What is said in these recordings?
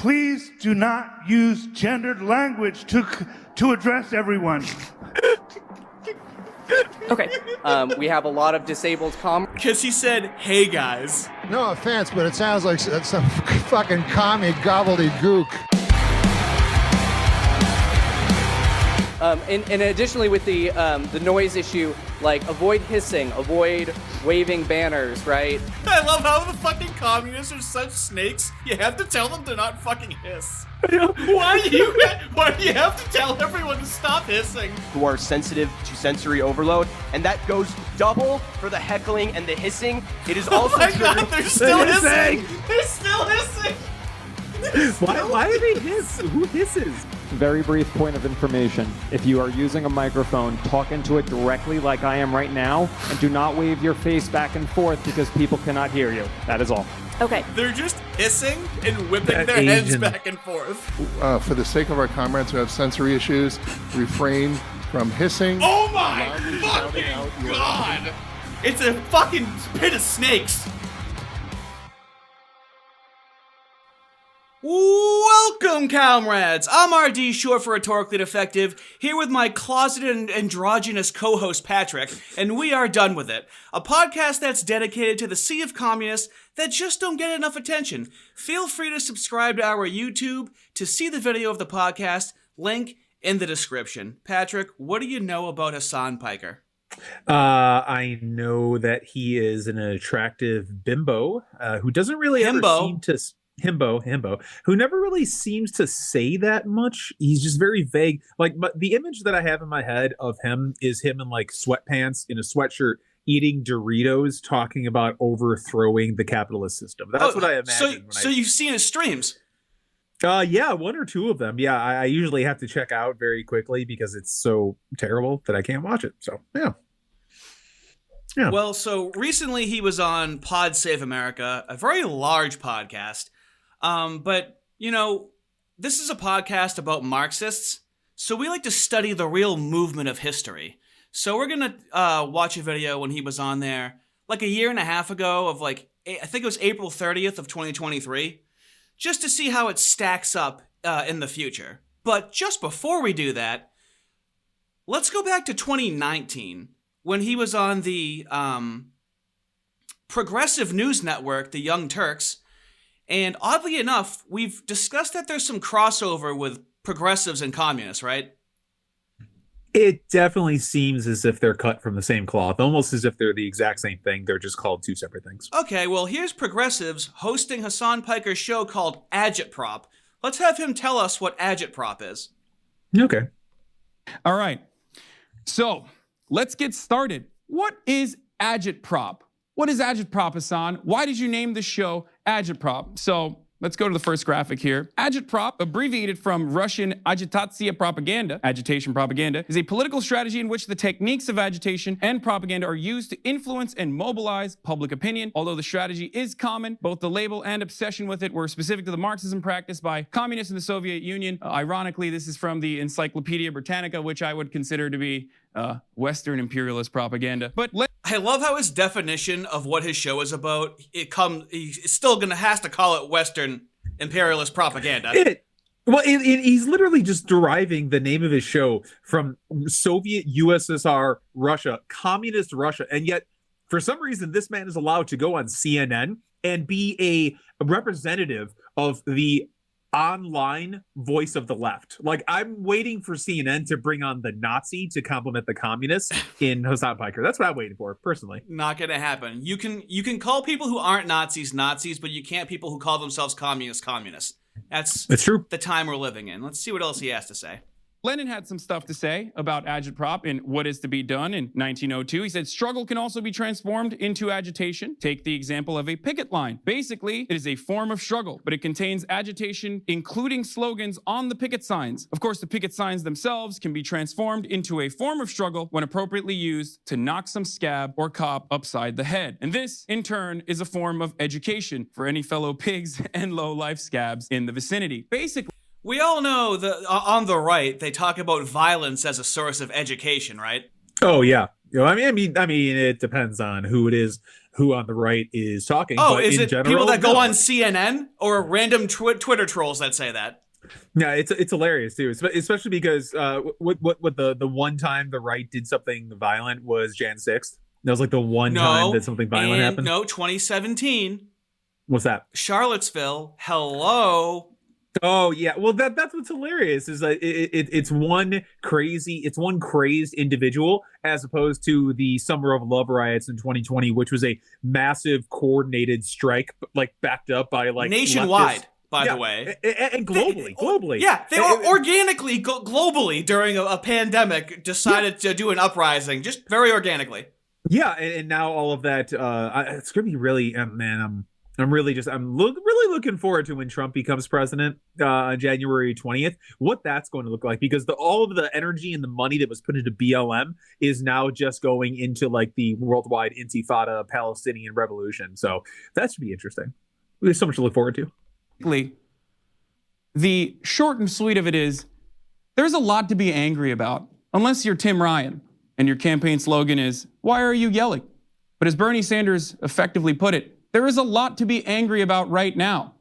please do not use gendered language to address everyone. Okay. We have a lot of disabled Because he said, hey guys. No offense, but it sounds like some fucking commie gobbledygook. And additionally with the noise issue, like avoid hissing, avoid waving banners, right? I love how the fucking communists are such snakes. You have to tell them to not fucking hiss. Why do you have to tell everyone to stop hissing? Who are sensitive to sensory overload, and that goes double for the heckling and the hissing. It is also my God, they're still hissing. They're still hissing. Why do they hiss? Who hisses? Very brief point of information. If you are using a microphone, talk into it directly like I am right now, and do not wave your face back and forth because people cannot hear you. That is all. Okay. They're just hissing and whipping their heads back and forth. For the sake of our comrades who have sensory issues, refrain from hissing. Oh my fucking God! It's a fucking pit of snakes. Welcome, comrades! I'm RD, short for Rhetorically Defective, here with my closeted and androgynous co-host Patrick, and we are done with it. A podcast that's dedicated to the sea of communists that just don't get enough attention. Feel free to subscribe to our YouTube to see the video of the podcast, link in the description. Patrick, what do you know about Hasan Piker? I know that he is an attractive bimbo who doesn't really ever seem to... Himbo, who never really seems to say that much. He's just very vague. Like, but the image that I have in my head of him is him in like sweatpants in a sweatshirt eating Doritos, talking about overthrowing the capitalist system. That's what I imagine. So you've seen his streams? Yeah, one or two of them. Yeah, I usually have to check out very quickly because it's so terrible that I can't watch it. So yeah. Well, so recently he was on Pod Save America, a very large podcast. But, you know, this is a podcast about Marxists, so we like to study the real movement of history. So we're going to watch a video when he was on there like a year and a half ago of like, I think it was April 30th of 2023, just to see how it stacks up in the future. But just before we do that, let's go back to 2019 when he was on the progressive news network, the Young Turks. And oddly enough, we've discussed that there's some crossover with progressives and communists, right? It definitely seems as if they're cut from the same cloth, almost as if they're the exact same thing. They're just called two separate things. Okay, well, here's progressives hosting Hasan Piker's show called Agitprop. Let's have him tell us what Agitprop is. Okay. All right. So let's get started. What is Agitprop? What is Agitprop, Hasan? Why did you name the show Agitprop? So let's go to the first graphic here. Agitprop, abbreviated from Russian agitatsiya propaganda, agitation propaganda, is a political strategy in which the techniques of agitation and propaganda are used to influence and mobilize public opinion. Although the strategy is common, both the label and obsession with it were specific to the Marxism practiced by communists in the Soviet Union. Ironically, this is from the Encyclopedia Britannica, which I would consider to be Western imperialist propaganda. But I love how his definition of what his show is about, he's still has to call it Western imperialist propaganda. He's literally just deriving the name of his show from Soviet USSR Russia, communist Russia. And yet, for some reason, this man is allowed to go on CNN and be a representative of the online voice of the left. Like, I'm waiting for CNN to bring on the Nazi to compliment the communists in Hasan Piker. That's what I'm waiting for, personally. Not gonna happen. You can call people who aren't Nazis, but you can't people who call themselves communists. That's true. The time we're living in. Let's see what else he has to say. Lenin had some stuff to say about agitprop and what is to be done in 1902. He said, struggle can also be transformed into agitation. Take the example of a picket line. Basically, it is a form of struggle, but it contains agitation, including slogans on the picket signs. Of course, the picket signs themselves can be transformed into a form of struggle when appropriately used to knock some scab or cop upside the head. And this, in turn, is a form of education for any fellow pigs and low-life scabs in the vicinity. Basically, we all know that on the right, they talk about violence as a source of education, right? Oh, yeah. I mean, it depends on who it is, who on the right is talking. Oh, but is in it general, people that go no. on CNN or random Twitter trolls that say that? Yeah, it's hilarious too, especially because what the one time the right did something violent was Jan 6th. That was like the one time that something violent happened. No, 2017. What's that? Charlottesville. Hello. Oh yeah, well that's what's hilarious is that it's one crazed individual as opposed to the Summer of Love riots in 2020, which was a massive coordinated strike, like backed up by like nationwide. Leftists. By the way, and globally. Yeah, they were organically, globally during a pandemic decided to do an uprising, just very organically. Yeah, and now all of that, it's gonna be really, man. I'm really really looking forward to when Trump becomes president on January 20th. What that's going to look like, because all of the energy and the money that was put into BLM is now just going into like the worldwide Intifada Palestinian revolution. So that should be interesting. There's so much to look forward to. The short and sweet of it is there's a lot to be angry about, unless you're Tim Ryan and your campaign slogan is, "Why are you yelling?" But as Bernie Sanders effectively put it, there is a lot to be angry about right now.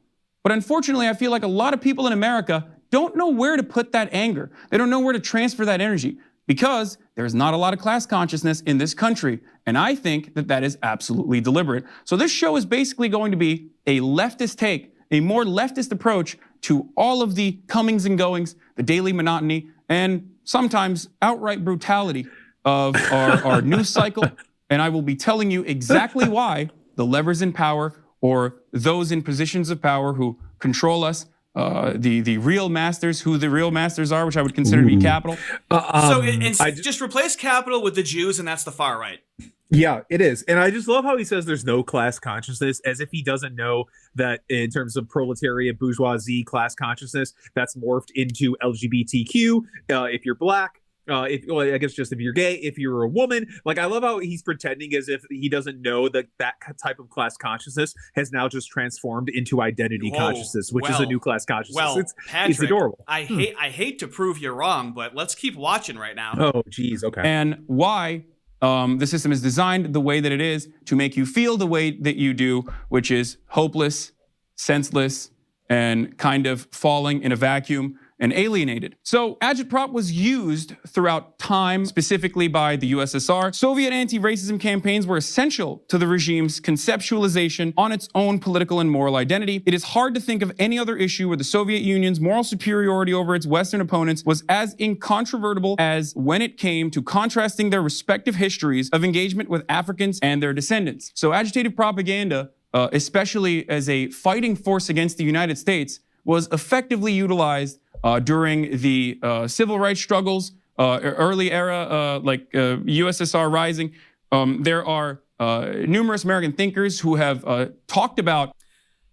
But unfortunately, I feel like a lot of people in America don't know where to put that anger. They don't know where to transfer that energy because there's not a lot of class consciousness in this country. And I think that that is absolutely deliberate. So this show is basically going to be a leftist take, a more leftist approach to all of the comings and goings, the daily monotony, and sometimes outright brutality of our news cycle. And I will be telling you exactly why the levers in power, or those in positions of power who control us, the real masters, who the real masters are, which I would consider to be capital. Just replace capital with the Jews, and that's the far right. Yeah, it is. And I just love how he says there's no class consciousness, as if he doesn't know that in terms of proletariat, bourgeoisie, class consciousness, that's morphed into LGBTQ. If you're black, I guess just if you're gay, if you're a woman. Like, I love how he's pretending as if he doesn't know that that type of class consciousness has now just transformed into identity consciousness, which is a new class consciousness. Well, Patrick, it's adorable. I hate to prove you wrong, but let's keep watching right now. Oh, geez, okay. And why the system is designed the way that it is to make you feel the way that you do, which is hopeless, senseless, and kind of falling in a vacuum and alienated. So agitprop was used throughout time, specifically by the USSR. Soviet anti-racism campaigns were essential to the regime's conceptualization on its own political and moral identity. It is hard to think of any other issue where the Soviet Union's moral superiority over its Western opponents was as incontrovertible as when it came to contrasting their respective histories of engagement with Africans and their descendants. So agitated propaganda, especially as a fighting force against the United States, was effectively utilized during the civil rights struggles, early era, like USSR rising. There are numerous American thinkers who have talked about.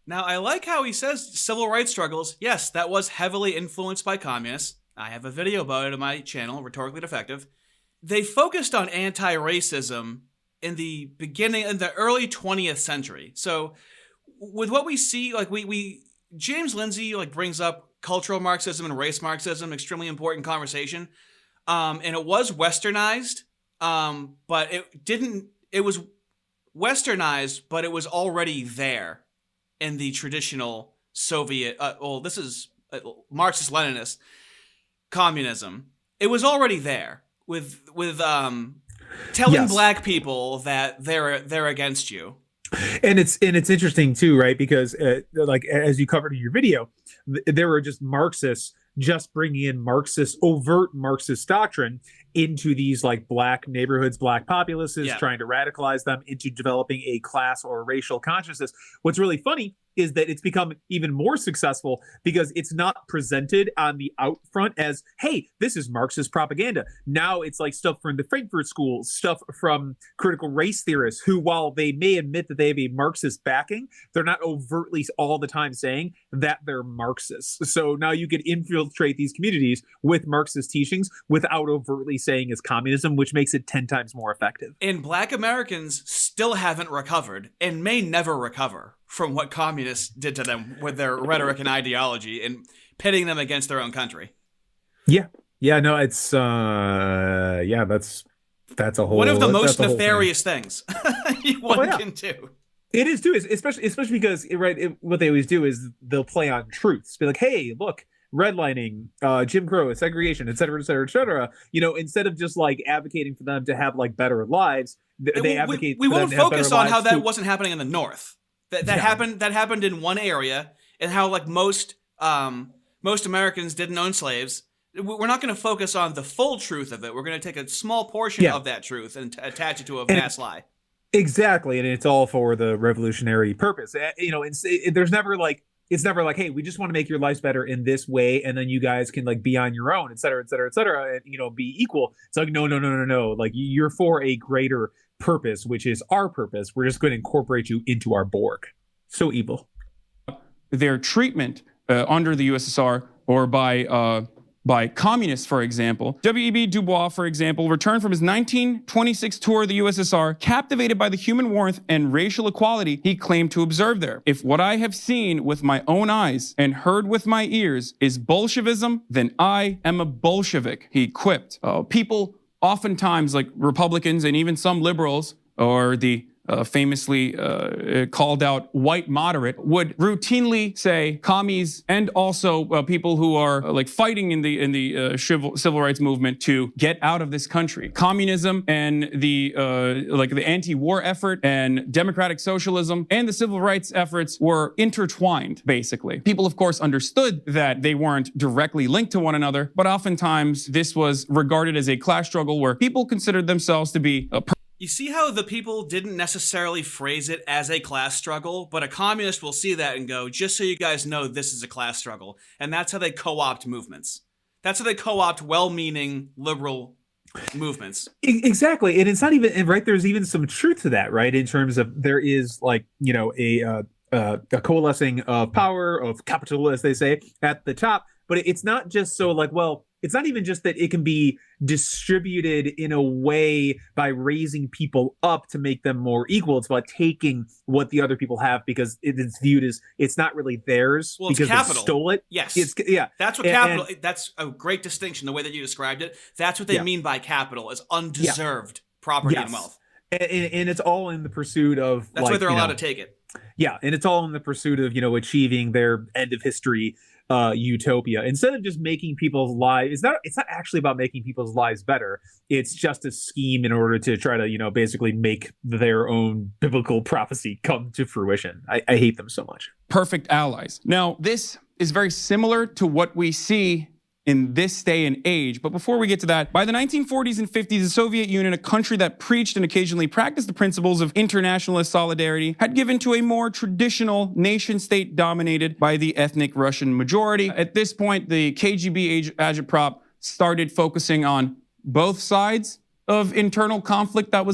Now, I like how he says civil rights struggles. Yes, that was heavily influenced by communists. I have a video about it on my channel, Rhetorically Defective. They focused on anti-racism in the early 20th century. So with what we see, like James Lindsay brings up cultural Marxism and race Marxism, extremely important conversation. And it was westernized, but it was westernized, but it was already there in the traditional Soviet, this is Marxist-Leninist communism. It was already there with telling black people that they're against you. And it's interesting too, right? Because as you covered in your video, there were just Marxists just bringing in overt Marxist doctrine into these black neighborhoods, black populaces, trying to radicalize them into developing a class or racial consciousness. What's really funny is that it's become even more successful because it's not presented on the out front as, hey, this is Marxist propaganda. Now it's stuff from the Frankfurt School, stuff from critical race theorists who, while they may admit that they have a Marxist backing, they're not overtly all the time saying that they're Marxists. So now you can infiltrate these communities with Marxist teachings without overtly saying it's communism, which makes it 10 times more effective. And black Americans still haven't recovered and may never recover from what communists did to them with their rhetoric and ideology and pitting them against their own country. Yeah. No, it's, that's That's a whole one of the most that's a whole thing. nefarious things one can do. It is too, especially because what they always do is they'll play on truths, be like, "Hey, look, redlining, Jim Crow, segregation, et cetera, et cetera, et cetera." You know, instead of just like advocating for them to have like better lives, they advocate. We for them won't to have focus better on how lives that too. wasn't happening in the North. That happened in one area, and how like most Americans didn't own slaves. We're not going to focus on the full truth of it. We're going to take a small portion of that truth and attach it to a vast lie. Exactly, and it's all for the revolutionary purpose. You know, there's never like it's never like, hey, we just want to make your lives better in this way, and then you guys can like be on your own, et cetera, et cetera, et cetera, and you know, be equal. It's like no. Like you're for a greater purpose, which is our purpose. We're just going to incorporate you into our Borg. So evil. Their treatment under the USSR or by communists, for example. W.E.B. Du Bois, for example, returned from his 1926 tour of the USSR, captivated by the human warmth and racial equality he claimed to observe there. If what I have seen with my own eyes and heard with my ears is Bolshevism, then I am a Bolshevik, he quipped. People oftentimes, like Republicans and even some liberals, or the famously called out white moderate, would routinely say commies and also people who are like fighting in the civil rights movement to get out of this country. Communism and the anti-war effort and democratic socialism and the civil rights efforts were intertwined, basically. People, of course, understood that they weren't directly linked to one another, but oftentimes this was regarded as a class struggle where people considered themselves to be You see how the people didn't necessarily phrase it as a class struggle, but a communist will see that and go, just so you guys know, this is a class struggle. And that's how they co-opt movements. That's how they co-opt well-meaning liberal movements. Exactly. And it's not even, and right, there's even some truth to that, right? In terms of there is like, you know, a coalescing of power, of capital, as they say, at the top. But it's not just so like, well, it's not even just that it can be distributed in a way by raising people up to make them more equal. It's about taking what the other people have because it's viewed as it's not really theirs because they stole it. Yes. That's what capital, that's a great distinction, the way that you described it. That's what they mean by capital, is undeserved property and wealth. And it's all in the pursuit of that's why they're allowed to take it. Yeah, and it's all in the pursuit of, you know, achieving their end of history utopia. Instead of just making people's lives, it's not actually about making people's lives better. It's just a scheme in order to try to, you know, basically make their own biblical prophecy come to fruition. I hate them so much. Perfect allies. Now, this is very similar to what we see in this day and age. But before we get to that, by the 1940s and 50s, the Soviet Union, a country that preached and occasionally practiced the principles of internationalist solidarity, had given to a more traditional nation state dominated by the ethnic Russian majority. At this point, the KGB agitprop started focusing on both sides of internal conflict that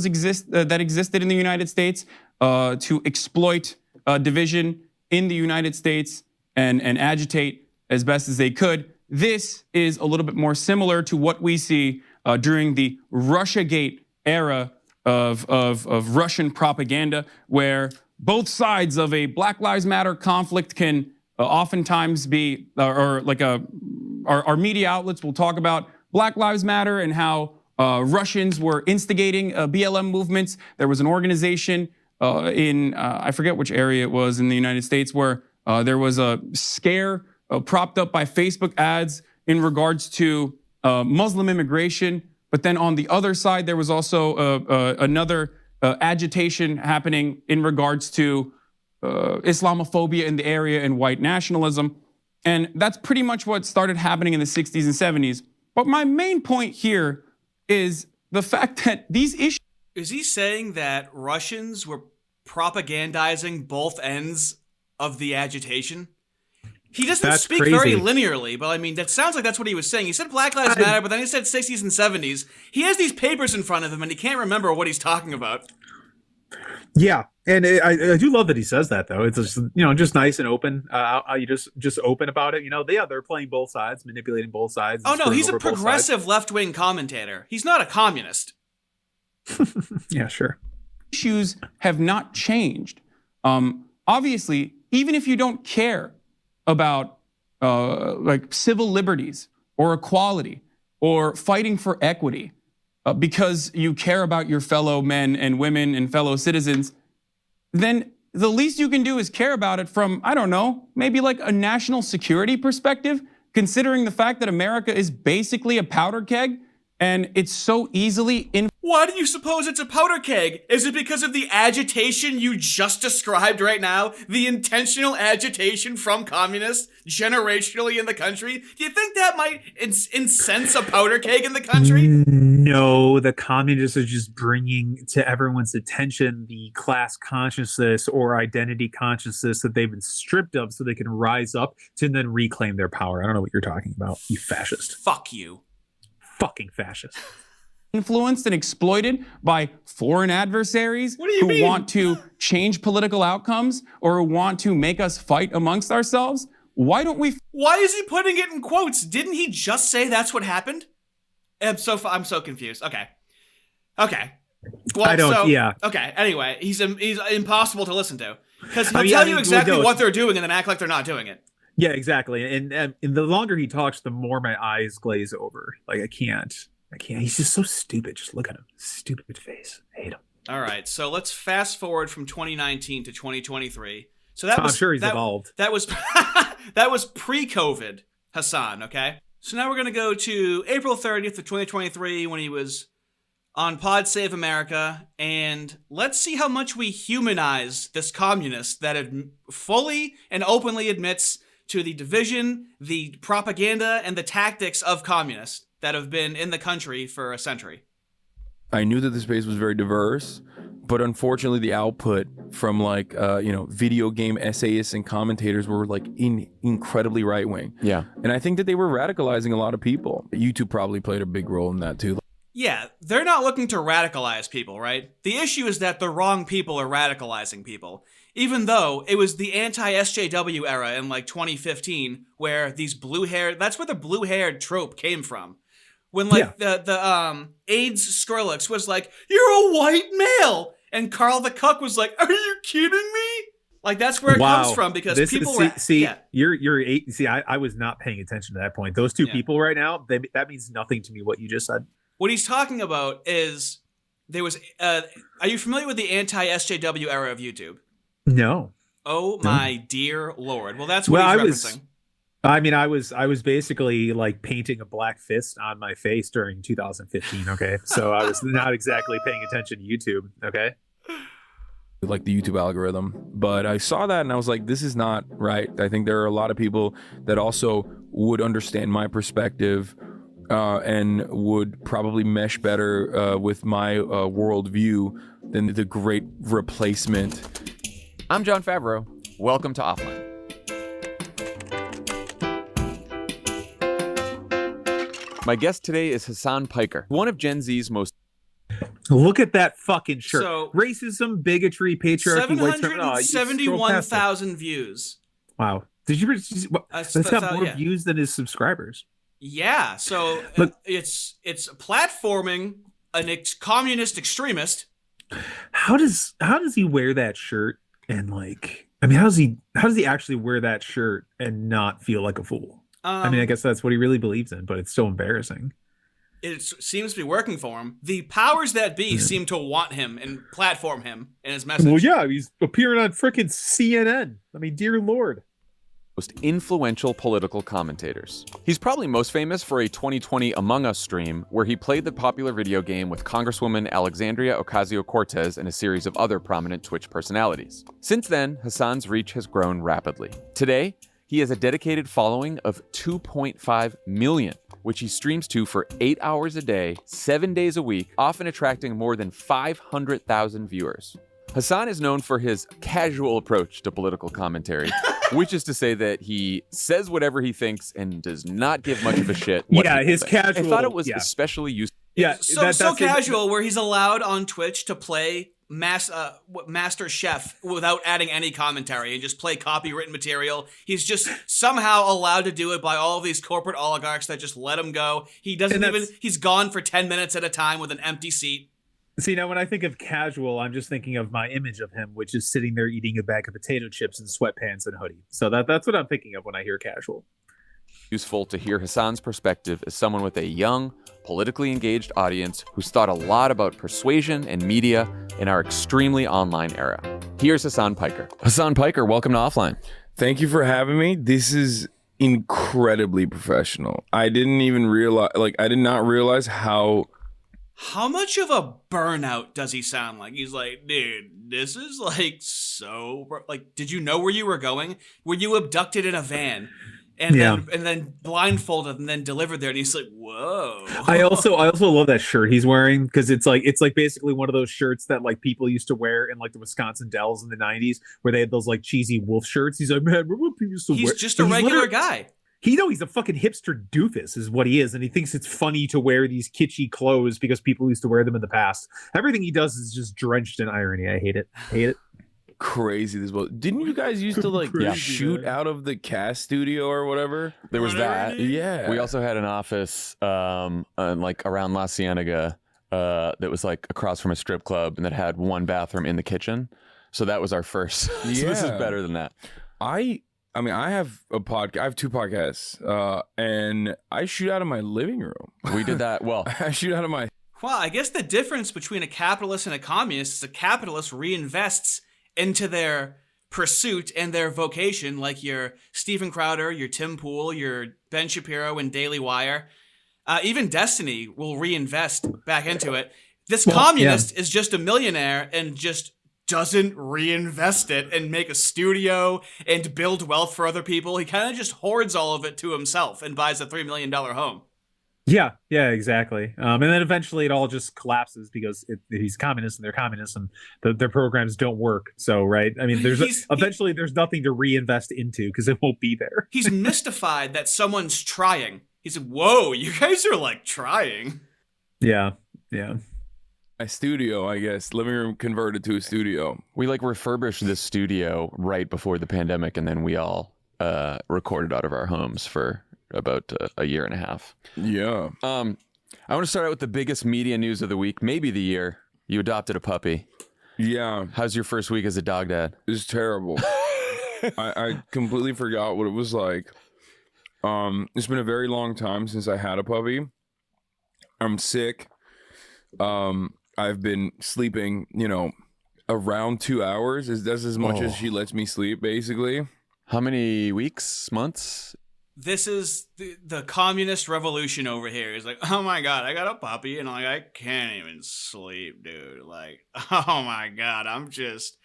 existed in the United States to exploit division in the United States and agitate as best as they could. This is a little bit more similar to what we see during the Russiagate era of Russian propaganda, where both sides of a Black Lives Matter conflict can oftentimes be, our media outlets will talk about Black Lives Matter and how Russians were instigating BLM movements. There was an organization in, I forget which area it was in the United States, where there was a scare propped up by Facebook ads in regards to Muslim immigration. But then on the other side, there was also another agitation happening in regards to Islamophobia in the area and white nationalism. And that's pretty much what started happening in the 60s and 70s. But my main point here is the fact that these issues... Is he saying that Russians were propagandizing both ends of the agitation? He doesn't speak very linearly, but I mean, that sounds like that's what he was saying. He said Black Lives Matter, but then he said 60s and 70s. He has these papers in front of him, and he can't remember what he's talking about. Yeah, and I do love that he says that, though. It's just, you know, just nice and open. You just open about it. You know, they're playing both sides, manipulating both sides. Oh, no, he's a progressive left-wing commentator. He's not a communist. Yeah, sure. Issues have not changed. Obviously, even if you don't care about like civil liberties or equality or fighting for equity, because you care about your fellow men and women and fellow citizens, then the least you can do is care about it from, I don't know, maybe like a national security perspective, considering the fact that America is basically a powder keg and it's so easily Why do you suppose it's a powder keg? Is it because of the agitation you just described right now? The intentional agitation from communists generationally in the country? Do you think that might incense a powder keg in the country? No, the communists are just bringing to everyone's attention the class consciousness or identity consciousness that they've been stripped of so they can rise up to then reclaim their power. I don't know what you're talking about, you fascist. Fuck you. Fucking fascist. influenced and exploited by foreign adversaries who want to change political outcomes or who want to make us fight amongst ourselves? Why don't we? Why is he putting it in quotes? Didn't he just say that's what happened? I'm so confused. Okay. Well, I don't. Yeah. Okay. Anyway, he's impossible to listen to because he'll tell you exactly what they're doing and then act like they're not doing it. Yeah, exactly. And the longer he talks, the more my eyes glaze over. Like I can't. He's just so stupid. Just look at him. Stupid face. I hate him. All right. So let's fast forward from 2019 to 2023. So that I'm sure he's evolved. That was that was pre-COVID, Hasan. Okay. So now we're gonna go to April 30th of 2023 when he was on Pod Save America, and let's see how much we humanize this communist that fully and openly admits to the division, the propaganda, and the tactics of communists that have been in the country for a century. I knew that the space was very diverse, but unfortunately the output from video game essayists and commentators were incredibly right-wing. Yeah. And I think that they were radicalizing a lot of people. YouTube probably played a big role in that too. Yeah, they're not looking to radicalize people, right? The issue is that the wrong people are radicalizing people. Even though it was the anti-SJW era in 2015 where these that's where the blue-haired trope came from. When the AIDS Skrillex was like, "You're a white male," and Carl the Cuck was like, "Are you kidding me?" That's where it comes from because people were. I was not paying attention to that point. Those two people right now, that means nothing to me. What you just said. What he's talking about is there was. Are you familiar with the anti-SJW era of YouTube? No. Oh my dear Lord! Well, that's what he's referencing. I was basically painting a black fist on my face during 2015. Okay, so I was not exactly paying attention to YouTube. Okay, like the YouTube algorithm, but I saw that and I was like, this is not right. I think there are a lot of people that also would understand my perspective and would probably mesh better with my worldview than the great replacement. I'm John Favreau. Welcome to Offline. My guest today is Hasan Piker, one of Gen Z's most... Look at that fucking shirt. So, racism, bigotry, patriarchy, 771,000 views. Wow. Did you... That's got more views than his subscribers. Yeah, so look, it's platforming an communist extremist. How does he wear that shirt and how does he actually wear that shirt and not feel like a fool? I guess that's what he really believes in, but it's still embarrassing. It seems to be working for him. The powers that be seem to want him and platform him in his message. Well, yeah, he's appearing on frickin' CNN. Dear Lord. Most influential political commentators. He's probably most famous for a 2020 Among Us stream where he played the popular video game with Congresswoman Alexandria Ocasio-Cortez and a series of other prominent Twitch personalities. Since then, Hasan's reach has grown rapidly. Today, he has a dedicated following of 2.5 million, which he streams to for 8 hours a day, 7 days a week, often attracting more than 500,000 viewers. Hasan is known for his casual approach to political commentary, which is to say that he says whatever he thinks and does not give much of a shit. His casual. I thought it was especially useful. Yeah, so casual where he's allowed on Twitch to play Master Chef without adding any commentary and just play copywritten material. He's just somehow allowed to do it by all of these corporate oligarchs that just let him go. He doesn't he's gone for 10 minutes at a time with an empty seat. See, now when I think of casual, I'm just thinking of my image of him, which is sitting there eating a bag of potato chips in sweatpants and hoodie. So that's what I'm thinking of when I hear casual. Useful to hear Hasan's perspective as someone with a young, politically engaged audience who's thought a lot about persuasion and media in our extremely online era. Here's Hasan Piker. Hasan Piker, welcome to Offline. Thank you for having me. This is incredibly professional. I didn't even realize, I did not realize how much of a burnout does he sound like? He's like, dude, this is like so, like, did you know where you were going? Were you abducted in a van? And then blindfolded and then delivered there, and he's like, "Whoa!" I also love that shirt he's wearing, because it's like basically one of those shirts that like people used to wear in like the Wisconsin Dells in the '90s, where they had those like cheesy wolf shirts. He's like, man, remember what people used to wear? He's just a regular guy. He's a fucking hipster doofus, is what he is, and he thinks it's funny to wear these kitschy clothes because people used to wear them in the past. Everything he does is just drenched in irony. I hate it. crazy this was. Didn't you guys used to like shoot out of the cast studio or whatever? There was that. Yeah. We also had an office like around La Cienega that was like across from a strip club and that had one bathroom in the kitchen. So that was our first. Yeah. So this is better than that. I mean, I have a podcast. I have two podcasts, and I shoot out of my living room. We did that. Well, I shoot out of my. Well, I guess the difference between a capitalist and a communist is a capitalist reinvests into their pursuit and their vocation, like your Stephen Crowder, your Tim Pool, your Ben Shapiro, and Daily Wire. Even Destiny will reinvest back into it. This communist is just a millionaire and just doesn't reinvest it and make a studio and build wealth for other people. He kind of just hoards all of it to himself and buys a $3 million home. Yeah, exactly. And then eventually it all just collapses because he's communist and they're communists and their programs don't work. So, right. I mean, eventually there's nothing to reinvest into because it won't be there. He's mystified that someone's trying. He's like, whoa, you guys are like trying. Yeah. My studio, I guess, living room converted to a studio. We like refurbished this studio right before the pandemic, and then we all recorded out of our homes for about a year and a half. Yeah. I want to start out with the biggest media news of the week, maybe the year. You adopted a puppy. Yeah. How's your first week as a dog dad? It was terrible. I completely forgot what it was like. It's been a very long time since I had a puppy. I'm sick. I've been sleeping, around 2 hours. That's as much as she lets me sleep, basically. How many weeks, months? This is the communist revolution over here. He's like, oh my God, I got a puppy. And I'm like, I can't even sleep, dude. Like, oh my God, I'm just,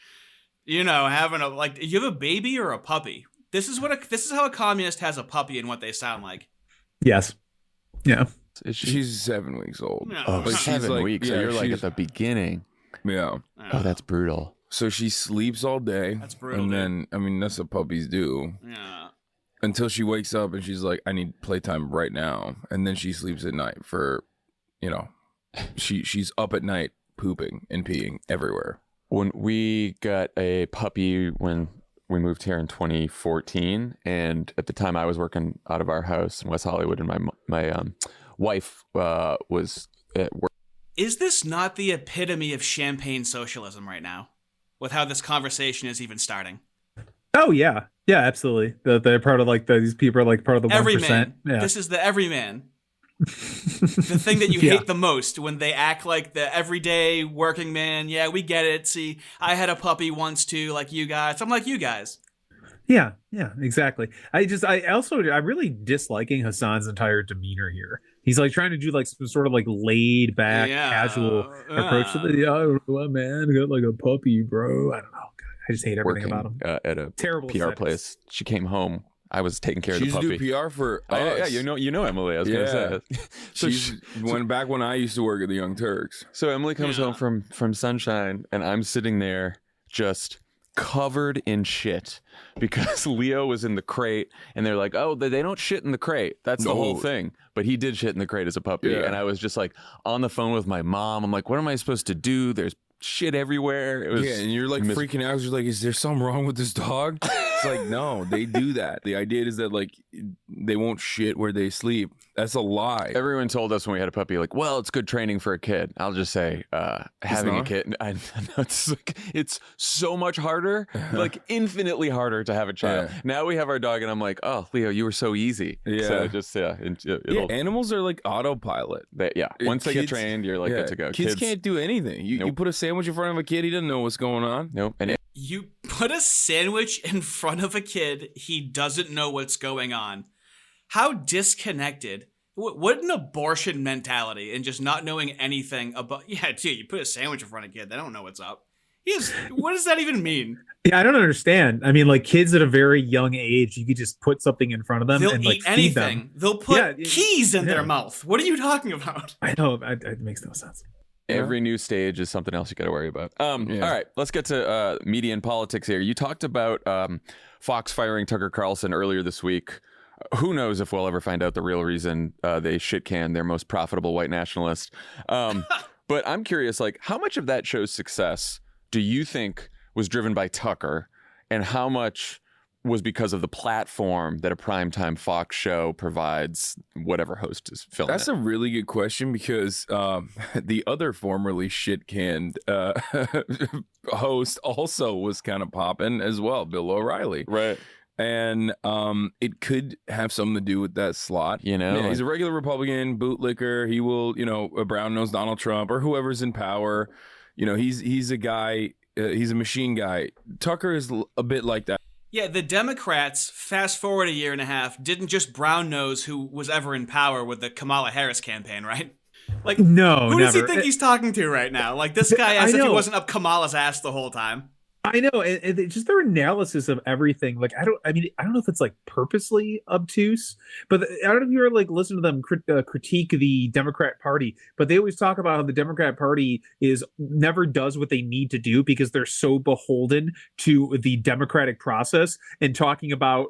having you have a baby or a puppy? This is how a communist has a puppy and what they sound like. Yes. Yeah. She's 7 weeks old. No. Oh, 7 weeks. Yeah, so you're like at the beginning. Yeah. Oh, that's brutal. So she sleeps all day. That's brutal. And then, that's what puppies do. Yeah. Until she wakes up and she's like, I need playtime right now. And then she sleeps at night for, she's up at night pooping and peeing everywhere. When we got a puppy when we moved here in 2014, and at the time I was working out of our house in West Hollywood, and my wife was at work. Is this not the epitome of champagne socialism right now? With how this conversation is even starting? Oh, yeah. Yeah, absolutely. They're part of these people are like part of the 1%. Everyman. Yeah. This is the everyman. The thing that you hate the most when they act like the everyday working man. Yeah, we get it. See, I had a puppy once too, like you guys. I'm like you guys. Yeah, exactly. I'm really disliking Hasan's entire demeanor here. He's like trying to do like some sort of like laid back, casual approach to the man got like a puppy, bro. I don't know. I just hate everything about him. At a terrible PR place. She came home. I was taking care of the puppy. She's do PR for us. Yeah, you know Emily. I was going to say. So she went back when I used to work at the Young Turks. So Emily comes home from Sunshine, and I'm sitting there just covered in shit because Leo was in the crate, and they're like, oh, they don't shit in the crate. That's the whole thing. But he did shit in the crate as a puppy, and I was just like on the phone with my mom. I'm like, what am I supposed to do? There's shit everywhere. It was and you're like freaking out. You're like, is there something wrong with this dog? It's like, no, they do that. The idea is that like they won't shit where they sleep. That's a lie. Everyone told us when we had a puppy, like, well, it's good training for a kid. I'll just say, having a kid, I know it's so much harder, like infinitely harder to have a child. Yeah. Now we have our dog, and I'm like, oh, Leo, you were so easy. Yeah. So just Animals are like autopilot. Once they get trained, you're like good to go. Kids can't do anything. You put a sandwich in front of a kid, he doesn't know what's going on. Nope. And You put a sandwich in front of a kid, he doesn't know what's going on. How disconnected. What an abortion mentality and just not knowing anything about. Yeah, dude, you put a sandwich in front of a kid, they don't know what's up. What does that even mean? Yeah, I don't understand. I mean, like kids at a very young age, you could just put something in front of them They'll and eat like feed anything. them. They'll put keys in their mouth. What are you talking about? I know. It makes no sense. every new stage is something else you got to worry about. All right, let's get to media and politics here. You talked about Fox firing Tucker Carlson earlier this week. Who knows if we'll ever find out the real reason they shit-canned their most profitable white nationalist. But I'm curious, like, how much of that show's success do you think was driven by Tucker, and how much was because of the platform that a primetime Fox show provides whatever host is filming? That's a really good question, because the other formerly shit-canned host also was kind of popping as well, Bill O'Reilly. Right. And it could have something to do with that slot. You know, he's a regular Republican bootlicker. He will, brown-nose Donald Trump or whoever's in power. You know, he's a guy. He's a machine guy. Tucker is a bit like that. Yeah, the Democrats, fast forward a year and a half, didn't just brown nose who was ever in power with the Kamala Harris campaign, right? Like, no, who does he never. think he's talking to right now? Like, this guy as if he wasn't up Kamala's ass the whole time. I know, and just their analysis of everything. Like, I don't know if it's like purposely obtuse, but I don't know if you ever like listen to them critique the Democrat Party. But they always talk about how the Democrat Party never does what they need to do because they're so beholden to the democratic process, and talking about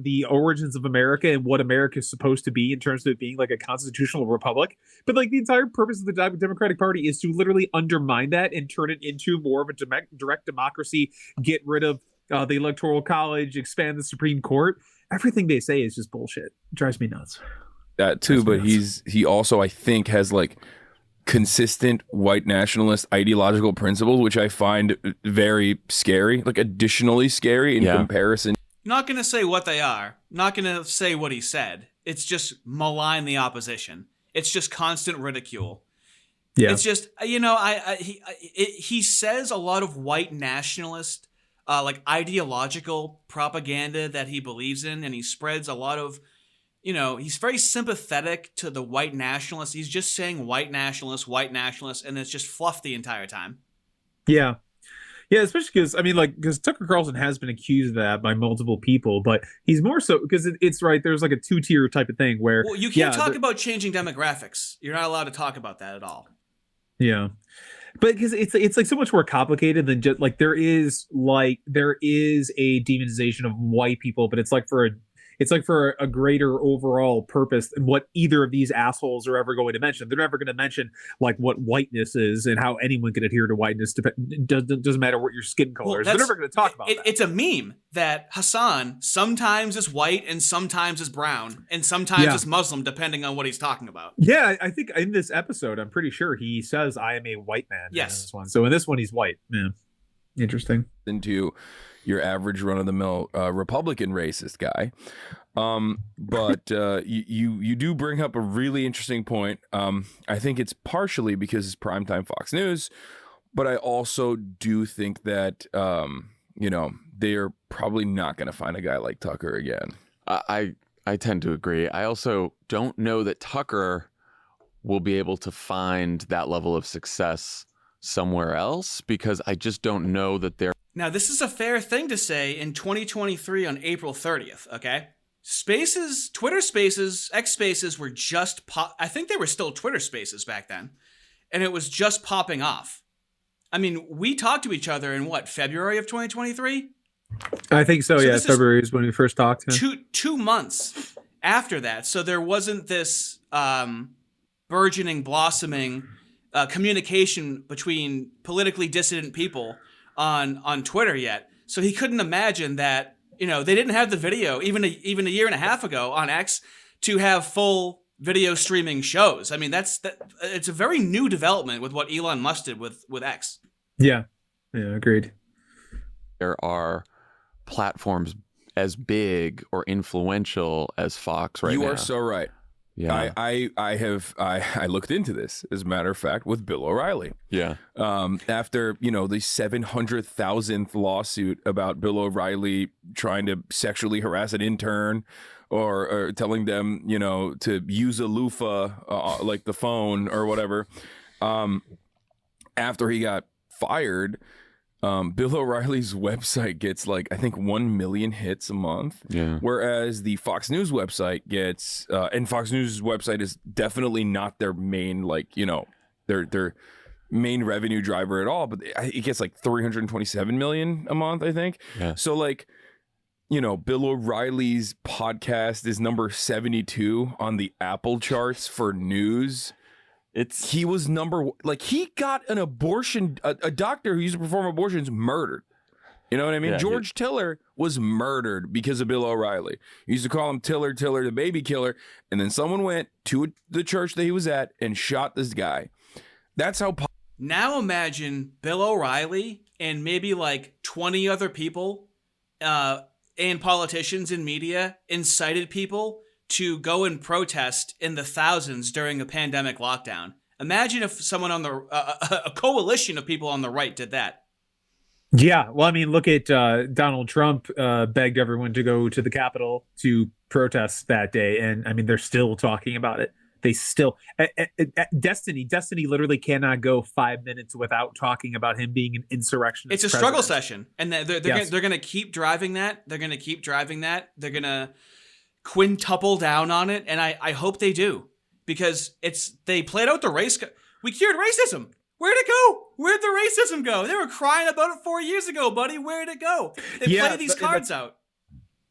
the origins of America and what America is supposed to be in terms of it being like a constitutional republic. But like the entire purpose of the Democratic Party is to literally undermine that and turn it into more of a direct democracy, get rid of the Electoral College, expand the Supreme Court. Everything they say is just bullshit. It drives me nuts. That too, but he also, I think, has like consistent white nationalist ideological principles, which I find very scary, like additionally scary in comparison. Not going to say what they are. Not going to say what he said. It's just malign the opposition. It's just constant ridicule. Yeah. It's just, he says a lot of white nationalist, like ideological propaganda that he believes in, and he spreads a lot of, he's very sympathetic to the white nationalists. He's just saying white nationalists, and it's just fluff the entire time. Yeah. Yeah, especially because Tucker Carlson has been accused of that by multiple people, but he's more so because it's right. There's like a two-tier type of thing where you can't talk about changing demographics. You're not allowed to talk about that at all. Yeah, but because it's like so much more complicated than just like there is a demonization of white people, but it's like for a greater overall purpose than what either of these assholes are ever going to mention. They're never going to mention like what whiteness is and how anyone can adhere to whiteness. Doesn't matter what your skin color is. They're never going to talk about that. It's a meme that Hasan sometimes is white and sometimes is brown and sometimes is Muslim, depending on what he's talking about. Yeah, I think in this episode, I'm pretty sure he says, "I am a white man." Yes. In this one. So in this one, he's white. Yeah. Interesting. Into your average run-of-the-mill Republican racist guy. But you do bring up a really interesting point. I think it's partially because it's primetime Fox News, but I also do think that, they're probably not going to find a guy like Tucker again. I tend to agree. I also don't know that Tucker will be able to find that level of success somewhere else, because I just don't know that they're... Now, this is a fair thing to say in 2023 on April 30th, okay? Spaces, Twitter Spaces, X Spaces were just I think they were still Twitter Spaces back then. And it was just popping off. I mean, we talked to each other in February of 2023? I think so, yeah. February is when we first talked. Yeah. 2 months after that. So there wasn't this burgeoning, blossoming communication between politically dissident people on Twitter yet. So he couldn't imagine that, they didn't have the video even a year and a half ago on X to have full video streaming shows. I mean, it's a very new development with what Elon Musk did with X. Yeah, agreed. There are platforms as big or influential as Fox right now. You are so right. Yeah, I looked into this, as a matter of fact, with Bill O'Reilly. Yeah. After the 700,000th lawsuit about Bill O'Reilly trying to sexually harass an intern, or telling them to use a loofah like the phone or whatever. After he got fired, Bill O'Reilly's website gets I think 1 million hits a month. Yeah. Whereas the Fox News website gets, and Fox News' website is definitely not their main, their main revenue driver at all, but it gets 327 million a month, I think. Yeah. So Bill O'Reilly's podcast is number 72 on the Apple charts for news. He was he got an abortion, a doctor who used to perform abortions murdered. You know what I mean? Yeah, George Tiller was murdered because of Bill O'Reilly. You used to call him Tiller, the baby killer. And then someone went to the church that he was at and shot this guy. That's how. Now imagine Bill O'Reilly and maybe 20 other people and politicians and media incited people to go and protest in the thousands during a pandemic lockdown. Imagine if someone on a coalition of people on the right did that. Yeah, well, I mean, look at Donald Trump begged everyone to go to the Capitol to protest that day, and I mean, they're still talking about it. They still Destiny literally cannot go 5 minutes without talking about him being an insurrectionist. It's a struggle session, and they're going to keep driving that. They're going to keep driving that. They're going to quintuple down on it, and I hope they do, because they played out the race. We cured racism. Where'd it go? Where'd the racism go? They were crying about it 4 years ago, buddy. Where'd it go? They play these cards out.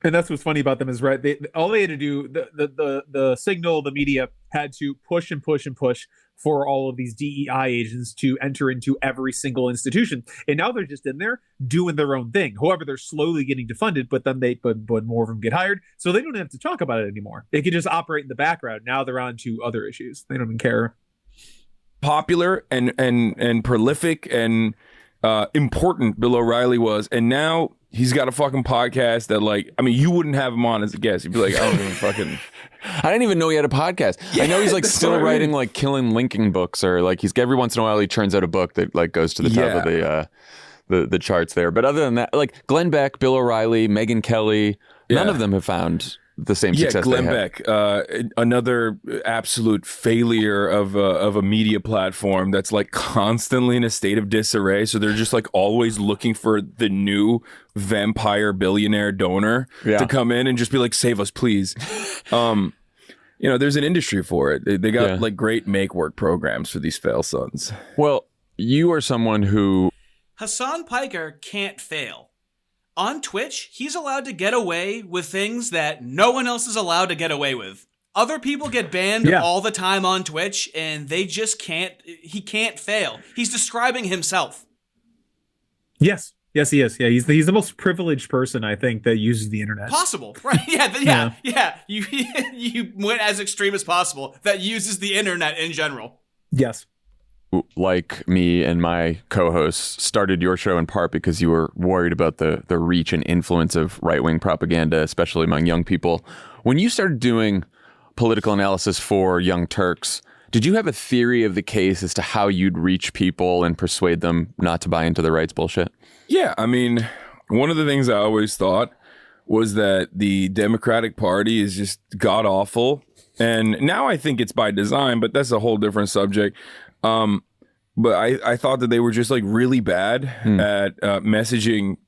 And that's what's funny about them is, right, all they had to do, the signal, the media had to push and push and push for all of these DEI agents to enter into every single institution. And now they're just in there doing their own thing. However, they're slowly getting defunded, but then but more of them get hired. So they don't have to talk about it anymore. They can just operate in the background. Now they're on to other issues. They don't even care. Popular and prolific and important Bill O'Reilly was. And now he's got a fucking podcast that, you wouldn't have him on as a guest. You'd be like, I don't even fucking... I didn't even know he had a podcast. Yeah, I know he's still writing Killing Lincoln books, or he's every once in a while he turns out a book that goes to the top of the charts there. But other than that, Glenn Beck, Bill O'Reilly, Megyn Kelly, none of them have found the same success. Glenn they Beck, another absolute failure of a media platform that's constantly in a state of disarray. So they're just always looking for the new vampire billionaire donor to come in and just be save us, please. There's an industry for it. They got great make work programs for these fail sons. Well, you are someone who... Hasan Piker can't fail. On Twitch, he's allowed to get away with things that no one else is allowed to get away with. Other people get banned all the time on Twitch, and they just can't. He can't fail. He's describing himself. Yes, he is. Yeah, he's the most privileged person, I think, that uses the internet. Possible, right? Yeah. You went as extreme as possible. That uses the internet in general. Yes. Like me and my co-hosts, started your show in part because you were worried about the reach and influence of right-wing propaganda, especially among young people. When you started doing political analysis for Young Turks, did you have a theory of the case as to how you'd reach people and persuade them not to buy into the right's bullshit? Yeah, I mean, one of the things I always thought was that the Democratic Party is just god-awful. And now I think it's by design, but that's a whole different subject. But I thought that they were just really bad at messaging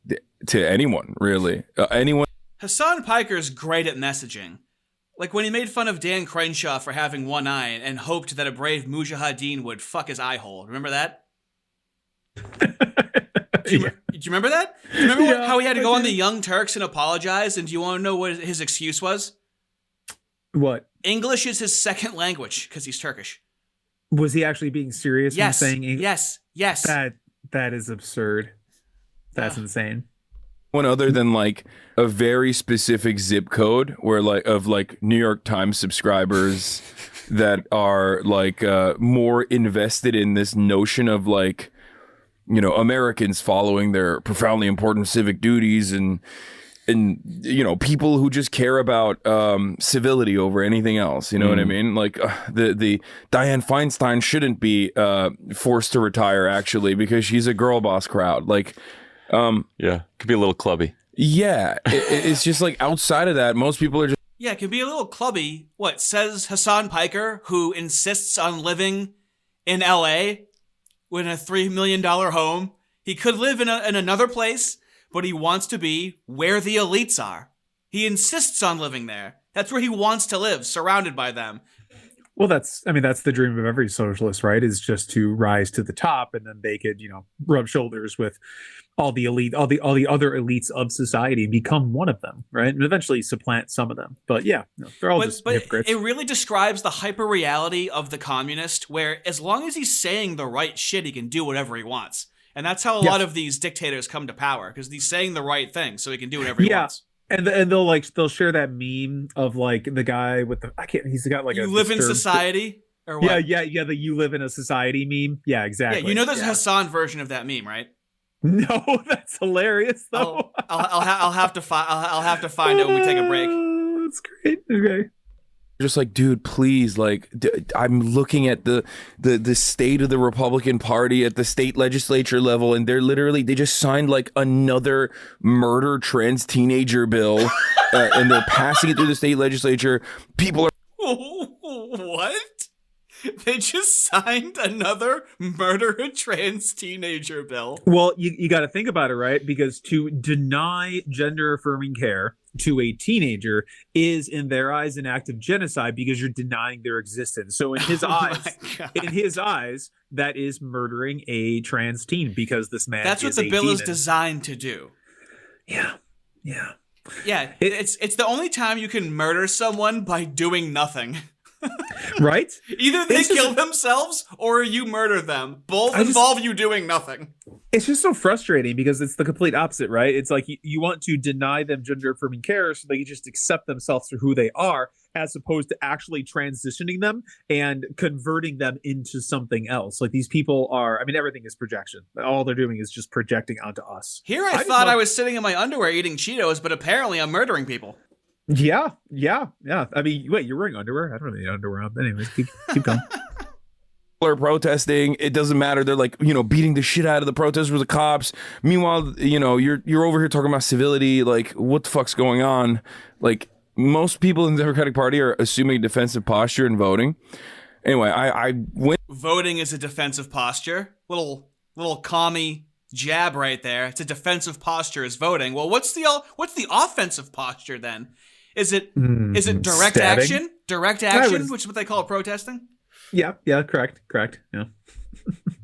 to anyone, really. Anyone. Hasan Piker's great at messaging. When he made fun of Dan Crenshaw for having one eye and hoped that a brave mujahideen would fuck his eye hole. Remember that? Do you remember that? Do you remember how he had to go on the Young Turks and apologize? And do you want to know what his excuse was? What? English is his second language because he's Turkish. Was he actually being serious when saying Yes. That is absurd. That's insane. One other than like a very specific zip code where like of like New York Times subscribers that are like more invested in this notion of like, you know, Americans following their profoundly important civic duties and you know, people who just care about civility over anything else. You know what I mean? Like the Dianne Feinstein shouldn't be forced to retire actually because she's a girl boss crowd. Like, yeah, could be a little clubby. Yeah, it's just like outside of that, most people are just. Yeah, it can be a little clubby. What says Hasan Piker, who insists on living in L.A. with a $3 million home? He could live in another place, but he wants to be where the elites are. He insists on living there. That's where he wants to live, surrounded by them. Well, that's the dream of every socialist, right? Is just to rise to the top, and then they could, you know, rub shoulders with all the elite, all the other elites of society, and become one of them, right? And eventually supplant some of them. But yeah, no, they're all just hypocrites. It really describes the hyper reality of the communist, where as long as he's saying the right shit, he can do whatever he wants. And that's how a lot of these dictators come to power, because he's saying the right thing, so he can do whatever he wants. And they'll share that meme of like the guy with the he's got like you live in society or what? Yeah, the you live in a society meme. Yeah, exactly. Yeah, you know there's a Hasan version of that meme, right? No, that's hilarious though. I'll have to find it when we take a break. That's great. Okay. Just like, dude, please, like, I'm looking at the state of the Republican Party at the state legislature level, and they just signed like another murder trans teenager bill, and they're passing it through the state legislature. People are what? They just signed another murder a trans teenager bill. Well, you got to think about it, right? Because to deny gender affirming care to a teenager is, in their eyes, an act of genocide because you're denying their existence. So in his eyes, that is murdering a trans teen because this man. That's what the bill is designed to do. Yeah. It's the only time you can murder someone by doing nothing. Right? Either they kill themselves or you murder them. Both involve you doing nothing. It's just so frustrating because it's the complete opposite, right? It's like you want to deny them gender affirming care so they can just accept themselves for who they are, as opposed to actually transitioning them and converting them into something else. Like these people are, I mean, everything is projection. All they're doing is just projecting onto us. Here I thought I was sitting in my underwear eating Cheetos, but apparently I'm murdering people. Yeah. I mean, wait, you're wearing underwear? I don't really need underwear on. Anyways, keep going. People are protesting. It doesn't matter. They're like, you know, beating the shit out of the protesters with the cops. Meanwhile, you know, you're over here talking about civility. Like, what the fuck's going on? Like, most people in the Democratic Party are assuming a defensive posture in voting. Anyway, I went. Voting is a defensive posture. Little commie jab right there. It's a defensive posture is voting. Well, what's the offensive posture then? Is it direct stabbing? action? Direct action, which is what they call protesting? Yeah, correct. Yeah.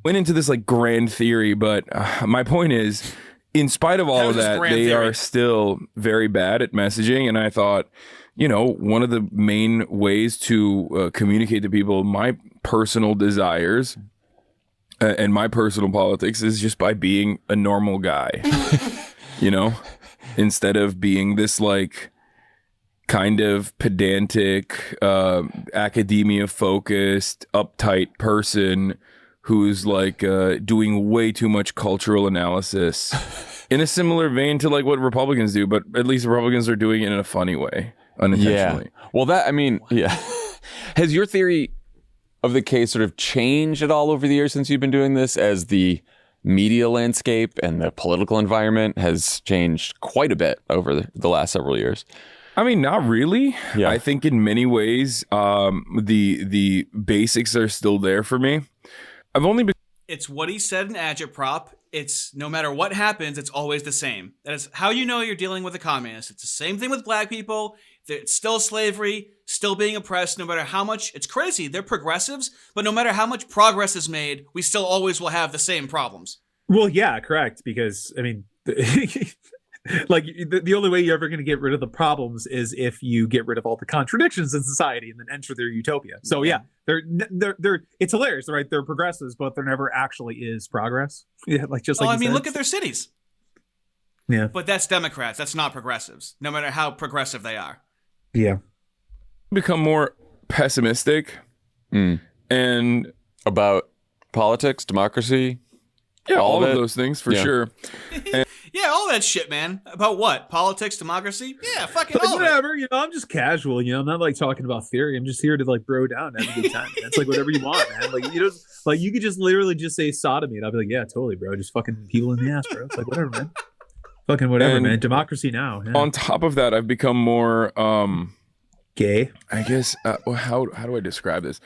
Went into this like grand theory, but my point is, in spite of all of that, they are still very bad at messaging. And I thought, you know, one of the main ways to communicate to people my personal desires and my personal politics is just by being a normal guy, you know, instead of being this like kind of pedantic, academia focused, uptight person who's like doing way too much cultural analysis in a similar vein to like what Republicans do, but at least Republicans are doing it in a funny way, unintentionally. Yeah. Well, has your theory of the case sort of changed at all over the years since you've been doing this, as the media landscape and the political environment has changed quite a bit over the last several years? I mean, not really. Yeah. I think in many ways, the basics are still there for me. I've only been. It's what he said in Agitprop. It's no matter what happens, it's always the same. That is how you know you're dealing with a communist. It's the same thing with black people. It's still slavery, still being oppressed, no matter how much. It's crazy. They're progressives, but no matter how much progress is made, we still always will have the same problems. Well, yeah, correct. Because, I mean, like the only way you're ever going to get rid of the problems is if you get rid of all the contradictions in society and then enter their utopia. So yeah, they're it's hilarious, right? They're progressives, but there never actually is progress. Yeah, like just like I mean, look at their cities. Yeah. But that's Democrats. That's not progressives, no matter how progressive they are. Yeah. Become more pessimistic and about politics, democracy, all of those things for sure. And Yeah, all that shit, man. About what? Politics, democracy? Yeah, fucking all of it. Whatever, I'm just casual, I'm not like talking about theory. I'm just here to like bro down and have a good time. That's like whatever you want, man. Like you could just literally just say sodomy and I'll be like, yeah, totally, bro. Just fucking people in the ass, bro. It's like whatever, man. Fucking whatever, man. Democracy now. Yeah. On top of that, I've become more gay. I guess how do I describe this?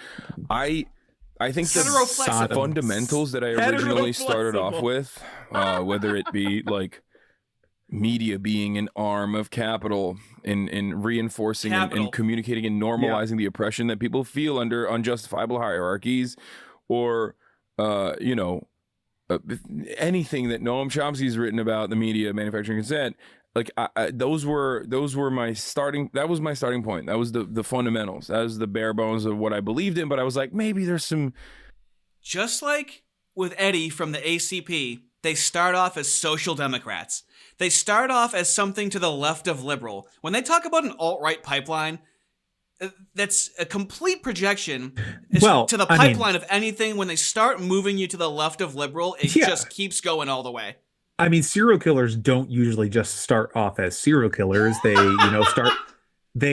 I think the fundamentals that I originally started off with, whether it be like media being an arm of capital in reinforcing and communicating and normalizing the oppression that people feel under unjustifiable hierarchies, or anything that Noam Chomsky's written about the media, manufacturing consent. Like those were my starting. That was my starting point. That was the fundamentals. That was the bare bones of what I believed in. But I was like, maybe there's some. Just like with Eddie from the ACP, they start off as social democrats. They start off as something to the left of liberal. When they talk about an alt-right pipeline, that's a complete projection to the pipeline of anything. When they start moving you to the left of liberal, it just keeps going all the way. I mean, serial killers don't usually just start off as serial killers. They,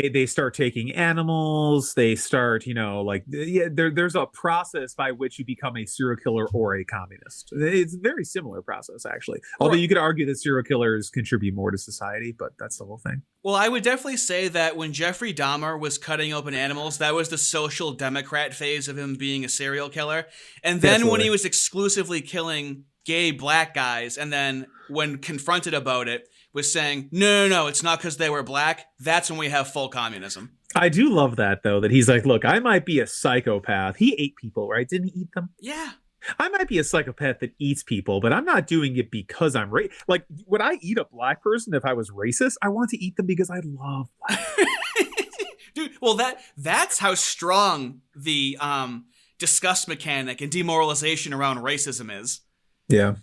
they start taking animals. They start, there's a process by which you become a serial killer or a communist. It's a very similar process, actually. Although you could argue that serial killers contribute more to society, but that's the whole thing. Well, I would definitely say that when Jeffrey Dahmer was cutting open animals, that was the social democrat phase of him being a serial killer. And then when he was exclusively killing gay black guys, and then when confronted about it, was saying, no, it's not because they were black. That's when we have full communism. I do love that, though, that he's like, look, I might be a psychopath. He ate people, right? Didn't he eat them? Yeah. I might be a psychopath that eats people, but I'm not doing it because I'm like, would I eat a black person if I was racist? I want to eat them because I love black people. Dude, well, that's how strong the disgust mechanic and demoralization around racism is. Yeah.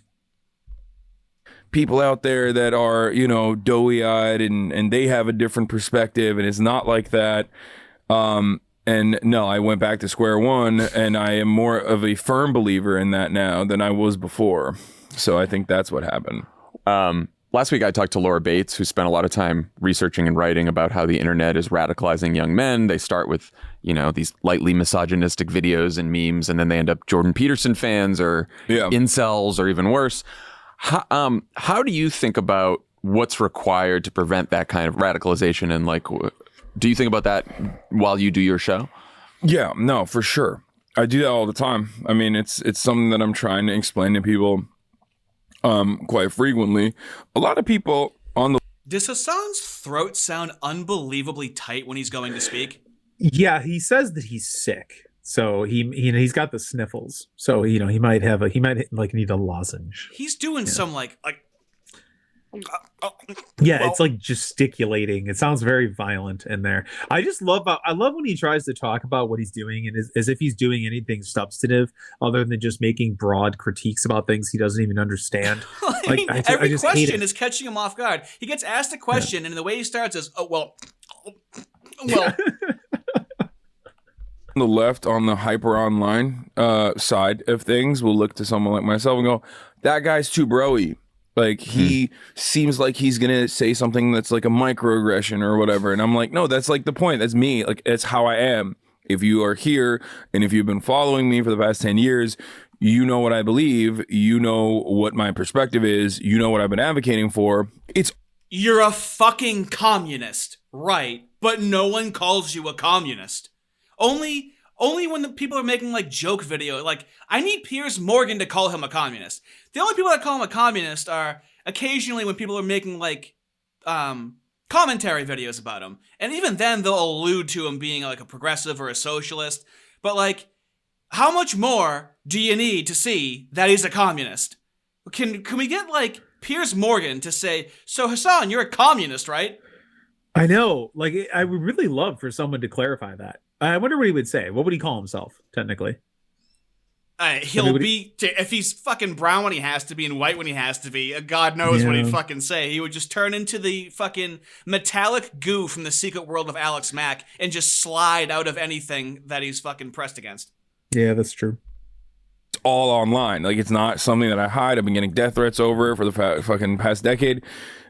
People out there that are, doughy-eyed and they have a different perspective, and it's not like that. And no, I went back to square one, and I am more of a firm believer in that now than I was before. So I think that's what happened. Last week I talked to Laura Bates, who spent a lot of time researching and writing about how the internet is radicalizing young men. They start with, these lightly misogynistic videos and memes, and then they end up Jordan Peterson fans or incels or even worse. How do you think about what's required to prevent that kind of radicalization? And like, do you think about that while you do your show? Yeah, no, for sure. I do that all the time. I mean, it's something that I'm trying to explain to people quite frequently. A lot of people on the... Does Hasan's throat sound unbelievably tight when he's going to speak? Yeah, he says that he's sick. So he's got the sniffles. So he might need a lozenge. He's doing some like it's like gesticulating. It sounds very violent in there. I love when he tries to talk about what he's doing and as if he's doing anything substantive other than just making broad critiques about things he doesn't even understand. Every question is catching him off guard. He gets asked a question and the way he starts is, well. On the left, on the hyper online side of things, will look to someone like myself and go, that guy's too broy. Like, he seems like he's going to say something that's like a microaggression or whatever. And I'm like, no, that's like the point. That's me. Like, it's how I am. If you are here and if you've been following me for the past 10 years, you know what I believe. You know what my perspective is. You know what I've been advocating for. You're a fucking communist, right? But no one calls you a communist. Only when the people are making like joke video, like I need Piers Morgan to call him a communist. The only people that call him a communist are occasionally when people are making like commentary videos about him. And even then they'll allude to him being like a progressive or a socialist. But like, how much more do you need to see that he's a communist? Can we get like Piers Morgan to say, so Hasan, you're a communist, right? I know. Like, I would really love for someone to clarify that. I wonder what he would say. What would he call himself, technically? He'll be, if he's fucking brown when he has to be and white when he has to be, God knows what he'd fucking say. He would just turn into the fucking metallic goo from the secret world of Alex Mack and just slide out of anything that he's fucking pressed against. Yeah, that's true. It's all online. Like, it's not something that I hide. I've been getting death threats over it for the fucking past decade.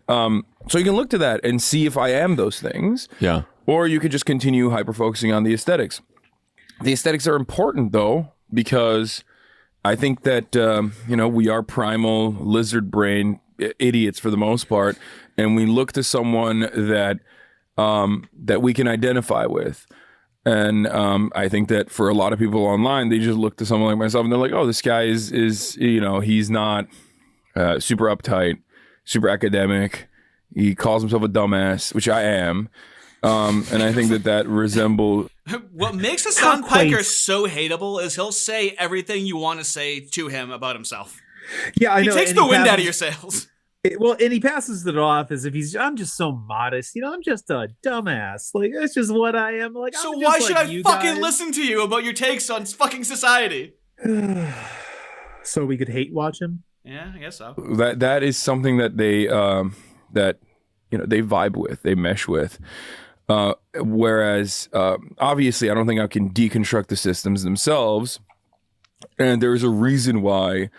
So you can look to that and see if I am those things. Yeah. Or you could just continue hyper-focusing on the aesthetics. The aesthetics are important, though, because I think that, we are primal lizard brain idiots for the most part, and we look to someone that we can identify with. And I think that for a lot of people online, they just look to someone like myself and they're like, oh, this guy is he's not super uptight, super academic. He calls himself a dumbass, which I am. And I think that resembles... What makes Hasan Piker so hateable is he'll say everything you want to say to him about himself. Yeah, I know. He takes the wind out of your sails. And he passes it off as if I'm just so modest. I'm just a dumbass. Like, that's just what I am. Like, so I'm why just should like I you fucking guys. listen to you about your takes on fucking society? So we could hate watch him? Yeah, I guess so. That is something that they they vibe with, they mesh with. Whereas obviously I don't think I can deconstruct the systems themselves, and there's a reason why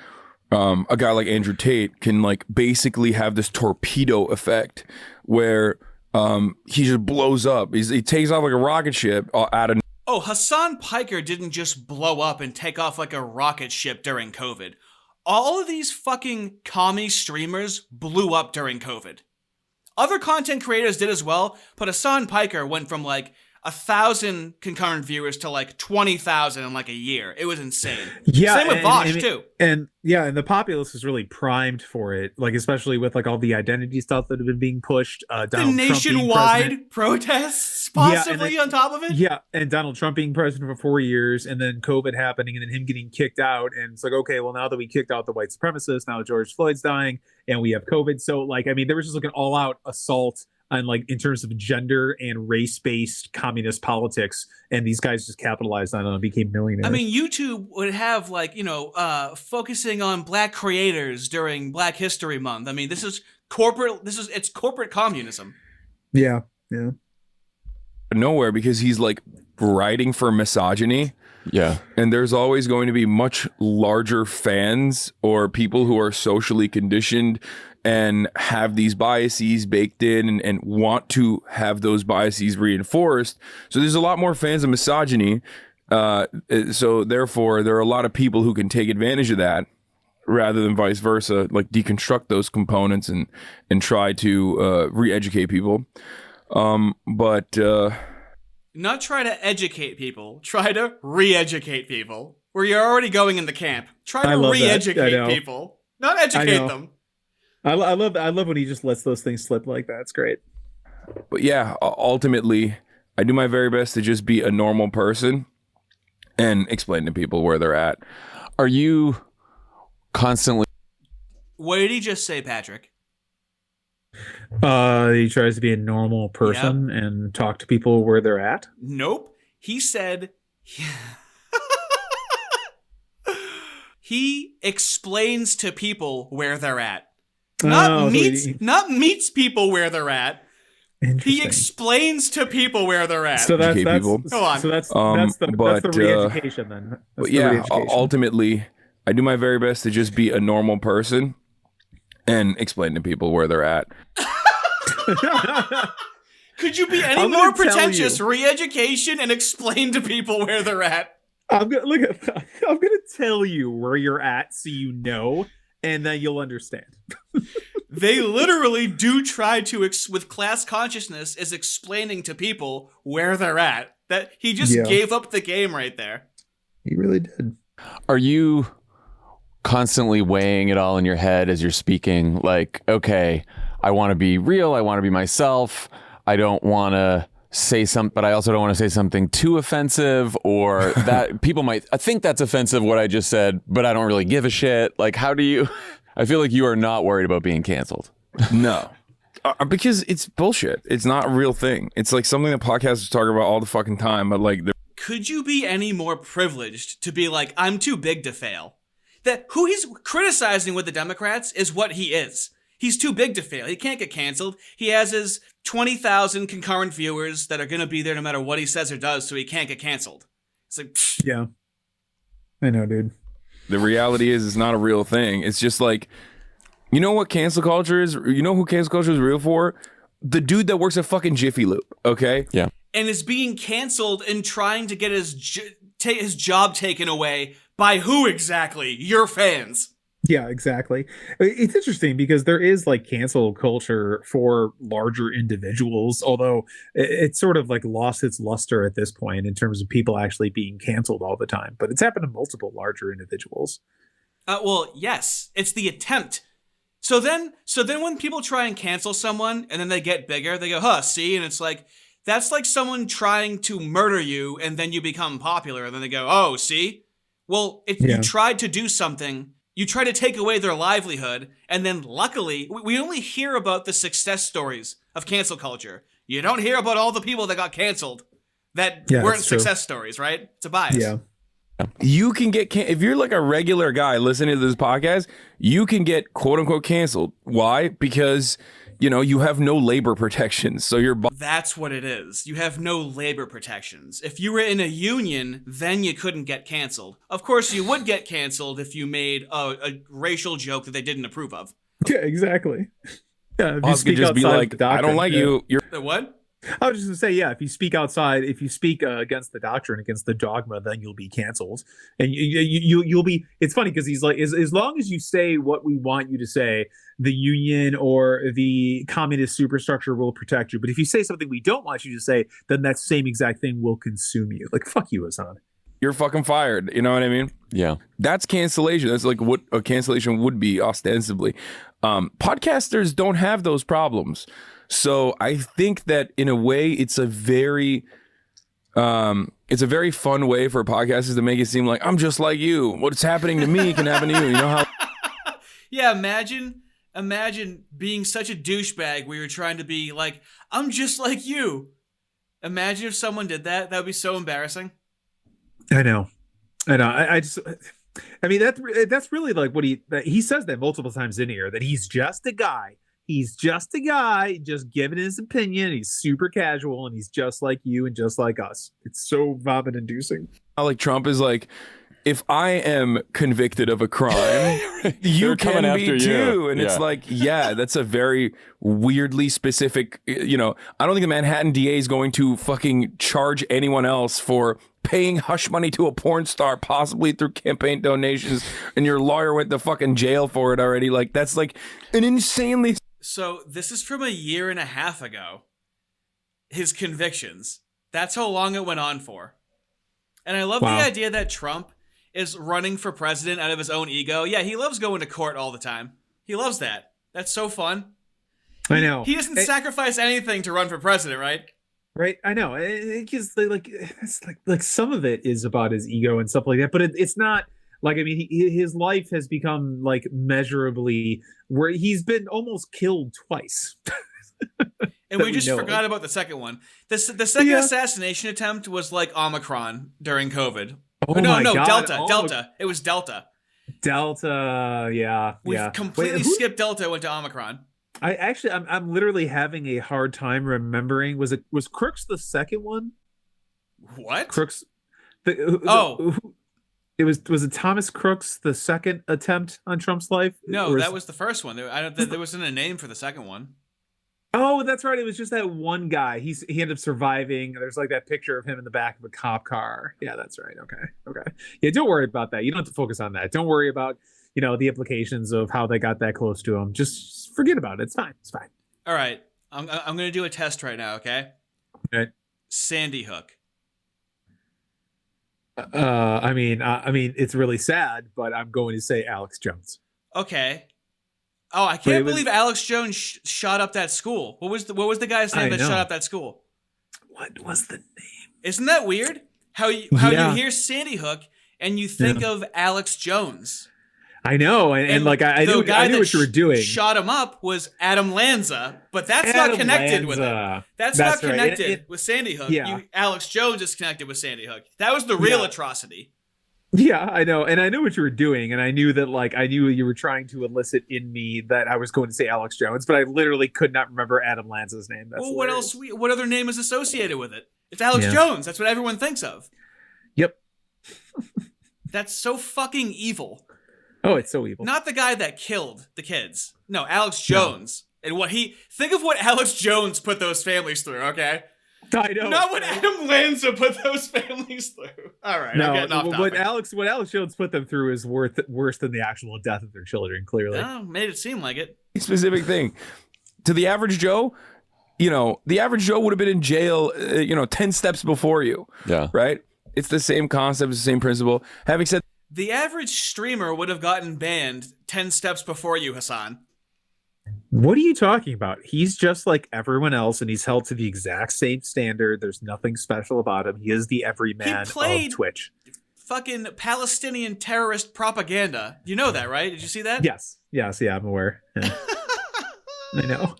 a guy like Andrew Tate can like basically have this torpedo effect where he just blows up. He takes off like a rocket ship out of... Oh, Hasan Piker didn't just blow up and take off like a rocket ship during COVID. All of these fucking commie streamers blew up during COVID. Other content creators did as well, but Hasan Piker went from like 1,000 concurrent viewers to like 20,000 in like a year. It was insane. Yeah, same with Bosch too. And the populace is really primed for it, like especially with like all the identity stuff that have been being pushed. The Donald nationwide protests, possibly on top of it. Yeah, and Donald Trump being president for 4 years, and then COVID happening, and then him getting kicked out. And it's like, okay, well, now that we kicked out the white supremacists, now George Floyd's dying, and we have COVID. So like, I mean, there was just like an all-out assault on like in terms of gender and race-based communist politics, and these guys just capitalized on it and became millionaires. I mean, YouTube would have like, focusing on black creators during Black History Month. I mean, it's corporate communism. Yeah. Nowhere, because he's like writing for misogyny. Yeah. And there's always going to be much larger fans or people who are socially conditioned and have these biases baked in and want to have those biases reinforced. So there's a lot more fans of misogyny. So therefore, there are a lot of people who can take advantage of that rather than vice versa, like deconstruct those components and try to re-educate people. Not try to educate people, try to re-educate people. Where you're already going in the camp. Try to re-educate people, not educate them. I love when he just lets those things slip like that. It's great. But yeah, ultimately, I do my very best to just be a normal person and explain to people where they're at. Are you constantly... What did he just say, Patrick? He tries to be a normal person and talk to people where they're at. Nope. He said he explains to people where they're at. Not meets people where they're at. He explains to people where they're at. So that's people. Go on. So that's the re-education then. But yeah, ultimately, I do my very best to just be a normal person and explain to people where they're at. Could you be any more pretentious? Re-education and explain to people where they're at. I'm gonna tell you where you're at so you know, and then you'll understand. They literally do try to, with class consciousness, is explaining to people where they're at. That he just gave up the game right there. He really did. Are you constantly weighing it all in your head as you're speaking? Like, okay, I want to be real. I want to be myself. I don't want to say something, but I also don't want to say something too offensive, or that people might think that's offensive what I just said, but I don't really give a shit. Like, how do you... I feel like you are not worried about being canceled. No. Because it's bullshit. It's not a real thing. It's like something that podcasters talk about all the fucking time, but like... could you be any more privileged to be like, I'm too big to fail? That who he's criticizing with the Democrats is what he is. He's too big to fail. He can't get canceled. He has his 20,000 concurrent viewers that are going to be there no matter what he says or does, so he can't get canceled. It's like, pfft. Yeah. I know, dude. The reality is it's not a real thing. It's just like, you know what cancel culture is? You know who cancel culture is real for? The dude that works at fucking Jiffy Lube, okay? Yeah. And is being canceled and trying to get his job taken away by who exactly? Your fans. Yeah, exactly. It's interesting because there is like cancel culture for larger individuals, although it's sort of like lost its luster at this point in terms of people actually being canceled all the time. But it's happened to multiple larger individuals. Well, yes, it's the attempt. So then when people try and cancel someone and then they get bigger, they go, huh, see? And it's like, that's like someone trying to murder you and then you become popular. And then they go, oh, see? Well, you tried to do something. You try to take away their livelihood, and then luckily, we only hear about the success stories of cancel culture. You don't hear about all the people that got canceled that weren't success stories, right? It's a bias. Yeah. You can get if you're like a regular guy listening to this podcast, you can get quote unquote canceled. Why? Because you have no labor protections. So that's what it is. You have no labor protections. If you were in a union, then you couldn't get canceled. Of course, you would get canceled if you made a racial joke that they didn't approve of. Yeah, exactly. Yeah, if you speak just be like, I don't like you. You're what? I was just gonna say, yeah, if you speak against the doctrine, against the dogma, then you'll be canceled, and you'll be. It's funny because he's like, as long as you say what we want you to say, the union or the communist superstructure will protect you. But if you say something we don't want you to say, then that same exact thing will consume you. Like, fuck you, Hasan. You're fucking fired. You know what I mean? Yeah. That's cancellation. That's like what a cancellation would be ostensibly. Podcasters don't have those problems. So I think that in a way it's a very fun way for podcasters to make it seem like I'm just like you. What's happening to me can happen to you. You know how? Yeah, imagine being such a douchebag where you're trying to be like, I'm just like you. Imagine if someone did that. That would be so embarrassing. I know. I mean, that's really like what he says that multiple times in here, that he's just a guy. He's just a guy just giving his opinion. He's super casual and he's just like you and just like us. It's so vomit inducing. Like Trump is like, if I am convicted of a crime, you can be too. And it's like, yeah, that's a very weirdly specific, I don't think the Manhattan DA is going to fucking charge anyone else for paying hush money to a porn star, possibly through campaign donations, and your lawyer went to fucking jail for it already. Like, that's like an insanely... So this is from 1.5 years ago. His convictions. That's how long it went on for. And I love the idea that Trump is running for president out of his own ego. Yeah, he loves going to court all the time. He loves that. That's so fun. I know. He doesn't sacrifice anything to run for president, right? Right, I know. It's like some of it is about his ego and stuff like that, but it's not. Like, I mean, his life has become like measurably where he's been almost killed twice. And we just forgot about the second one. The second assassination attempt was like Omicron during COVID. Oh no, God. Delta. It was Delta. Delta, yeah. We completely skipped Delta, went to Omicron. I'm literally having a hard time remembering. Was Crooks the second one? What? Crooks. Was it Thomas Crooks the second attempt on Trump's life? No, that was the first one. There wasn't a name for the second one. Oh, that's right. It was just that one guy. He ended up surviving. There's like that picture of him in the back of a cop car. Yeah, that's right. Okay. Yeah, don't worry about that. You don't have to focus on that. Don't worry about the implications of how they got that close to him. Just forget about it. It's fine. All right. I'm going to do a test right now. Okay. Okay. Sandy Hook. I mean, it's really sad, but I'm going to say Alex Jones. Okay. Oh, I can't believe Alex Jones shot up that school. What was the guy's name that shot up that school? What was the name? Isn't that weird? How you hear Sandy Hook and you think of Alex Jones? I know, and like I knew what you were doing. Shot him up was Adam Lanza, but that's Adam not connected with Lanza. it. That's That's not right. connected with Sandy Hook. Yeah. Alex Jones is connected with Sandy Hook. That was the real Yeah. atrocity. Yeah, I know, and I know what you were doing, and I knew you were trying to elicit in me that I was going to say Alex Jones, but I literally could not remember Adam Lanza's name. That's Well, what hilarious. else? What other name is associated with it? It's Alex Yeah. Jones. That's what everyone thinks of. Yep. That's so fucking evil. Oh, it's so evil. Not the guy that killed the kids. No, Alex Jones. And think of what Alex Jones put those families through, okay? I know. Not what Adam Lanza put those families through. All right, I'm getting off topic. What Alex Jones put them through is worse than the actual death of their children, clearly. Oh, made it seem like it. Specific thing. To the average Joe, the average Joe would have been in jail, 10 steps before you. Yeah. Right? It's the same concept, it's the same principle. Having said The average streamer would have gotten banned 10 steps before you, Hasan. What are you talking about? He's just like everyone else, and he's held to the exact same standard. There's nothing special about him. He is the everyman of Twitch. Fucking Palestinian terrorist propaganda. You know that, right? Did you see that? Yes, yeah, I'm aware. Yeah. I know.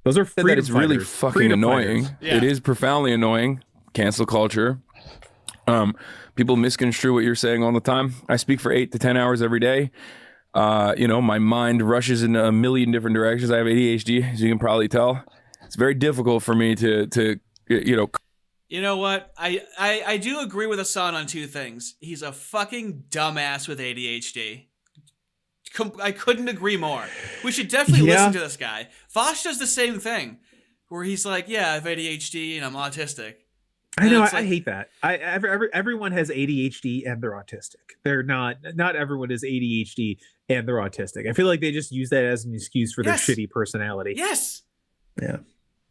Those are freedom that it's really fighters. fucking Freedom annoying. fighters. Yeah. It is profoundly annoying. Cancel culture. People misconstrue what you're saying all the time. I speak for 8 to 10 hours every day. My mind rushes in a million different directions. I have ADHD, as you can probably tell. It's very difficult for me to. You know what? I do agree with Hasan on two things. He's a fucking dumbass with ADHD. I couldn't agree more. We should definitely listen to this guy. Vosh does the same thing, where he's like, yeah, I have ADHD and I'm autistic. I know. And I hate that. Everyone has ADHD and they're autistic. They're not everyone has ADHD and they're autistic. I feel like they just use that as an excuse for their shitty personality. Yes. Yeah.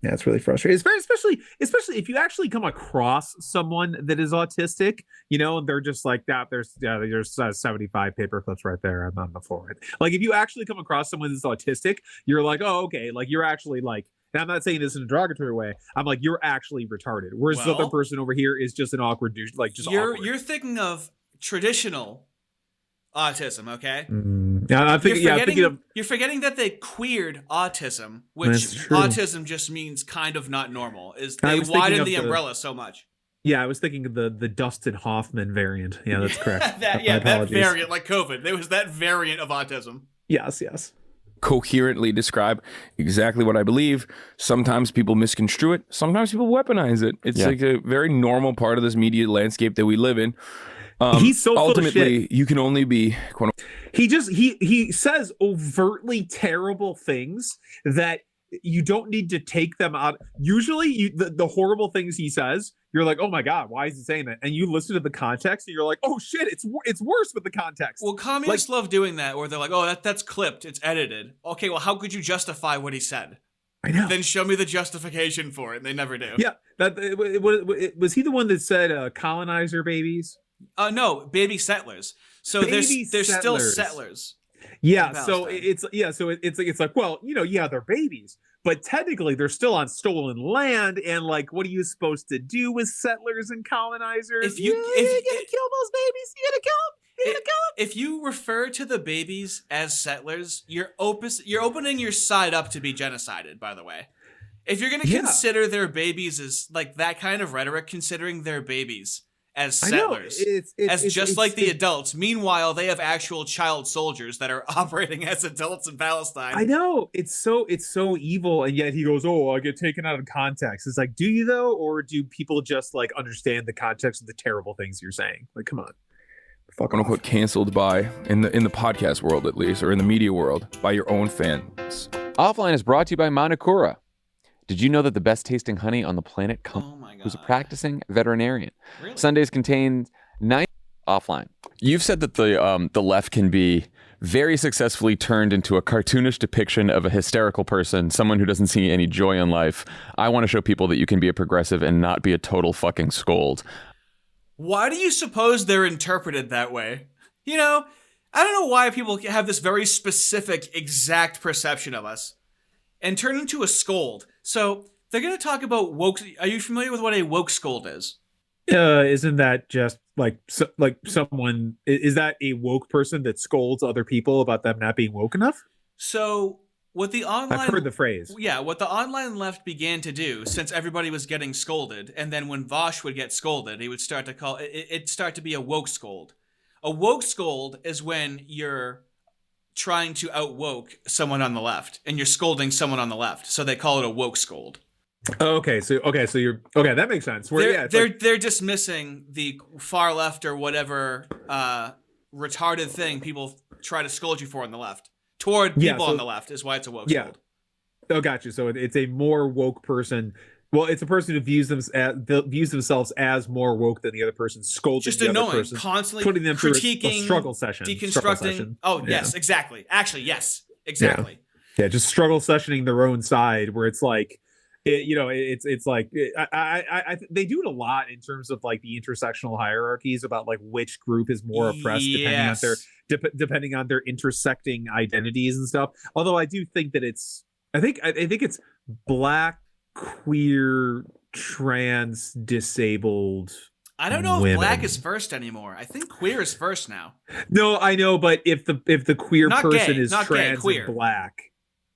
Yeah, it's really frustrating. Especially if you actually come across someone that is autistic, and they're just like that. There's 75 paper clips right there on the forehead. Like if you actually come across someone that's autistic, you're like, oh, okay. Like you're actually like, and I'm not saying this in a derogatory way. I'm like, you're actually retarded. Whereas the other person over here is just an awkward douche, like just awkward. You're thinking of traditional autism, okay? I'm thinking you're forgetting that they queered autism, which autism just means kind of not normal. They widen the umbrella so much. Yeah, I was thinking of the Dustin Hoffman variant. Yeah, that's correct. that variant, like COVID. There was that variant of autism. Yes. Coherently describe exactly what I believe. Sometimes people misconstrue it. Sometimes people weaponize it. It's like a very normal part of this media landscape that we live in. He's so ultimately full of shit. You can only be he says overtly terrible things that you don't need to take them out. Usually the horrible things he says, you're like, oh my God, why is he saying that? And you listen to the context and you're like, oh shit, it's worse with the context. Well, communists love doing that, where they're like, oh, that's clipped, it's edited. Okay, well, how could you justify what he said? I know. Then show me the justification for it. And they never do. Yeah. Was he the one that said colonizer babies? No, baby settlers. So there's still settlers. Yeah, so it's like, well, they're babies, but technically they're still on stolen land, and like, what are you supposed to do with settlers and colonizers? If you gotta kill those babies, you gotta kill them. If you refer to the babies as settlers, you're opening your side up to be genocided, by the way. If you're going to consider their babies as like that kind of rhetoric, considering their babies as settlers, it's like the adults. Meanwhile, they have actual child soldiers that are operating as adults in Palestine. I know, it's so evil, and yet he goes, "Oh, I get taken out of context." It's like, do you though, or do people just like understand the context of the terrible things you're saying? Like, come on, quote unquote canceled by in the podcast world, at least, or in the media world, by your own fans. Offline is brought to you by Manakura. Did you know that the best tasting honey on the planet comes who's a practicing veterinarian? Really? Sundays contain 9 offline. You've said that the left can be very successfully turned into a cartoonish depiction of a hysterical person, someone who doesn't see any joy in life. I want to show people that you can be a progressive and not be a total fucking scold. Why do you suppose they're interpreted that way? I don't know why people have this very specific, exact perception of us and turn into a scold. So they're going to talk about woke. Are you familiar with what a woke scold is? Isn't that just like someone? Is that a woke person that scolds other people about them not being woke enough? So what the online I've heard the phrase. Yeah, what the online left began to do, since everybody was getting scolded, and then when Vosh would get scolded, he would start to call it'd start to be a woke scold. A woke scold is when you're trying to outwoke someone on the left, and you're scolding someone on the left. So they call it a woke scold. Oh, so you're okay. That makes sense. They're dismissing the far left or whatever retarded thing people try to scold you for on the left toward people on the left is why it's a woke scold. Oh, gotcha. So it's a more woke person. Well, it's a person who views themselves as more woke than the other person, scolding just the annoying, other person, constantly putting them critiquing, through a struggle session, deconstructing. Oh, yes, exactly. Actually, yes, exactly. Yeah, just struggle sessioning their own side, where it's like, it's like I they do it a lot in terms of like the intersectional hierarchies about like which group is more oppressed depending on their intersecting identities and stuff. Although I do think that I think it's black, queer, trans, disabled. I don't know women. if black is first anymore. I think queer is first now. No, I know, but if the queer not person gay, is not trans gay, queer. and black,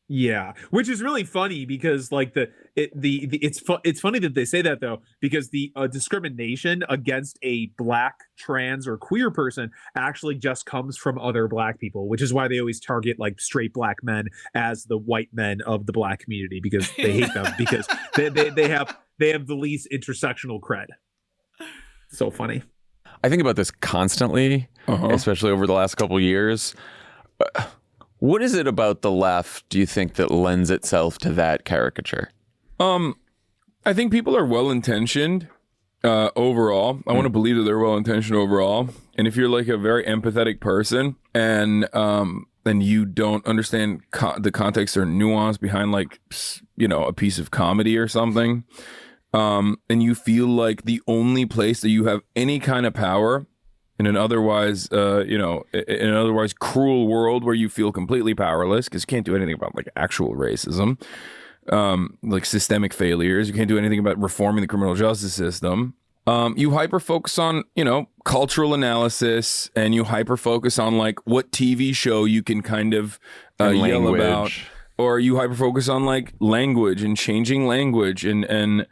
yeah, which is really funny because like it's funny that they say that though, because the discrimination against a black, trans, or queer person actually just comes from other black people, which is why they always target like straight black men as the white men of the black community, because they hate them because they have the least intersectional cred. So funny. I think about this constantly, especially over the last couple of years. What is it about the left, do you think, that lends itself to that caricature? I think people are well-intentioned overall. I want to believe that they're well-intentioned overall. And if you're like a very empathetic person and you don't understand the context or nuance behind like, a piece of comedy or something, and you feel like the only place that you have any kind of power in an otherwise, cruel world where you feel completely powerless because you can't do anything about like actual racism, like systemic failures. You can't do anything about reforming the criminal justice system. You hyper focus on, cultural analysis, and you hyper focus on like what TV show you can kind of yell about, or you hyper focus on like language and changing language and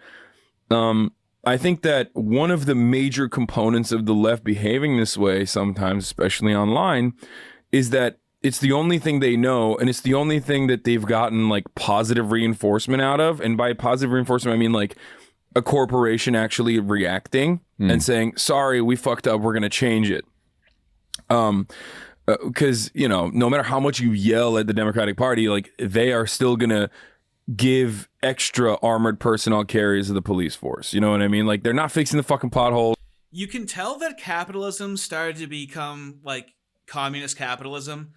I think that one of the major components of the left behaving this way sometimes, especially online, is that it's the only thing they know, and it's the only thing that they've gotten like positive reinforcement out of. And by positive reinforcement, I mean like a corporation actually reacting and saying, sorry, we fucked up, we're going to change it. Because, no matter how much you yell at the Democratic Party, like they are still going to give extra armored personnel carriers of the police force. You know what I mean? Like they're not fixing the fucking potholes. You can tell that capitalism started to become like communist capitalism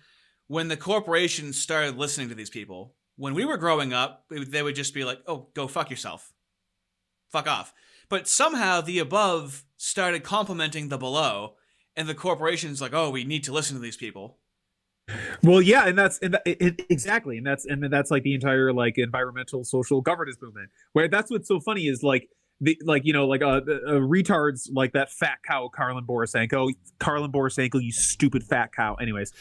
when the corporations started listening to these people. When we were growing up, they would just be like, oh, go fuck yourself. Fuck off. But somehow the above started complimenting the below, and the corporations like, oh, we need to listen to these people. Well, yeah, exactly, and that's like the entire like environmental social governance movement. Where that's what's so funny is like retards like that fat cow Karlin Borisenko, you stupid fat cow. Anyways,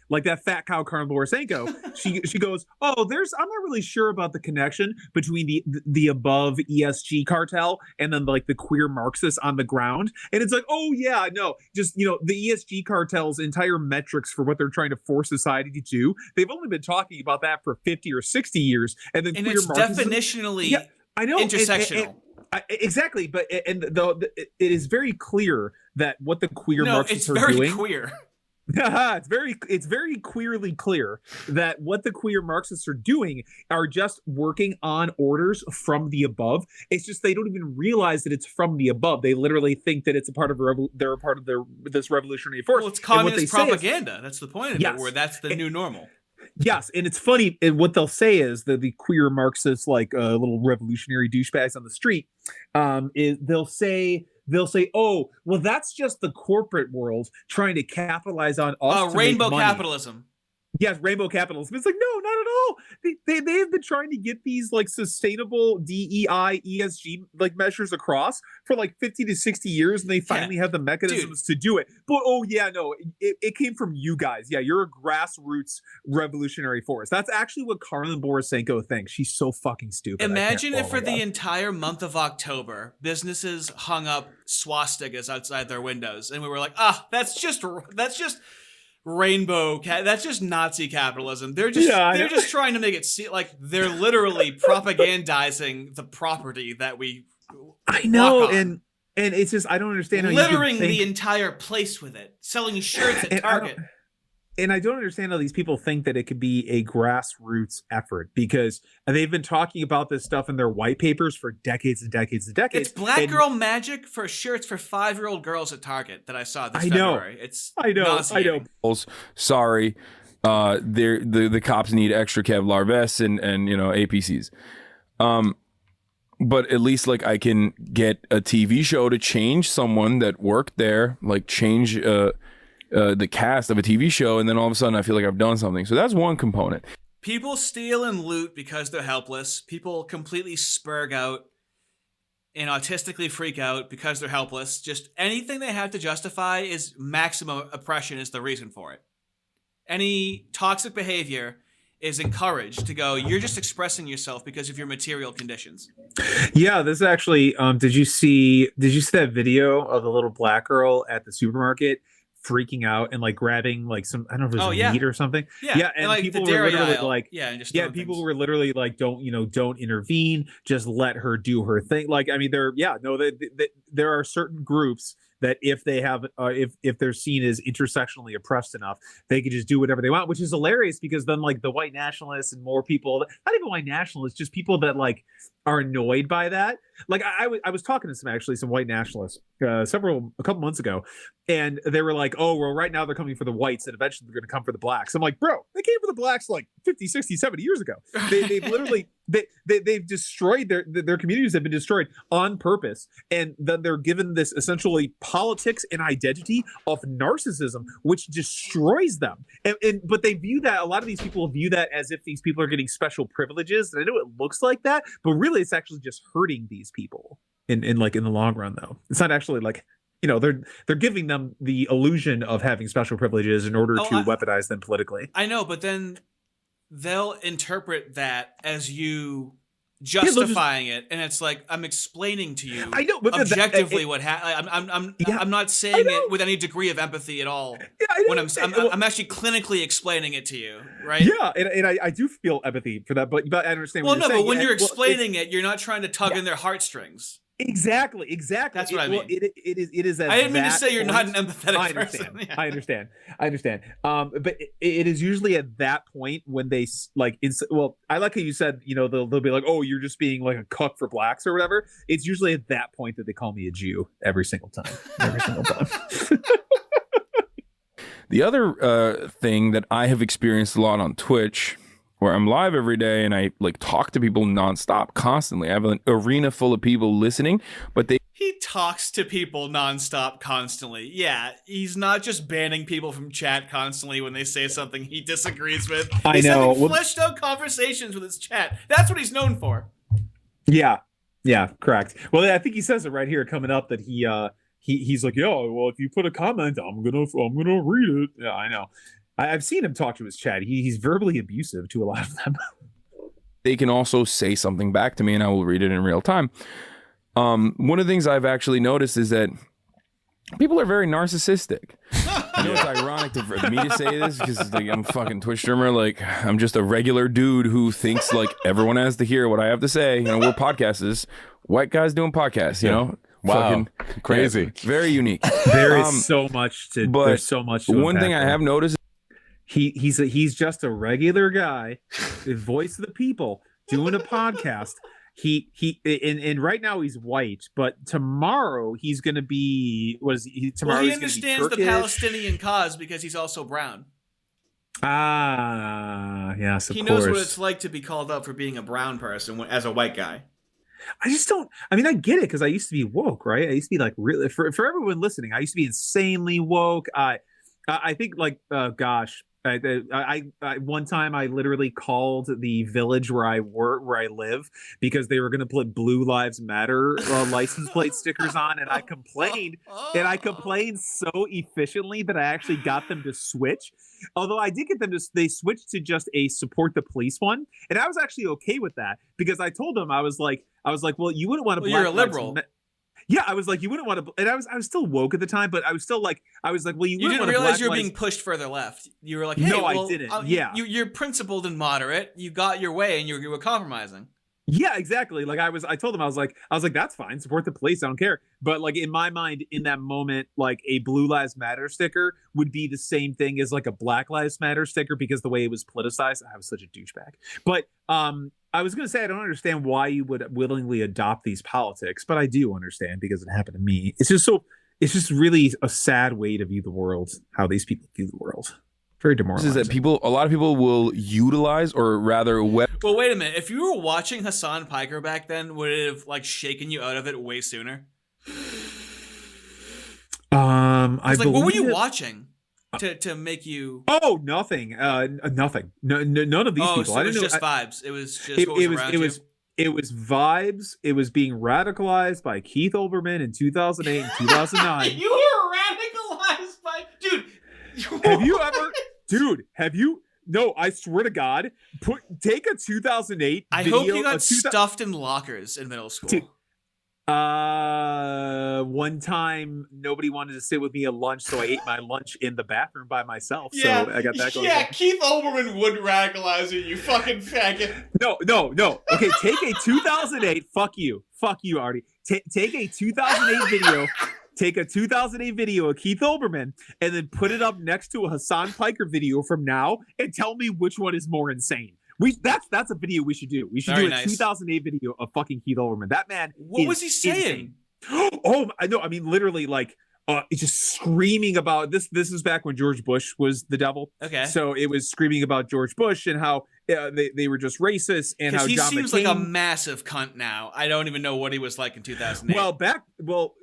like that fat cow Karlin Borisenko, she goes, I'm not really sure about the connection between the above ESG cartel and then like the queer Marxists on the ground. And it's like, oh yeah, no, just the ESG cartel's entire metrics for what they're trying to force society to do. They've only been talking about that for 50 or 60 years, and then queer it's Marxism, definitionally I know, intersectional. Exactly, but it is very clear that what the queer Marxists are doing. It's very queer. It's very queerly clear that what the queer Marxists are doing are just working on orders from the above. It's just they don't even realize that it's from the above. They literally think that it's a part of they're a part of this revolutionary force. Well, it's communist propaganda. That's the point of it, where that's the new normal. Yes, and it's funny. And what they'll say is that the queer Marxists, like little revolutionary douchebags on the street, is they'll say, "Oh, well, that's just the corporate world trying to capitalize on us." Rainbow capitalism. Yes, rainbow capitalism. It's like, no, not at all. They have been trying to get these like sustainable DEI, ESG like measures across for like 50 to 60 years, and they finally have the mechanisms to do it. But it came from you guys. Yeah, you're a grassroots revolutionary force. That's actually what Karlin Borisenko thinks. She's so fucking stupid. Imagine if for the entire month of October, businesses hung up swastikas outside their windows, and we were like, that's just rainbow that's just Nazi capitalism. They're just trying to make it seem like they're literally propagandizing the property that we and it's just I don't understand how littering the entire place with it, selling shirts at Target. And I don't understand how these people think that it could be a grassroots effort, because they've been talking about this stuff in their white papers for decades and decades and decades. It's black girl magic for shirts for 5-year-old girls at Target that I saw this February. I know. Sorry, the cops need extra Kevlar vests and APCs. But at least like I can get a TV show to change someone that worked there, like change the cast of a TV show, and then all of a sudden I feel like I've done something. So that's one component. People steal and loot because they're helpless. People completely spurg out and autistically freak out because they're helpless. Just anything they have to justify is maximum oppression is the reason for it. Any toxic behavior is encouraged to go, you're just expressing yourself because of your material conditions. Yeah, this actually, did you see that video of the little black girl at the supermarket freaking out and like grabbing like some, I don't know if it was meat or something. Yeah, and like people the were dairy literally aisle. like, people were literally like, don't intervene, just let her do her thing. Like, I mean, there are certain groups that if they have if they're seen as intersectionally oppressed enough, they can just do whatever they want, which is hilarious, because then like the white nationalists and more people, not even white nationalists, just people that like are annoyed by that. Like I was talking to some white nationalists a couple months ago, and they were like, oh, well, right now they're coming for the whites and eventually they're going to come for the blacks. I'm like, bro, they came for the blacks like 50, 60, 70 years ago. They've literally they've destroyed their communities have been destroyed on purpose, and then they're given this essentially politics and identity of narcissism, which destroys them. But they view that, a lot of these people view that as if these people are getting special privileges, and I know it looks like that, but really it's actually just hurting these people in the long run. Though it's not actually like, they're giving them the illusion of having special privileges in order to weaponize them politically. I know, but then they'll interpret that as you justifying it, and it's like, I'm explaining to you objectively what happened. I'm not saying it with any degree of empathy at all. When I'm actually clinically explaining it to you, right? Yeah, and I do feel empathy for that, but I understand. Well, but when you're explaining it, you're not trying to tug in their heartstrings. Exactly. That's what I mean. It is. I didn't mean to say you're not an empathetic person. Yeah. I understand. But it is usually at that point when they like. I like how you said. They'll be like, "Oh, you're just being like a cuck for blacks or whatever." It's usually at that point that they call me a Jew every single time. The other thing that I have experienced a lot on Twitch, where I'm live every day and I like talk to people nonstop, constantly. I have an arena full of people listening, but he talks to people nonstop, constantly. Yeah, he's not just banning people from chat constantly when they say something he disagrees with. He's having fleshed out conversations with his chat. That's what he's known for. Yeah, correct. Well, I think he says it right here coming up that he's like, well, if you put a comment, I'm gonna read it. Yeah, I know. I've seen him talk to his chat. He's verbally abusive to a lot of them. They can also say something back to me and I will read it in real time. One of the things I've actually noticed is that people are very narcissistic. I know it's ironic for me to say this because like, I'm a fucking Twitch streamer. Like, I'm just a regular dude who thinks like everyone has to hear what I have to say. We're podcasters, white guys doing podcasts, Wow, fucking crazy. Yeah, very unique. There is so much to. There's so much. One thing I have noticed. He's just a regular guy, the voice of the people, doing a podcast. And right now he's white, but tomorrow he's going to be tomorrow? Well, he understands the Palestinian cause because he's also brown. Yes, of course. He knows what it's like to be called up for being a brown person as a white guy. I just don't. I mean, I get it because I used to be woke, right? I used to be like really for everyone listening. I used to be insanely woke. I think like gosh. I one time I literally called the village where I live because they were going to put Blue Lives Matter license plate stickers on, and I complained so efficiently that I actually got them to switch. Although I did get them to, they switched to just a support the police one, and I was actually okay with that because I told them I was like, well, you wouldn't want to. Well, you're a liberal. Yeah, I was like, you wouldn't want to, and I was still woke at the time, but I was still like, well, you didn't realize you were being pushed further left. You were like, hey, no, well, I didn't. you're principled and moderate. You got your way, and you were compromising. Yeah, exactly. Like I told them, I was like, that's fine. Support the police. I don't care. But like in my mind, in that moment, like a Blue Lives Matter sticker would be the same thing as like a Black Lives Matter sticker because the way it was politicized. I was such a douchebag. But I was going to say, I don't understand why you would willingly adopt these politics, but I do understand because it happened to me. It's just really a sad way to view the world, how these people view the world. Very demoralizing. Is that a lot of people will utilize, or rather well, wait a minute. If you were watching Hasan Piker back then, would it have like shaken you out of it way sooner? What were you watching to make you? Oh, nothing. Nothing. No, none of these people. So it was just vibes. It was just what was around you. It was vibes. It was being radicalized by Keith Olbermann in 2008 and 2009. You were radicalized by dude. Have you? No, I swear to God. Take a 2008. I video, hope you got stuffed in lockers in middle school. One time nobody wanted to sit with me at lunch, so I ate my lunch in the bathroom by myself. Yeah, so I got that going. Yeah, Keith Olbermann would radicalize you fucking faggot. No. Okay, take a 2008. Fuck you, Artie. Take a 2008 video. Take a 2008 video of Keith Olbermann and then put it up next to a Hasan Piker video from now and tell me which one is more insane. That's a video we should do. We should do a 2008 video of fucking Keith Olbermann. That man. What was he saying? Insane. Oh, I know. I mean, literally, like, it's just screaming about this. This is back when George Bush was the devil. Okay. So it was screaming about George Bush and how they were just racist and how he John seems McCain, like a massive cunt now. I don't even know what he was like in 2008.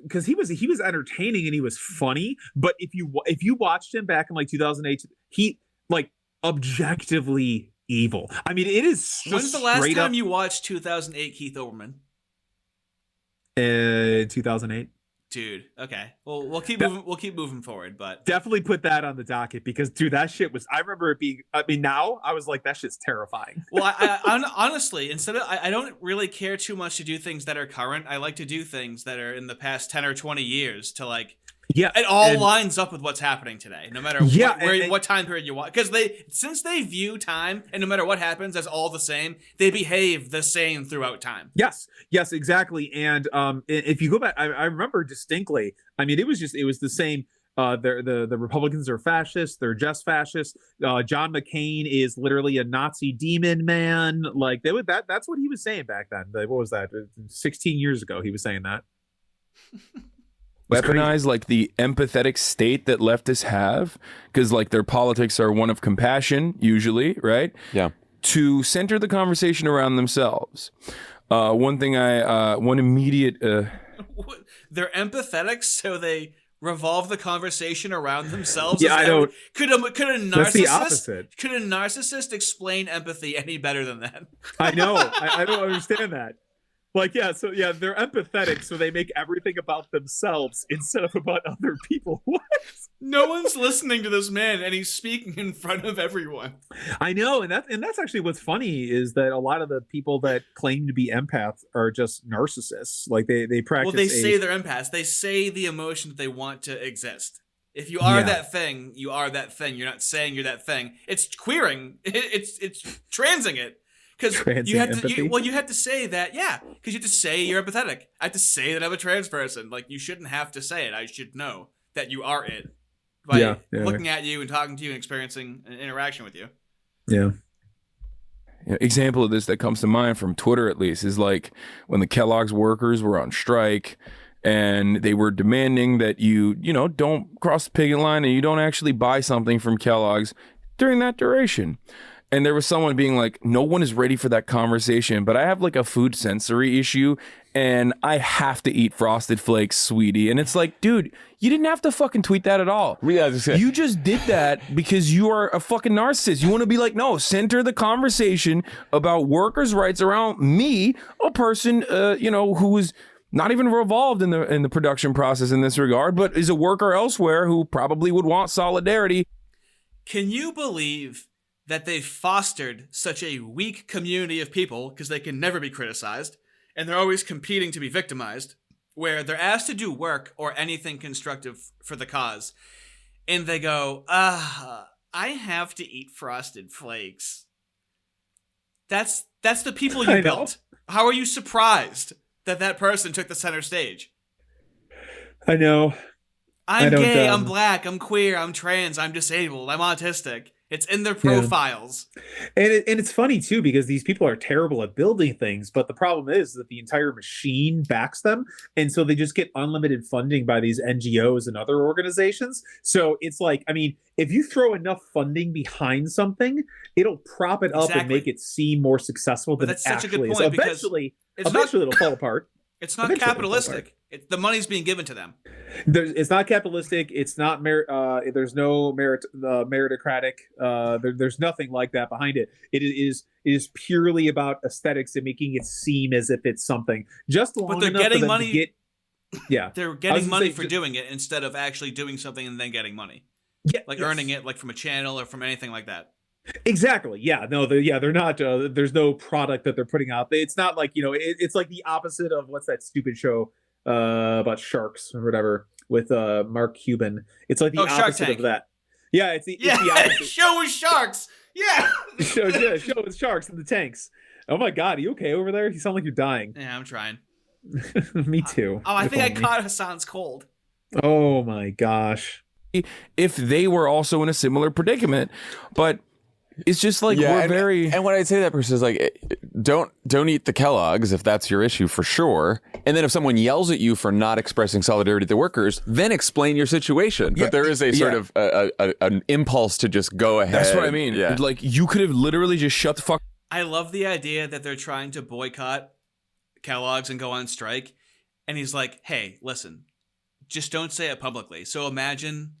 Because he was entertaining and he was funny. But if you watched him back in like 2008, he like objectively evil. I mean, it is. When's the last time you watched 2008 Keith Olbermann? 2008. Dude, okay. Well, we'll keep moving forward, but definitely put that on the docket because, dude, that shit was. I remember it being. I mean, now I was like, that shit's terrifying. Well, I honestly, I don't really care too much to do things that are current. I like to do things that are in the past 10 or 20 years to like. Yeah, it all lines up with what's happening today, no matter what time period you want. Because since they view time, and no matter what happens, as all the same, they behave the same throughout time. Yes, exactly. And if you go back, I remember distinctly. I mean, it was the same. The Republicans are fascists. They're just fascists. John McCain is literally a Nazi demon man. Like that's what he was saying back then. What was that? 16 years ago, he was saying that. Weaponize like the empathetic state that leftists have, because like their politics are one of compassion usually, right? Yeah. To center the conversation around themselves. One immediate. They're empathetic, so they revolve the conversation around themselves. Yeah, I don't. Could a narcissist? That's the opposite. Could a narcissist explain empathy any better than that? I know. I don't understand that. Like, they're empathetic, so they make everything about themselves instead of about other people. What? No one's listening to this man, and he's speaking in front of everyone. I know, and that's actually what's funny is that a lot of the people that claim to be empaths are just narcissists. Like they practice. Well, they say they're empaths. They say the emotion that they want to exist. If you are that thing, you are that thing. You're not saying you're that thing. It's queering. It's transing it. Because you have to say that, because you have to say you're empathetic. I have to say that I'm a trans person. Like, you shouldn't have to say it. I should know that you are it by looking at you and talking to you and experiencing an interaction with you. Yeah. Example of this that comes to mind from Twitter, at least, is like when the Kellogg's workers were on strike and they were demanding that you don't cross the picket line and you don't actually buy something from Kellogg's during that duration. And there was someone being like, no one is ready for that conversation, but I have like a food sensory issue and I have to eat Frosted Flakes, sweetie. And it's like, dude, you didn't have to fucking tweet that at all. You just did that because you are a fucking narcissist. You want to be like, no, center the conversation about workers' rights around me, a person, who is not even involved in the production process in this regard, but is a worker elsewhere who probably would want solidarity. Can you believe that they've fostered such a weak community of people, because they can never be criticized, and they're always competing to be victimized, where they're asked to do work or anything constructive for the cause, and they go, I have to eat Frosted Flakes. That's the people you built. How are you surprised that person took the center stage? I know. I'm gay, I'm black, I'm queer, I'm trans, I'm disabled, I'm autistic. It's in their profiles. Yeah. And it's funny, too, because these people are terrible at building things. But the problem is that the entire machine backs them. And so they just get unlimited funding by these NGOs and other organizations. So it's like, I mean, if you throw enough funding behind something, it'll prop it up and make it seem more successful than it actually is. Eventually it'll fall apart. It's not capitalistic. The money's being given to them. It's not capitalistic. It's not there's no meritocratic. There's nothing like that behind it. It is purely about aesthetics and making it seem as if it's something. Just long but they're enough getting for them money. To get, yeah, they're getting money for doing it instead of actually doing something and then getting money. Yeah, earning it like from a channel or from anything like that. Exactly. Yeah. No. They're not. There's no product that they're putting out. It's not like it's like the opposite of what's that stupid show about sharks or whatever with Mark Cuban. It's like the opposite of that. Yeah. It's the opposite. Show with sharks. Yeah. show with sharks in the tanks. Oh my God. Are you okay over there? You sound like you're dying. Yeah, I'm trying. Me too. I think I caught Hasan's cold. Oh my gosh. If they were also in a similar predicament, but it's just like and when I say that person is like, don't eat the Kellogg's if that's your issue for sure. And then if someone yells at you for not expressing solidarity to the workers, then explain your situation. But there is a sort of an impulse to just go ahead. That's what I mean. Yeah. Like you could have literally just shut the fuck. I love the idea that they're trying to boycott Kellogg's and go on strike. And he's like, hey, listen, just don't say it publicly. So imagine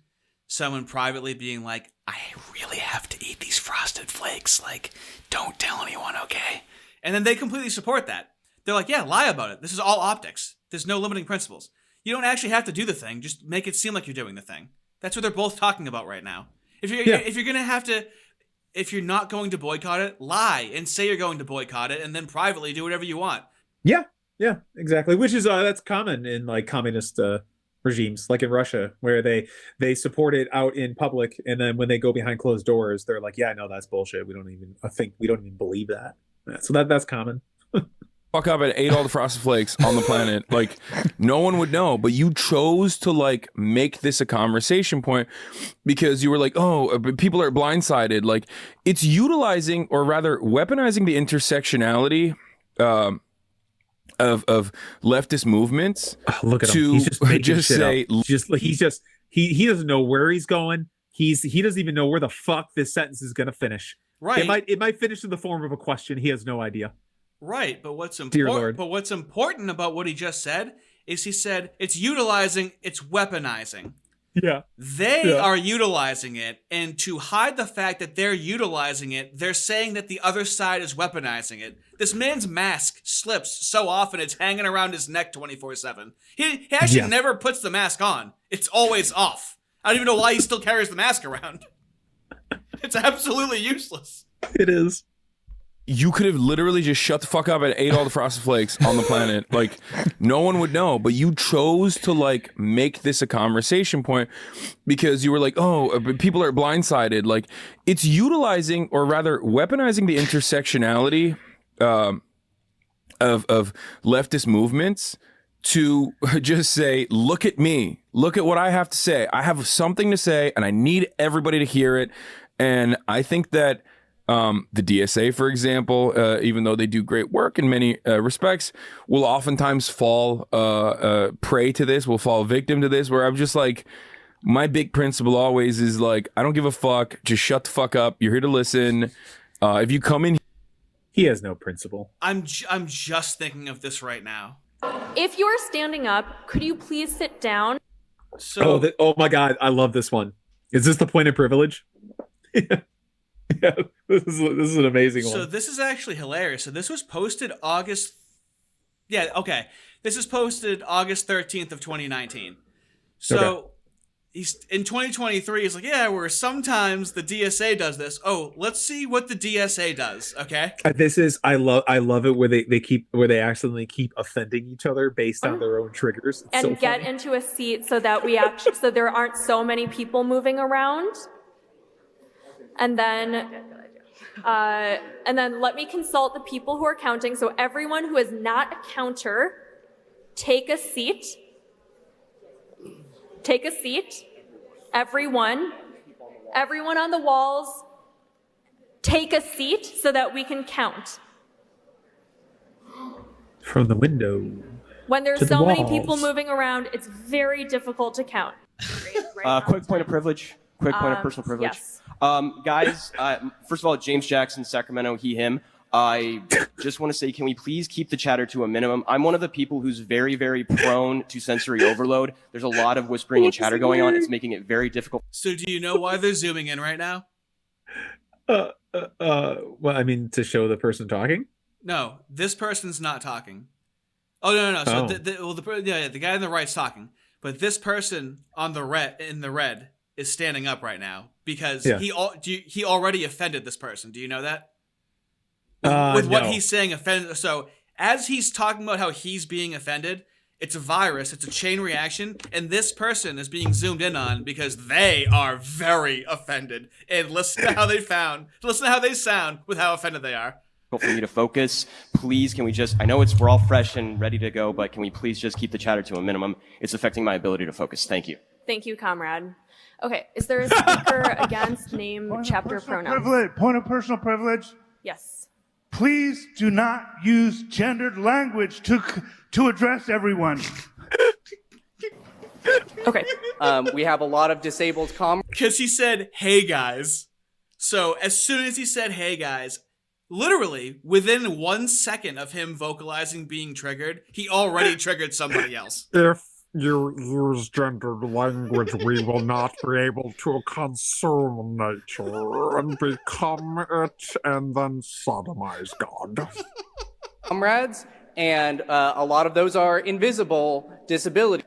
someone privately being like, I really have to eat these Frosted Flakes. Like, don't tell anyone, okay? And then they completely support that. They're like, yeah, lie about it. This is all optics. There's no limiting principles. You don't actually have to do the thing. Just make it seem like you're doing the thing. That's what they're both talking about right now. If you're not going to boycott it, lie and say you're going to boycott it, and then privately do whatever you want. Yeah, exactly. Which is that's common in like communist regimes, like in Russia, where they support it out in public, and then when they go behind closed doors, they're like, "Yeah, no, that's bullshit. We don't even believe that." So that's common. Fuck up and ate all the Frosted Flakes on the planet. Like, no one would know, but you chose to like make this a conversation point because you were like, oh, people are blindsided. Like, it's utilizing, or rather weaponizing, the intersectionality of leftist movements. Look at him. He's just say he doesn't know where he's going. He doesn't even know where the fuck this sentence is going to finish. Right. It might finish in the form of a question. He has no idea. Right, but what's important about what he just said is he said it's weaponizing. Yeah. They are utilizing it, and to hide the fact that they're utilizing it, they're saying that the other side is weaponizing it. This man's mask slips so often it's hanging around his neck 24/7. He actually never puts the mask on. It's always off. I don't even know why he still carries the mask around. It's absolutely useless. It is. You could have literally just shut the fuck up and ate all the Frosted Flakes on the planet. Like, no one would know, but you chose to like make this a conversation point because you were like, oh, people are blindsided. Like, it's utilizing, or rather weaponizing, the intersectionality of leftist movements to just say, look at me, look at what I have to say. I have something to say and I need everybody to hear it. And I think that the DSA, for example, even though they do great work in many respects, will oftentimes fall prey to this, will fall victim to this, where I'm just like, my big principle always is like, I don't give a fuck, just shut the fuck up. You're here to listen. If you come in... He has no principle. I'm just thinking of this right now. If you are standing up, could you please sit down? So, oh my God, I love this one. Is this the point of privilege? Yeah, this is an amazing one. So this is actually hilarious. So this was posted August. Yeah, okay. This is posted August 13th of 2019. So Okay. he's in 2023. He's like, yeah, where sometimes the DSA does this. Oh, let's see what the DSA does. Okay. This is I love it where they accidentally keep offending each other based on their own triggers. It's And so get funny. into a seat so that we actually, so there aren't so many people moving around. And then let me consult the people who are counting. So everyone who is not a counter, take a seat. Take a seat. Everyone on the walls, take a seat so that we can count. From the window. When there's to the so many walls. people moving around, it's very difficult to count. Quick point of privilege. Quick point of personal privilege. Yes. Guys, first of all, James Jackson, Sacramento, he, him. I just want to say, can we please keep the chatter to a minimum? I'm one of the people who's very, very prone to sensory overload. There's a lot of whispering and chatter going on. It's making it very difficult. So do you know why they're zooming in right now? Well, I mean, to show the person talking. No, this person's not talking. Oh no. So Oh. the guy on the right's talking, but this person on the red is standing up right now because he already offended this person. Do you know that? With what no. he's saying offended. So as he's talking about how he's being offended, it's a virus, it's a chain reaction, and this person is being zoomed in on because they are very offended. And listen to how they sound with how offended they are. For me to focus, please, can we just, I know we're all fresh and ready to go, but can we please just keep the chatter to a minimum? It's affecting my ability to focus. Thank you. Thank you, comrade. Okay, is there a speaker against name, chapter, pronoun? Point of personal privilege. Yes. Please do not use gendered language to address everyone. Okay. We have a lot of disabled Because he said, hey guys. So as soon as he said, hey guys, literally within 1 second of him vocalizing being triggered, he already triggered somebody else. If you use gendered language, we will not be able to consume nature and become it and then sodomize God. comrades, and a lot of those are invisible disability.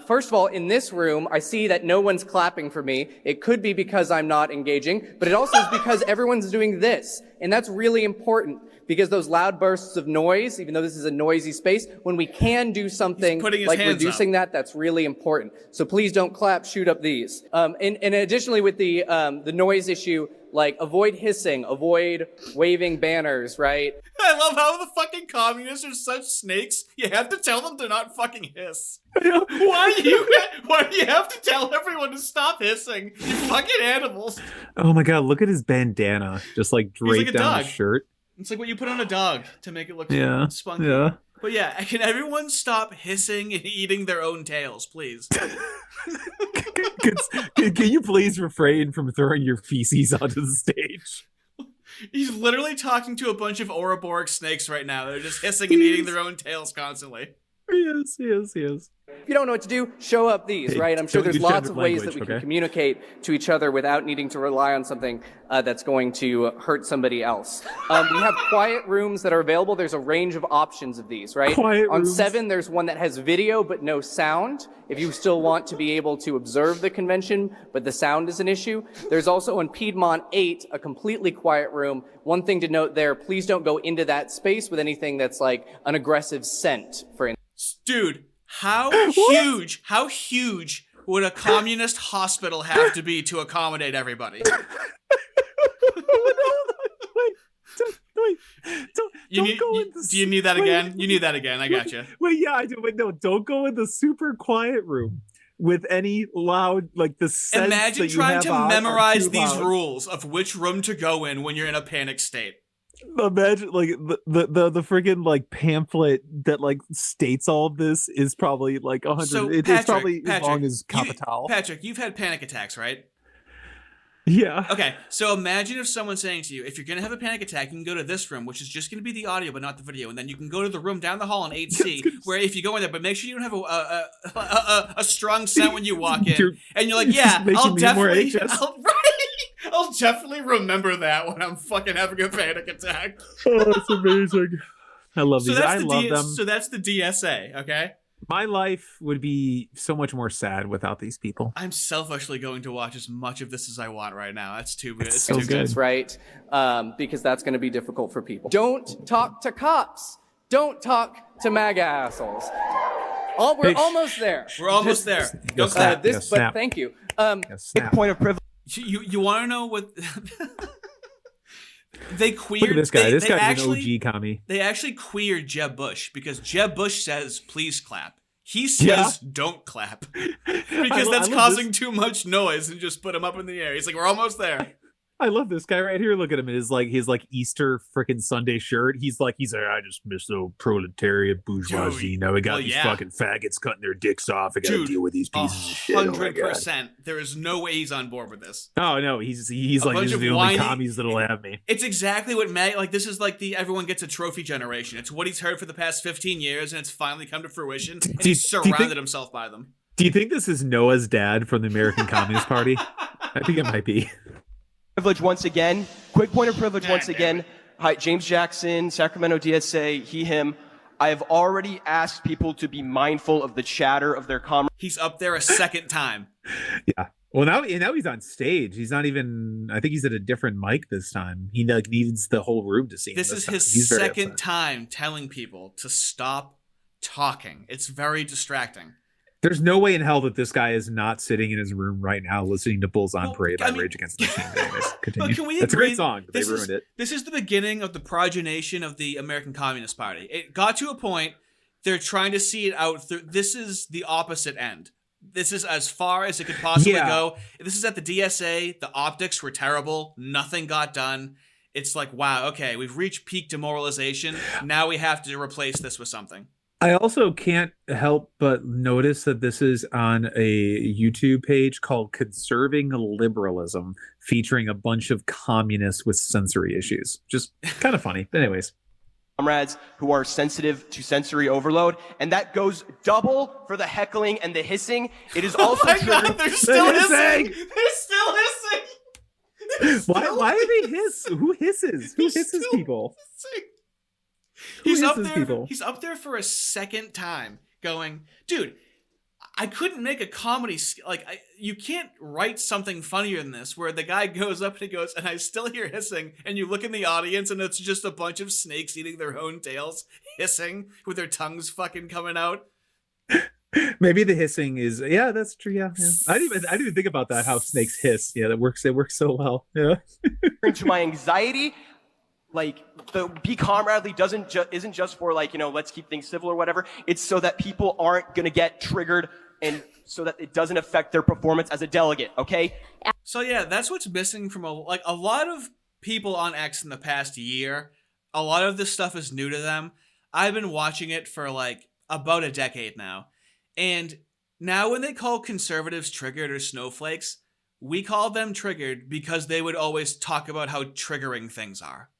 First of all, in this room, I see that no one's clapping for me. It could be because I'm not engaging, but it also is because everyone's doing this. And that's really important because those loud bursts of noise, even though this is a noisy space, when we can do something like reducing that's really important. So please don't clap, shoot up these. And additionally with the noise issue, like avoid hissing, avoid waving banners, right? I love how the fucking communists are such snakes. You have to tell them to not fucking hiss. Why do you have to tell everyone to stop hissing? You fucking animals. Oh my God, look at his bandana, just like draped like a down dog. his shirt. It's like what you put on a dog to make it look spunky. Yeah. But yeah, can everyone stop hissing and eating their own tails, please? Can you please refrain from throwing your feces onto the stage? He's literally talking to a bunch of Ouroboros snakes right now. They're just hissing and eating their own tails constantly. Yes. If you don't know what to do, show up these, Hey, right? I'm sure don't there's use lots gendered of ways that language, we can okay? communicate to each other without needing to rely on something that's going to hurt somebody else. We have quiet rooms that are available. There's a range of options of these, right? Quiet On rooms. 7, there's one that has video but no sound. If you still want to be able to observe the convention, but the sound is an issue. There's also on Piedmont 8, a completely quiet room. One thing to note there, please don't go into that space with anything that's like an aggressive scent, for instance. Dude, how huge would a communist hospital have to be to accommodate everybody? Do you need that again? You need that again. I gotcha. Wait, yeah, I do. Wait, no, don't go in the super quiet room with any loud, like the sense Imagine that you trying have to on are memorize too these loud. rules of which room to go in when you're in a panic state. Imagine like the freaking like pamphlet that like states all of this is probably like 100. So, It's Patrick, probably as long as you- Capital. Patrick, you've had panic attacks, right? Yeah. Okay, so imagine if someone's saying to you, if you're going to have a panic attack, you can go to this room, which is just going to be the audio but not the video, and then you can go to the room down the hall in 8C, where if you go in there, but make sure you don't have a strong scent when you walk in, and you're like, yeah, I'll definitely remember that when I'm fucking having a panic attack. Oh, that's amazing. I love these. I love them. So that's the DSA, okay? My life would be so much more sad without these people. I'm selfishly going to watch as much of this as I want right now. That's too good. It's so too good. Right? Because that's going to be difficult for people. Don't talk to cops. Don't talk to MAGA assholes. We're almost there. We're almost there. Don't snap. But thank you. Point of privilege. You want to know what... They queered. Look at this guy. This guy's actually, an OG commie. They actually queered Jeb Bush because Jeb Bush says, please clap. He says, don't clap. Because that's causing too much noise and just put him up in the air. He's like, we're almost there. I love this guy right here. Look at him in his Easter freaking Sunday shirt. He's like, I just miss the proletariat bourgeoisie. Now we got these fucking faggots cutting their dicks off. I gotta deal with these pieces of shit. 100%. There is no way he's on board with this. Oh no, he's like, this is the only commies that'll have me. It's exactly what this is like the everyone gets a trophy generation. It's what he's heard for the past 15 years and it's finally come to fruition. And he's surrounded himself by them. Do you think this is Noah's dad from the American Communist Party? I think it might be. Privilege once again. Quick point of privilege once again. Hi, James Jackson, Sacramento DSA, he, him. I have already asked people to be mindful of the chatter of their comrades. He's up there a second time. Yeah. Well, now he's on stage. He's not even. I think he's at a different mic this time. He needs the whole room to see him. This is his second time telling people to stop talking. It's very distracting. There's no way in hell that this guy is not sitting in his room right now listening to Bulls on Parade by Rage Against the Machine. Anyways, continue. Can we That's a agree? great song, but they ruined it. This is the beginning of the progenation of the American Communist Party. It got to a point they're trying to see it out through. This is the opposite end. This is as far as it could possibly go. This is at the DSA. The optics were terrible. Nothing got done. It's like, wow, okay, we've reached peak demoralization. Now we have to replace this with something. I also can't help but notice that this is on a YouTube page called Conserving Liberalism, featuring a bunch of communists with sensory issues. Just kind of funny. But anyways. Comrades who are sensitive to sensory overload, and that goes double for the heckling and the hissing. It is also God, they're still hissing. They're still hissing. Why do they hiss? Who hisses? Who hisses people? Hissing. People? He's up there for a second time going, dude, I couldn't make a comedy. You can't write something funnier than this where the guy goes up and he goes, and I still hear hissing. And you look in the audience and it's just a bunch of snakes eating their own tails, hissing with their tongues fucking coming out. Maybe the hissing is, that's true. Yeah. I didn't even think about that, how snakes hiss. Yeah, it works so well. Yeah. To my anxiety, like the be comradely isn't just for let's keep things civil or whatever. It's so that people aren't gonna get triggered and so that it doesn't affect their performance as a delegate. Okay. So yeah, that's what's missing from a lot of people on X in the past year. A lot of this stuff is new to them. I've been watching it for about a decade now, and now when they call conservatives triggered or snowflakes, we call them triggered because they would always talk about how triggering things are.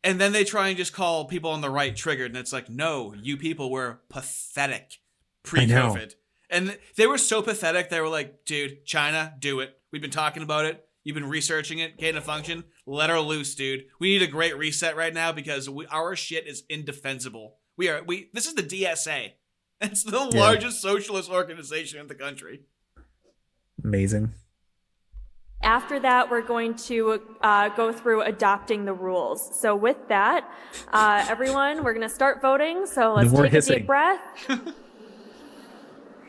And then they try and just call people on the right triggered. And it's like, no, you people were pathetic pre-COVID. And they were so pathetic. They were like, dude, China, do it. We've been talking about it. You've been researching it. Gain of function. Let her loose, dude. We need a great reset right now because our shit is indefensible. This is the DSA. It's the largest socialist organization in the country. Amazing. After that, we're going to go through adopting the rules. So with that, everyone, we're going to start voting. So let's take a deep breath.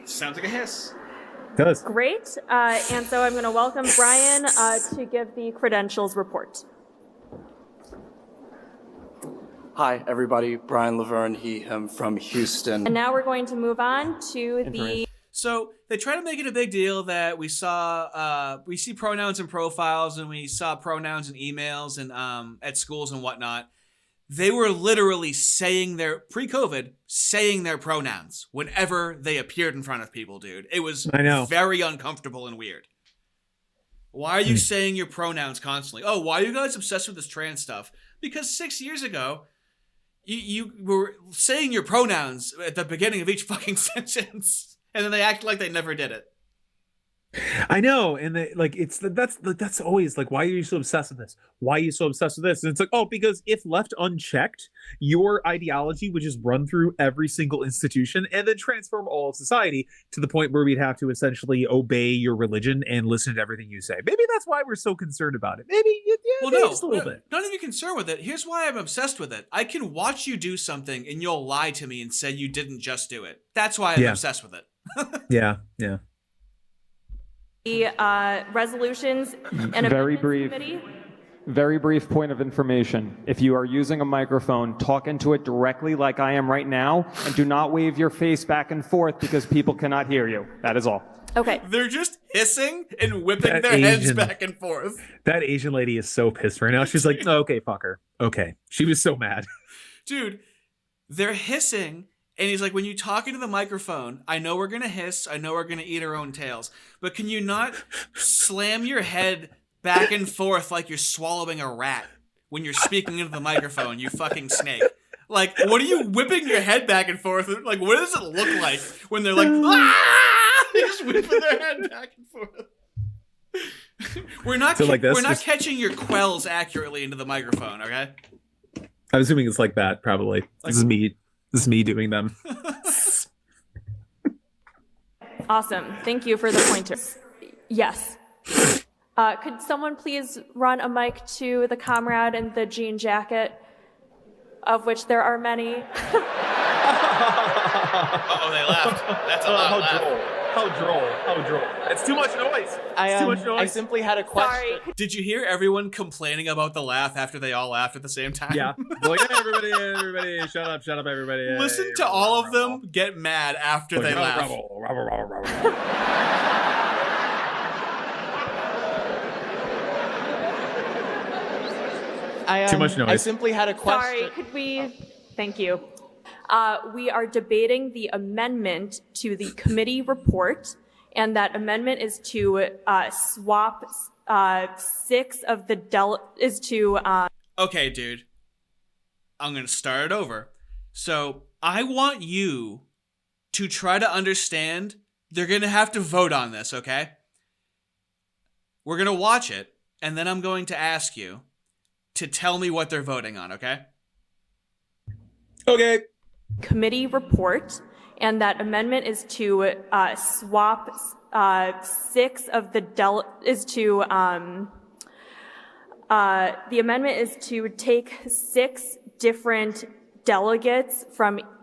Sounds like a hiss. It does. Great. And so I'm going to welcome Brian to give the credentials report. Hi, everybody. Brian Laverne, he, him from Houston. And now we're going to move on to the... So they try to make it a big deal that we see pronouns in profiles and we saw pronouns in emails and at schools and whatnot. They were literally pre-COVID, saying their pronouns whenever they appeared in front of people, dude. It was very uncomfortable and weird. Why are you saying your pronouns constantly? Oh, why are you guys obsessed with this trans stuff? Because 6 years ago, you were saying your pronouns at the beginning of each fucking sentence, and then they act like they never did it. I know, and that's always like, why are you so obsessed with this? Why are you so obsessed with this? And it's like, oh, because if left unchecked, your ideology would just run through every single institution and then transform all of society to the point where we'd have to essentially obey your religion and listen to everything you say. Maybe that's why we're so concerned about it. Maybe, just a little bit. Not even concerned with it. Here's why I'm obsessed with it. I can watch you do something and you'll lie to me and say you didn't just do it. That's why I'm obsessed with it. Yeah. The resolutions and Very amendments brief. committee. Very brief point of information. If you are using a microphone, talk into it directly like I am right now, and do not wave your face back and forth because people cannot hear you. That is all. Okay. They're just hissing and whipping their heads back and forth. That Asian lady is so pissed right now. She's like, oh, okay, fuck her. Okay. She was so mad. Dude, they're hissing. And he's like, when you talk into the microphone, I know we're going to hiss. I know we're going to eat our own tails. But can you not slam your head back and forth like you're swallowing a rat when you're speaking into the microphone, you fucking snake? Like, what are you whipping your head back and forth? Like, what does it look like when they're like, ah! They're just whipping their head back and forth. We're not catching your quells accurately into the microphone, okay? I'm assuming it's like that, probably. This is me doing them. Awesome. Thank you for the pointers. Yes. Could someone please run a mic to the comrade in the jean jacket, of which there are many? Uh-oh, they laughed. That's a loud laugh. How droll. It's too much noise. I simply had a question. Sorry. Did you hear everyone complaining about the laugh after they all laughed at the same time? Yeah. Like, hey, everybody, shut up, everybody. Listen to all of them get mad after they laugh. Too much noise. I simply had a question. Sorry, could we? Thank you. We are debating the amendment to the committee report, and that amendment is to swap 6 of the Okay, dude. I'm going to start it over. So I want you to try to understand they're going to have to vote on this, okay? We're going to watch it, and then I'm going to ask you to tell me what they're voting on, okay? Okay. committee report, and that amendment is to swap 6 of the the amendment is to take 6 different delegates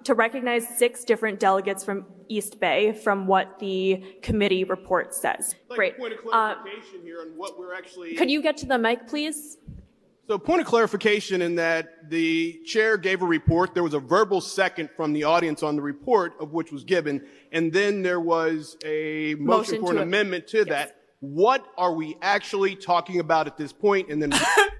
to recognize 6 different delegates from East Bay from what the committee report says. Great. Point of clarification here on what we're actually. Could you get to the mic, please? So point of clarification in that the chair gave a report. There was a verbal second from the audience on the report of which was given. And then there was a motion for an amendment to that. What are we actually talking about at this point? And then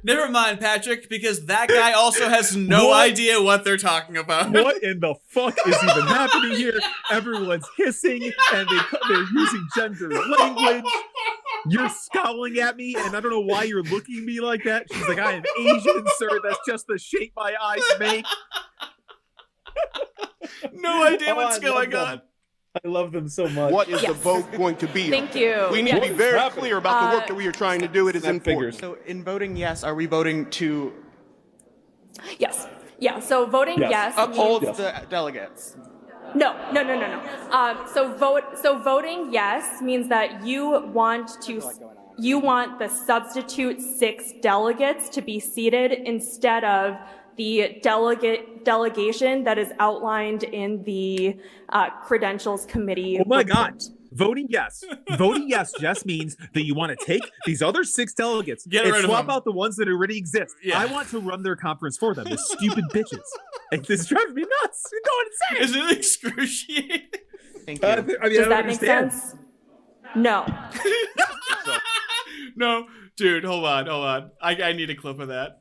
never mind, Patrick, because that guy also has no idea what they're talking about. What in the fuck is even happening here? Everyone's hissing and they're using gender language. You're scowling at me, and I don't know why you're looking at me like that. She's like, I am Asian, sir. That's just the shape my eyes make. No idea what's going on. I love them so much. What is the vote going to be? Thank you. We need to be very clear about the work that we are trying to do. It is important. So in voting yes, are we voting to Yes. Yeah, so voting yes. uphold the delegates? No. So voting yes means that you want the substitute 6 delegates to be seated instead of the delegation that is outlined in the credentials committee. Oh my God. Voting yes. Voting yes just means that you want to take these other 6 delegates and swap out the ones that already exist. Yeah. I want to run their conference for them, the stupid bitches. Like, this drives me nuts. You're going insane. Is it excruciating? Thank you. Does that make sense? No. No. Dude, hold on. I need a clip of that.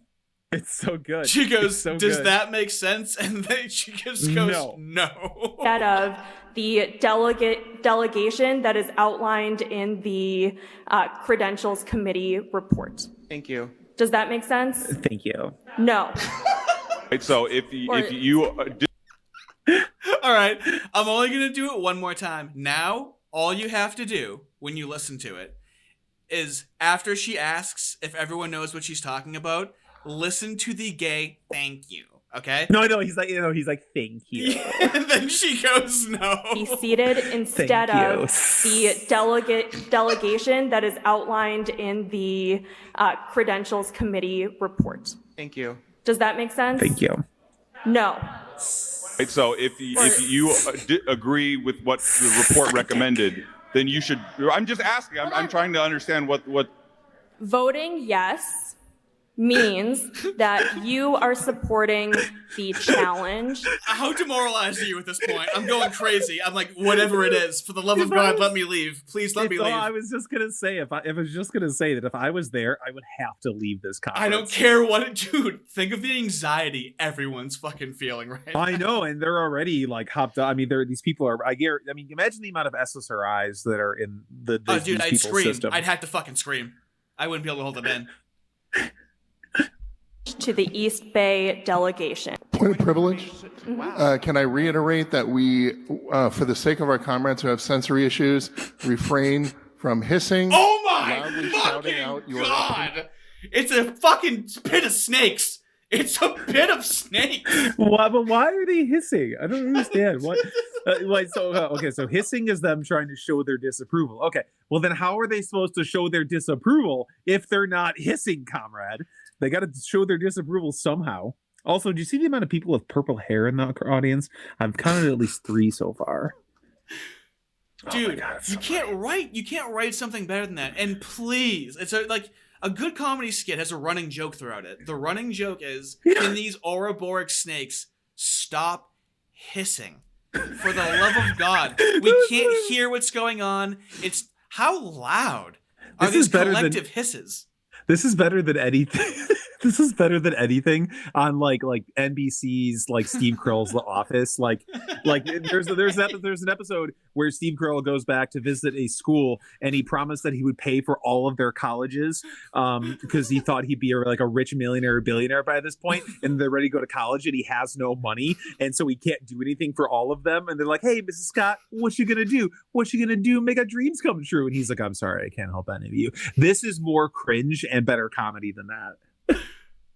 It's so good. She goes, so does good. that make sense? And then she just goes, no. Instead of the delegation that is outlined in the Credentials Committee report. Thank you. Does that make sense? Thank you. No. Right, so if you All right, I'm only going to do it one more time. Now, all you have to do when you listen to it is after she asks if everyone knows what she's talking about, listen to the gay thank you. Okay? No, he's like, thank you. Yeah, and then she goes, no. Be seated instead of the delegation that is outlined in the Credentials Committee report. Thank you. Does that make sense? Thank you. No. right, so if you agree with what the report recommended, then you should. I'm just asking. I'm trying to understand what. Voting yes means that you are supporting the challenge. How demoralized are you at this point? I'm going crazy. I'm like, whatever it is, for the love of God, let me leave. Please let me leave. I was just gonna say that if I was there, I would have to leave this conference. I don't care dude. Think of the anxiety everyone's fucking feeling right now. I know, and they're already like hopped up. I mean, these people are. I mean, imagine the amount of SSRIs that are in the dude, I'd scream. System. I'd have to fucking scream. I wouldn't be able to hold it in. To the East Bay delegation. Point of privilege. Can I reiterate that we, for the sake of our comrades who have sensory issues, refrain from hissing. Oh my loudly fucking shouting out your God! It's a fucking pit of snakes. It's a pit of snakes. Why are they hissing? I don't understand. What? So hissing is them trying to show their disapproval. Okay, well then how are they supposed to show their disapproval if they're not hissing, comrade? They got to show their disapproval somehow. Also, do you see the amount of people with purple hair in the audience? I've counted at least 3 so far. Dude, you can't write something better than that. And please, it's like a good comedy skit has a running joke throughout it. The running joke is, can these Ouroboros snakes stop hissing? For the love of God, we can't hear what's going on. It's how loud are these collective hisses? This is better than anything. This is better than anything on like NBC's like Steve Carell's The Office. Like there's an episode where Steve Carell goes back to visit a school and he promised that he would pay for all of their colleges because he thought he'd be a rich millionaire or billionaire by this point, and they're ready to go to college and he has no money, and so he can't do anything for all of them. And they're like, "Hey, Mrs. Scott, what you gonna do? What you gonna do? Make our dreams come true?" And he's like, "I'm sorry, I can't help any of you." This is more cringe and better comedy than that.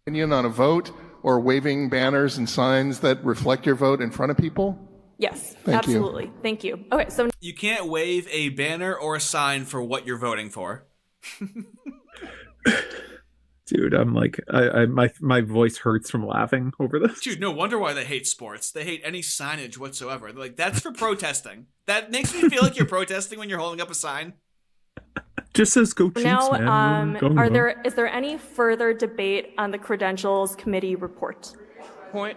Opinion on a vote or waving banners and signs that reflect your vote in front of people? Yes, Thank you. absolutely. Thank you. Okay, so you can't wave a banner or a sign for what you're voting for. Dude, I'm like, my voice hurts from laughing over this. Dude, no wonder why they hate sports. They hate any signage whatsoever. They're like, that's for protesting. That makes me feel like you're protesting when you're holding up a sign. Just says go Chiefs, now, man. Is there any further debate on the Credentials Committee report? Point.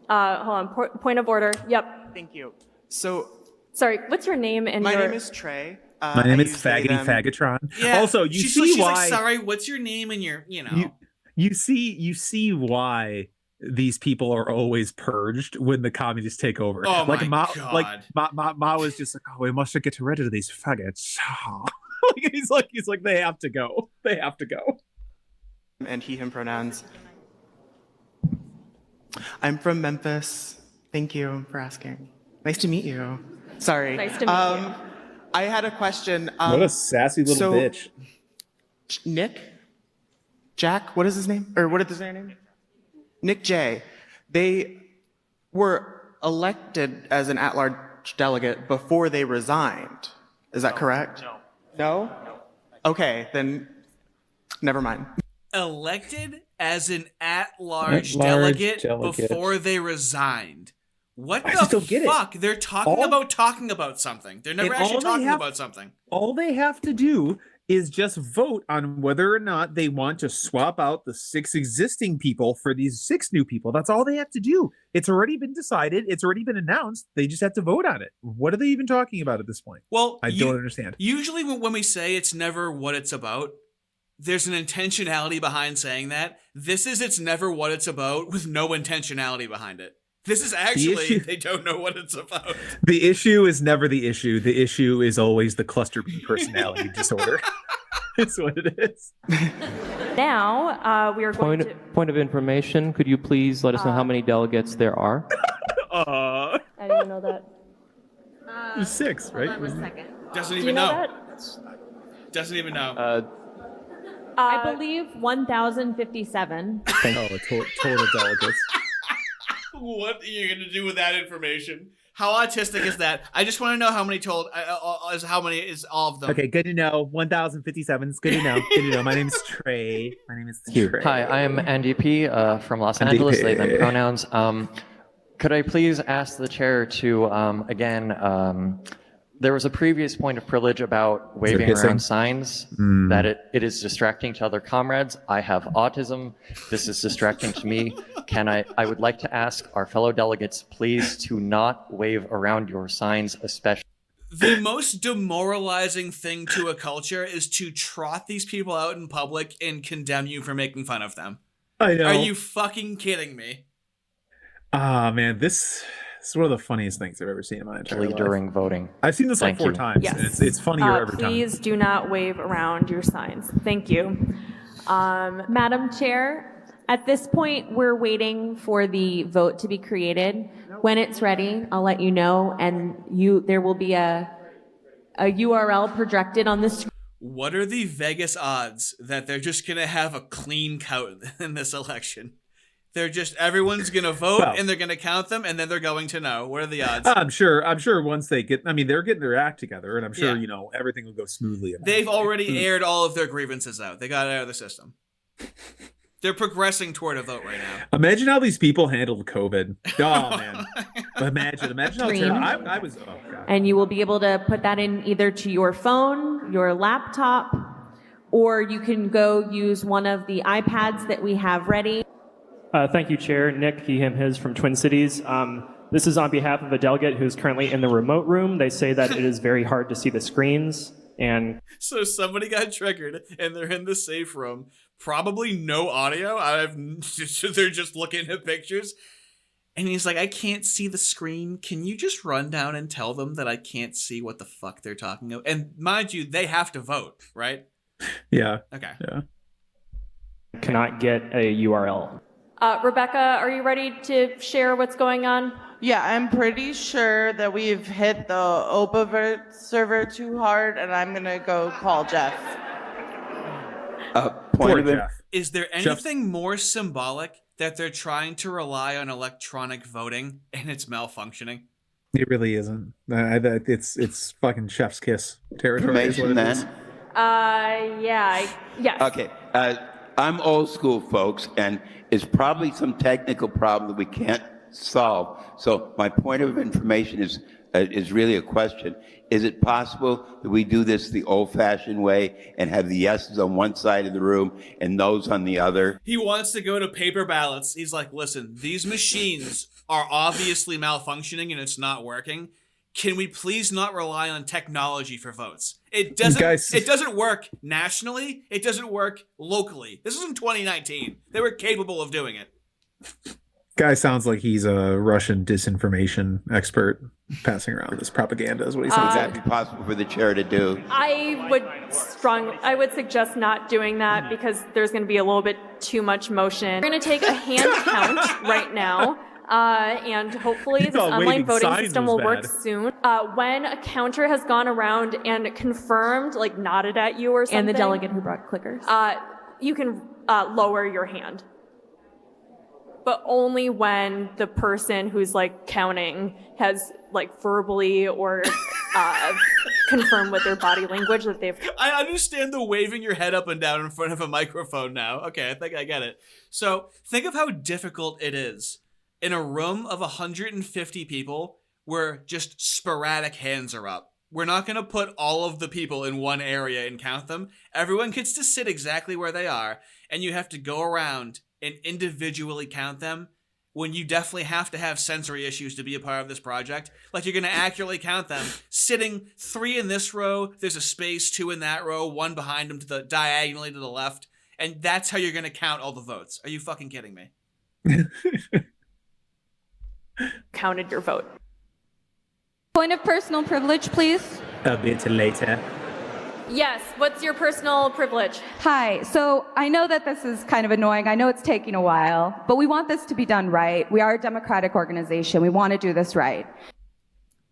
Hold on. Point of order. Yep. Thank you. So, sorry. What's your name? And my name is Trey. My name is Faggoty Faggotron. Yeah. Also, she's why? Like, sorry. What's your name and your, You see why these people are always purged when the communists take over. Oh like my God. Like Mao is just like, oh, we must get rid of these faggots. he's like, they have to go. They have to go. And he, him pronouns. I'm from Memphis. Thank you for asking. Nice to meet you. Sorry. Nice to meet you. I had a question. What a sassy little bitch. Nick? Jack? What is his name? Or what is his name? Nick J. They were elected as an at-large delegate before they resigned. Is that correct? No. No? Okay, then never mind. Elected as an at-large delegate before they resigned. What the fuck? They're talking about something. They're never actually talking about something. All they have to do is just vote on whether or not they want to swap out the 6 existing people for these 6 new people. That's all they have to do. It's already been decided. It's already been announced. They just have to vote on it. What are they even talking about at this point? Well, I don't understand. Usually when we say it's never what it's about, there's an intentionality behind saying that. This is It's Never What It's About with no intentionality behind it. This is actually, they don't know what it's about. The issue is never the issue. The issue is always the cluster B personality disorder. That's what it is. Now, we are going to... Point of information, could you please let us know how many delegates there are? I didn't even know that. There's 6, right? Hold on a second. Doesn't Do even you know know. that? Doesn't even know. I believe 1,057. Total delegates. What are you going to do with that information? How autistic is that? I just want to know how many how many is all of them. Okay, good to know. 1,057 is good to know. Good to know. My name is Trey. Trey. Hi, I am NDP from Los Angeles, they, them pronouns. Could I please ask the chair to, again, there was a previous point of privilege about waving around signs, that it is distracting to other comrades. I have autism. This is distracting to me. I would like to ask our fellow delegates, please, to not wave around your signs, especially. The most demoralizing thing to a culture is to trot these people out in public and condemn you for making fun of them. I know. Are you fucking kidding me? Man, this is one of the funniest things I've ever seen in my entire life. During voting. I've seen this like 4 times. Yes. And it's funnier every time. Please do not wave around your signs. Thank you. Madam Chair, at this point, we're waiting for the vote to be created. When it's ready, I'll let you know, and there will be a URL projected on the screen. What are the Vegas odds that they're just going to have a clean count in this election? They're just, everyone's going to vote and they're going to count them and then they're going to know. What are the odds? I'm sure once they get, they're getting their act together and I'm sure, everything will go smoothly. They've already aired all of their grievances out. They got it out of the system. They're progressing toward a vote right now. Imagine how these people handled COVID. Oh, man. Imagine how terrible. I was, oh, God. And you will be able to put that in either to your phone, your laptop, or you can go use one of the iPads that we have ready. Thank you, Chair. Nick, he, him, his from Twin Cities. This is on behalf of a delegate who's currently in the remote room. They say that it is very hard to see the screens. And so somebody got triggered and they're in the safe room. Probably no audio. They're just looking at pictures. And he's like, I can't see the screen. Can you just run down and tell them that I can't see what the fuck they're talking about? And mind you, they have to vote, right? Yeah. Okay. Yeah. Cannot get a URL. Rebecca, are you ready to share what's going on? Yeah, I'm pretty sure that we've hit the Opavert server too hard, and I'm going to go call Jeff. Is there anything more symbolic that they're trying to rely on electronic voting and it's malfunctioning? It really isn't. It's fucking chef's kiss territory. Information then? Yes. Okay. I'm old school, folks, and it's probably some technical problem that we can't solve. So my point of information is really a question. Is it possible that we do this the old-fashioned way and have the yeses on one side of the room and noes on the other? He wants to go to paper ballots. He's like, listen, these machines are obviously malfunctioning and it's not working. Can we please not rely on technology for votes? It doesn't work nationally. It doesn't work locally. This is in 2019. They were capable of doing it. Guy sounds like he's a Russian disinformation expert passing around this propaganda is what he says. Would that be possible for the chair to do? I would suggest not doing that because there's going to be a little bit too much motion. We're going to take a hand count right now. And hopefully this online voting system will work soon. When a counter has gone around and confirmed, like nodded at you or something. And the delegate who brought clickers. You can lower your hand. But only when the person who's like counting has like verbally or confirmed with their body language that they've... I understand the waving your head up and down in front of a microphone now. Okay, I think I get it. So think of how difficult it is in a room of 150 people where just sporadic hands are up. We're not going to put all of the people in one area and count them. Everyone gets to sit exactly where they are, and you have to go around and individually count them. when you definitely have to have sensory issues to be a part of this project. Like, you're going to accurately count them. Sitting 3 in this row, there's a space, 2 in that row, 1 behind them to the diagonally to the left, and that's how you're going to count all the votes. Are you fucking kidding me? Counted your vote. Point of personal privilege, please. A bit later. Yes, what's your personal privilege? Hi, so I know that this is kind of annoying. I know it's taking a while, but we want this to be done right. We are a democratic organization. We want to do this right.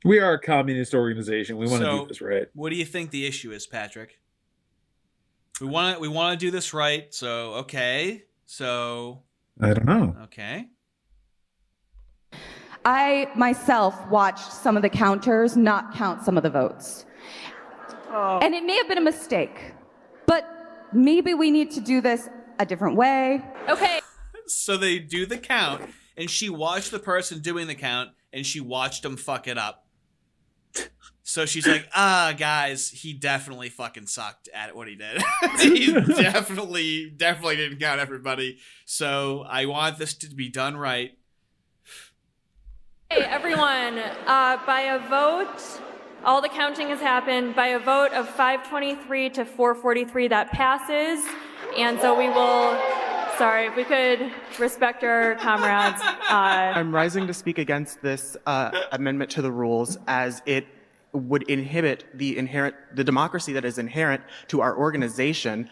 We are a communist organization. We want to do this right. What do you think the issue is, Patrick? We want to do this right, so okay. So I don't know. Okay. I myself watched some of the counters not count some of the votes. And it may have been a mistake, but maybe we need to do this a different way. Okay. So they do the count, and she watched the person doing the count, and she watched him fuck it up. So she's like, guys, he definitely fucking sucked at what he did. He definitely didn't count everybody. So I want this to be done right. Hey, everyone, by a vote, all the counting has happened. By a vote of 523 to 443, that passes. And so we will, sorry, if we could respect our comrades. I'm rising to speak against this amendment to the rules, as it would inhibit the democracy that is inherent to our organization.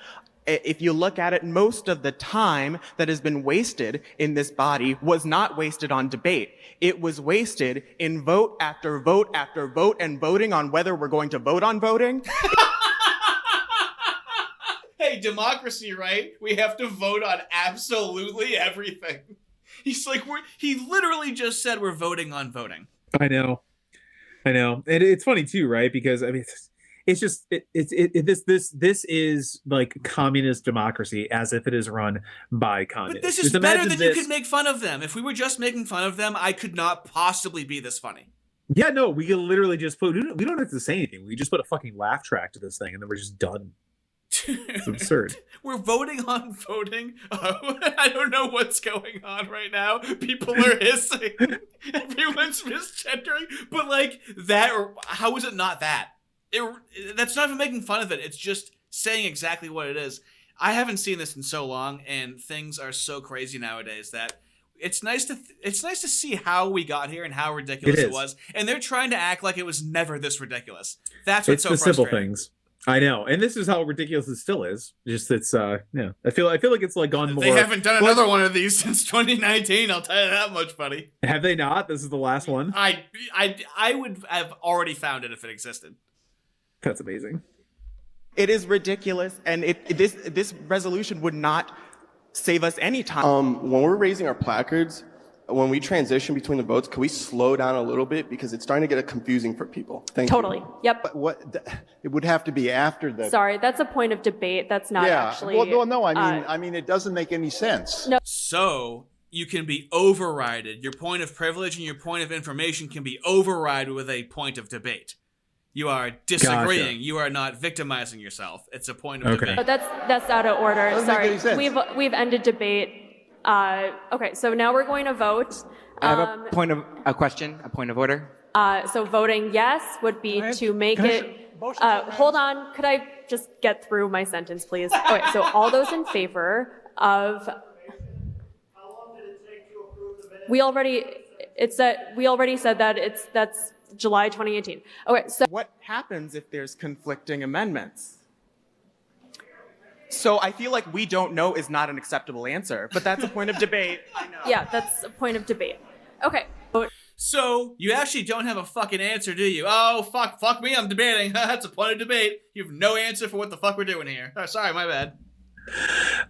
If you look at it, most of the time that has been wasted in this body was not wasted on debate. It was wasted in vote after vote after vote and voting on whether we're going to vote on voting. Hey, democracy, right? We have to vote on absolutely everything. He's like, he literally just said we're voting on voting. I know. And it's funny too, right? Because I mean, it's just this is like communist democracy as if it is run by communists. But this is better than you could make fun of them. If we were just making fun of them, I could not possibly be this funny. Yeah, no, we can literally just we don't have to say anything. We just put a fucking laugh track to this thing, and then we're just done. It's absurd. We're voting on voting. Oh, I don't know what's going on right now. People are hissing. Everyone's misgendering. But like that, how is it not that? That's not even making fun of it. It's just saying exactly what it is. I haven't seen this in so long, and things are so crazy nowadays that it's nice to see how we got here and how ridiculous it was. And they're trying to act like it was never this ridiculous. That's what's so frustrating. It's the simple things. I know, and this is how ridiculous it still is. Just it's yeah. I feel like it's like gone more. They haven't done another one of these since 2019. I'll tell you that much, buddy. Have they not? This is the last one. I would have already found it if it existed. That's amazing. It is ridiculous, and this resolution would not save us any time. When we're raising our placards, when we transition between the votes, can we slow down a little bit, because it's starting to get confusing for people? Totally. Yep. But it would have to be after the. Sorry, that's a point of debate. That's not actually. Well, no. I mean, it doesn't make any sense. No. So you can be overrided. Your point of privilege and your point of information can be overrided with a point of debate. You are disagreeing. Gotcha. You are not victimizing yourself. It's a point of debate. But that's out of order. Doesn't Sorry. make any sense. We've ended debate. Okay, so now we're going to vote. I have a point of order. So voting yes would be to make it. Hold on, could I just get through my sentence, please? Okay, so all those in favor of. How long did it take to approve the minutes? We already said that that's July 2018. Okay, so what happens if there's conflicting amendments? So I feel like we don't know is not an acceptable answer, but that's a point of debate. I know. Yeah, that's a point of debate. Okay. So you actually don't have a fucking answer, do you? Oh, fuck me, I'm debating. That's a point of debate. You have no answer for what the fuck we're doing here. Oh, sorry, my bad.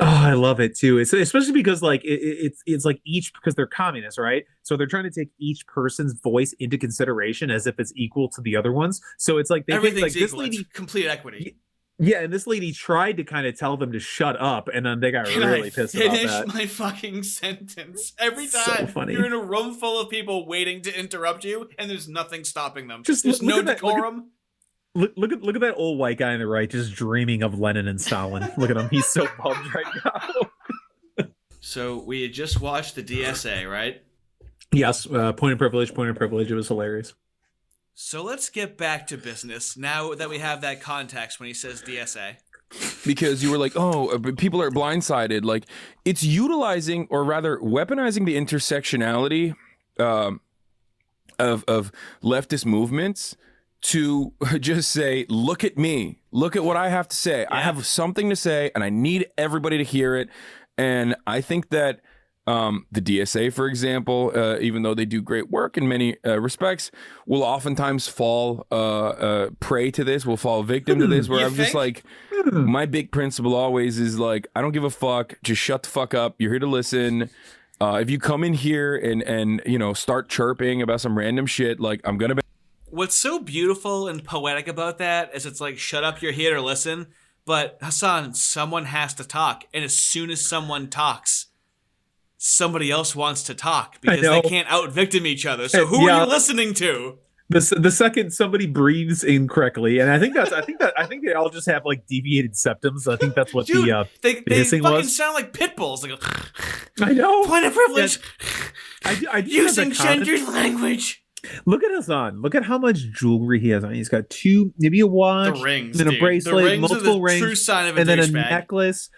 Oh, I love it too. It's especially because like it's like because they're communists, right? So they're trying to take each person's voice into consideration as if it's equal to the other ones. So it's like they think like this lady, it's complete equity. Yeah, and this lady tried to kind of tell them to shut up, and then they got really pissed about that. Finish my fucking sentence. Every time you're in a room full of people waiting to interrupt you, and there's nothing stopping them. There's no decorum. Look at that old white guy on the right, just dreaming of Lenin and Stalin. Look at him; he's so bummed right now. So we had just watched the DSA, right? Yes, point of privilege. It was hilarious. So let's get back to business now that we have that context when he says DSA. Because you were like, oh, people are blindsided. Like, it's utilizing, or rather weaponizing, the intersectionality of leftist movements to just say, look at me, look at what I have to say. I have something to say, and I need everybody to hear it. And I think that the DSA, for example, even though they do great work in many respects, will oftentimes fall prey to this, will fall victim to this, where I'm just like, my big principle always is like, I don't give a fuck, just shut the fuck up, you're here to listen. If you come in here and you know, start chirping about some random shit, like, I'm gonna be... What's so beautiful and poetic about that is it's like, shut up, you're here to listen. But Hasan, someone has to talk. And as soon as someone talks, somebody else wants to talk because they can't out-victim each other. So who are you listening to? The second somebody breathes incorrectly, and I think they all just have like deviated septums. I think that's what the hissing fucking was. Sound like pit bulls. Like I know. Point of privilege. I do using have that gendered language. Look at Hasan. Look at how much jewelry he has on. He's got maybe a watch, the rings, and then a bracelet, the rings multiple are the rings, true sign of a and then a douchebag. necklace.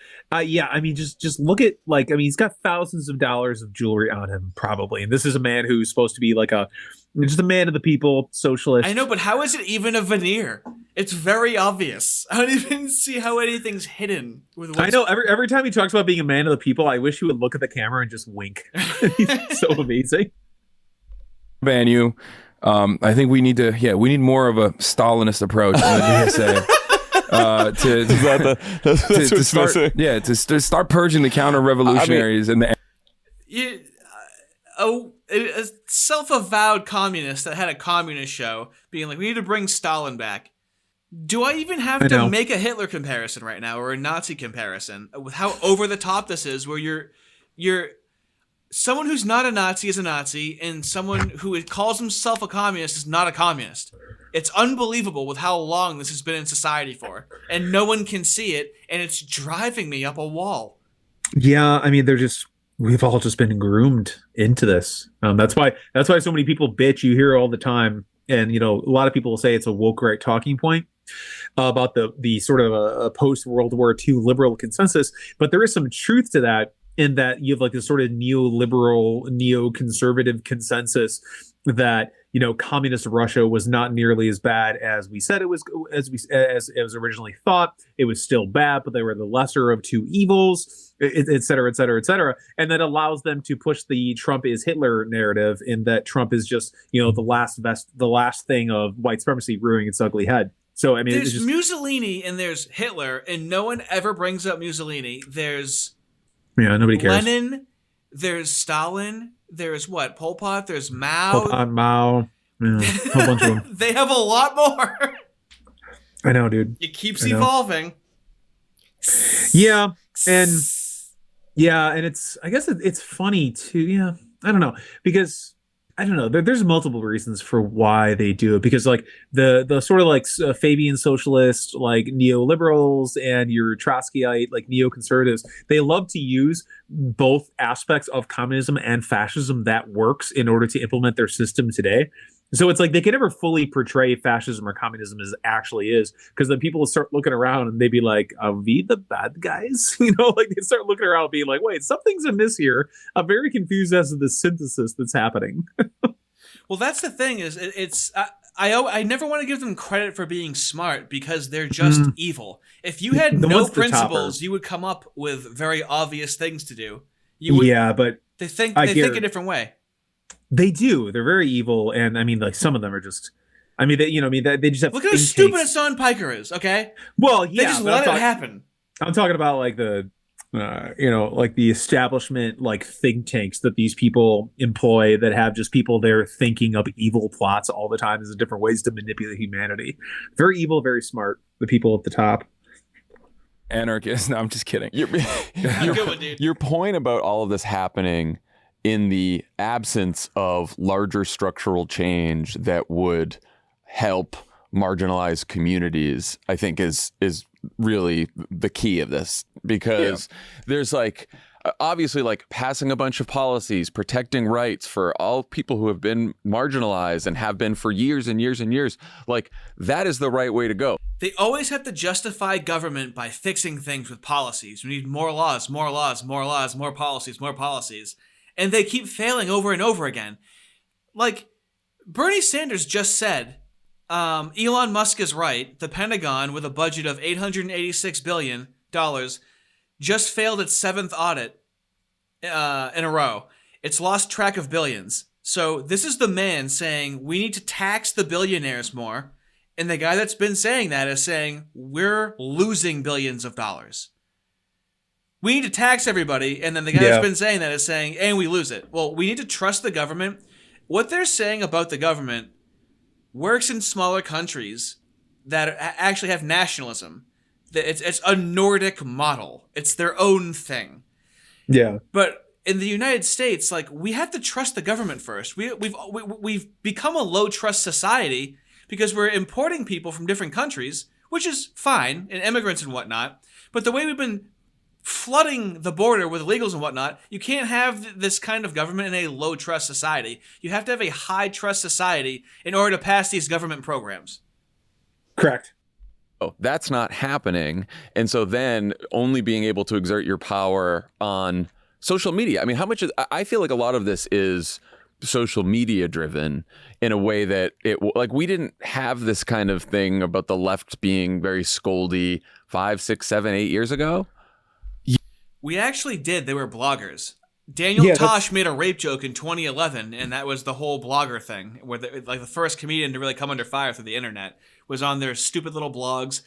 Yeah, I mean, just look at he's got thousands of dollars of jewelry on him, probably. And this is a man who's supposed to be like just a man of the people, socialist. I know, but how is it even a veneer? It's very obvious. I don't even see how anything's hidden. I know. Every time he talks about being a man of the people, I wish he would look at the camera and just wink. He's so amazing. Ban you. I think we need more of a Stalinist approach in the DSA to start purging the counter-revolutionaries and the. A self-avowed communist that had a communist show being like, we need to bring Stalin back. Do I even have to make a Hitler comparison right now or a Nazi comparison with how over the top this is, where you're someone who's not a Nazi is a Nazi, and someone who calls himself a communist is not a communist. It's unbelievable with how long this has been in society for, and no one can see it, and it's driving me up a wall. Yeah, I mean, we've all just been groomed into this. That's why so many people bitch. You hear it all the time, and a lot of people will say it's a woke right talking point about the sort of a post World War II liberal consensus. But there is some truth to that, in that you have like this sort of neoliberal, neoconservative consensus that communist Russia was not nearly as bad as we said it was, as it was originally thought. It was still bad, but they were the lesser of two evils, et cetera, et cetera, et cetera. And that allows them to push the Trump is Hitler narrative, in that Trump is just the last thing of white supremacy rearing its ugly head. So I mean, there's Mussolini and there's Hitler, and no one ever brings up Mussolini. There's nobody cares. Lenin, there's Stalin, there's what? Pol Pot, there's Mao. Pol Pot, Mao. Yeah, a whole bunch of them. They have a lot more. I know, dude. It keeps evolving. Yeah, and I guess it's funny too. Yeah, I don't know, because I don't know. There's multiple reasons for why they do it, because like the sort of like Fabian socialists, like neoliberals, and your Trotskyite, like neoconservatives, they love to use both aspects of communism and fascism that works in order to implement their system today. So it's like they can never fully portray fascism or communism as it actually is, because then people will start looking around and they'd be like, are we the bad guys? Like they start looking around being like, wait, something's amiss here. I'm very confused as to the synthesis that's happening. Well, that's the thing, is I never want to give them credit for being smart, because they're just evil. If you had no principles, you would come up with very obvious things to do. But they think a different way. They do. They're very evil, and I mean, like some of them are just. I mean, they just have. Look at how stupid Hasan Piker is. Okay. Well, yeah, they just let it happen. I'm talking about like the, like the establishment, like think tanks that these people employ, that have just people there thinking up evil plots all the time as different ways to manipulate humanity. Very evil, very smart. The people at the top. Anarchist. No, I'm just kidding. Your point about all of this happening in the absence of larger structural change that would help marginalized communities, I think is really the key of this, because there's like, obviously, like passing a bunch of policies, protecting rights for all people who have been marginalized and have been for years and years and years, like that is the right way to go. They always have to justify government by fixing things with policies. We need more laws, more laws, more laws, more policies, more policies. And they keep failing over and over again. Like, Bernie Sanders just said, Elon Musk is right. The Pentagon, with a budget of $886 billion, just failed its 7th audit in a row. It's lost track of billions. So this is the man saying we need to tax the billionaires more. And the guy that's been saying that is saying we're losing billions of dollars. We need to tax everybody. And then the guy that's been saying that is saying, and we lose it. Well, we need to trust the government. What they're saying about the government works in smaller countries that actually have nationalism. It's a Nordic model. It's their own thing. Yeah. But in the United States, like, we have to trust the government first. We've become a low trust society because we're importing people from different countries, which is fine, and immigrants and whatnot. But the way we've been flooding the border with illegals and whatnot, you can't have this kind of government in a low trust society. You have to have a high trust society in order to pass these government programs. Correct. Oh, that's not happening. And so then only being able to exert your power on social media. I mean, I feel like a lot of this is social media driven in a way that we didn't have this kind of thing about the left being very scoldy 5, 6, 7, 8 years ago. We actually did. They were bloggers. Daniel Tosh made a rape joke in 2011, and that was the whole blogger thing, where the first comedian to really come under fire through the internet was on their stupid little blogs.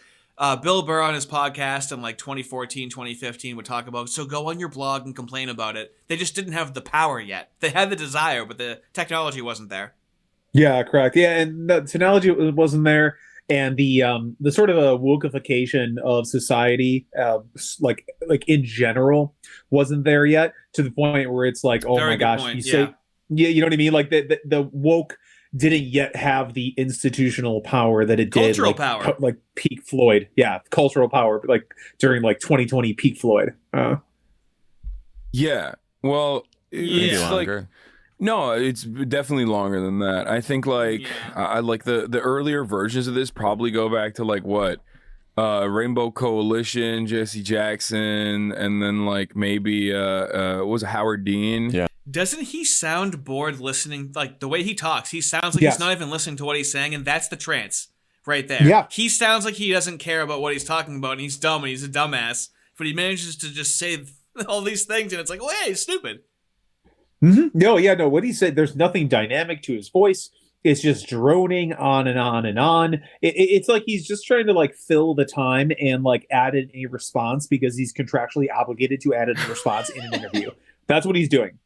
Bill Burr on his podcast in like 2014, 2015 would talk about, so go on your blog and complain about it. They just didn't have the power yet. They had the desire, but the technology wasn't there. Yeah, correct. Yeah, and the technology wasn't there. And the sort of a wokeification of society, like in general, wasn't there yet, to the point where it's like, oh my gosh, you say, you know what I mean? Like the woke didn't yet have the institutional power that it did. Cultural power, like peak Floyd. Yeah, cultural power, like during like 2020 peak Floyd. Yeah. Well, it's like. No, it's definitely longer than that. I think I like the earlier versions of this probably go back to like what Rainbow Coalition, Jesse Jackson, and then like maybe was it Howard Dean? Yeah. Doesn't he sound bored listening? Like the way he talks, he sounds like he's not even listening to what he's saying, and that's the trance right there. Yeah. He sounds like he doesn't care about what he's talking about, and he's dumb and he's a dumbass, but he manages to just say all these things, and it's like, well, hey, he's stupid. Mm-hmm. No, what he said, there's nothing dynamic to his voice. It's just droning on and on and on. It's like he's just trying to like fill the time and like add in a response because he's contractually obligated to add in a response in an interview. That's what he's doing.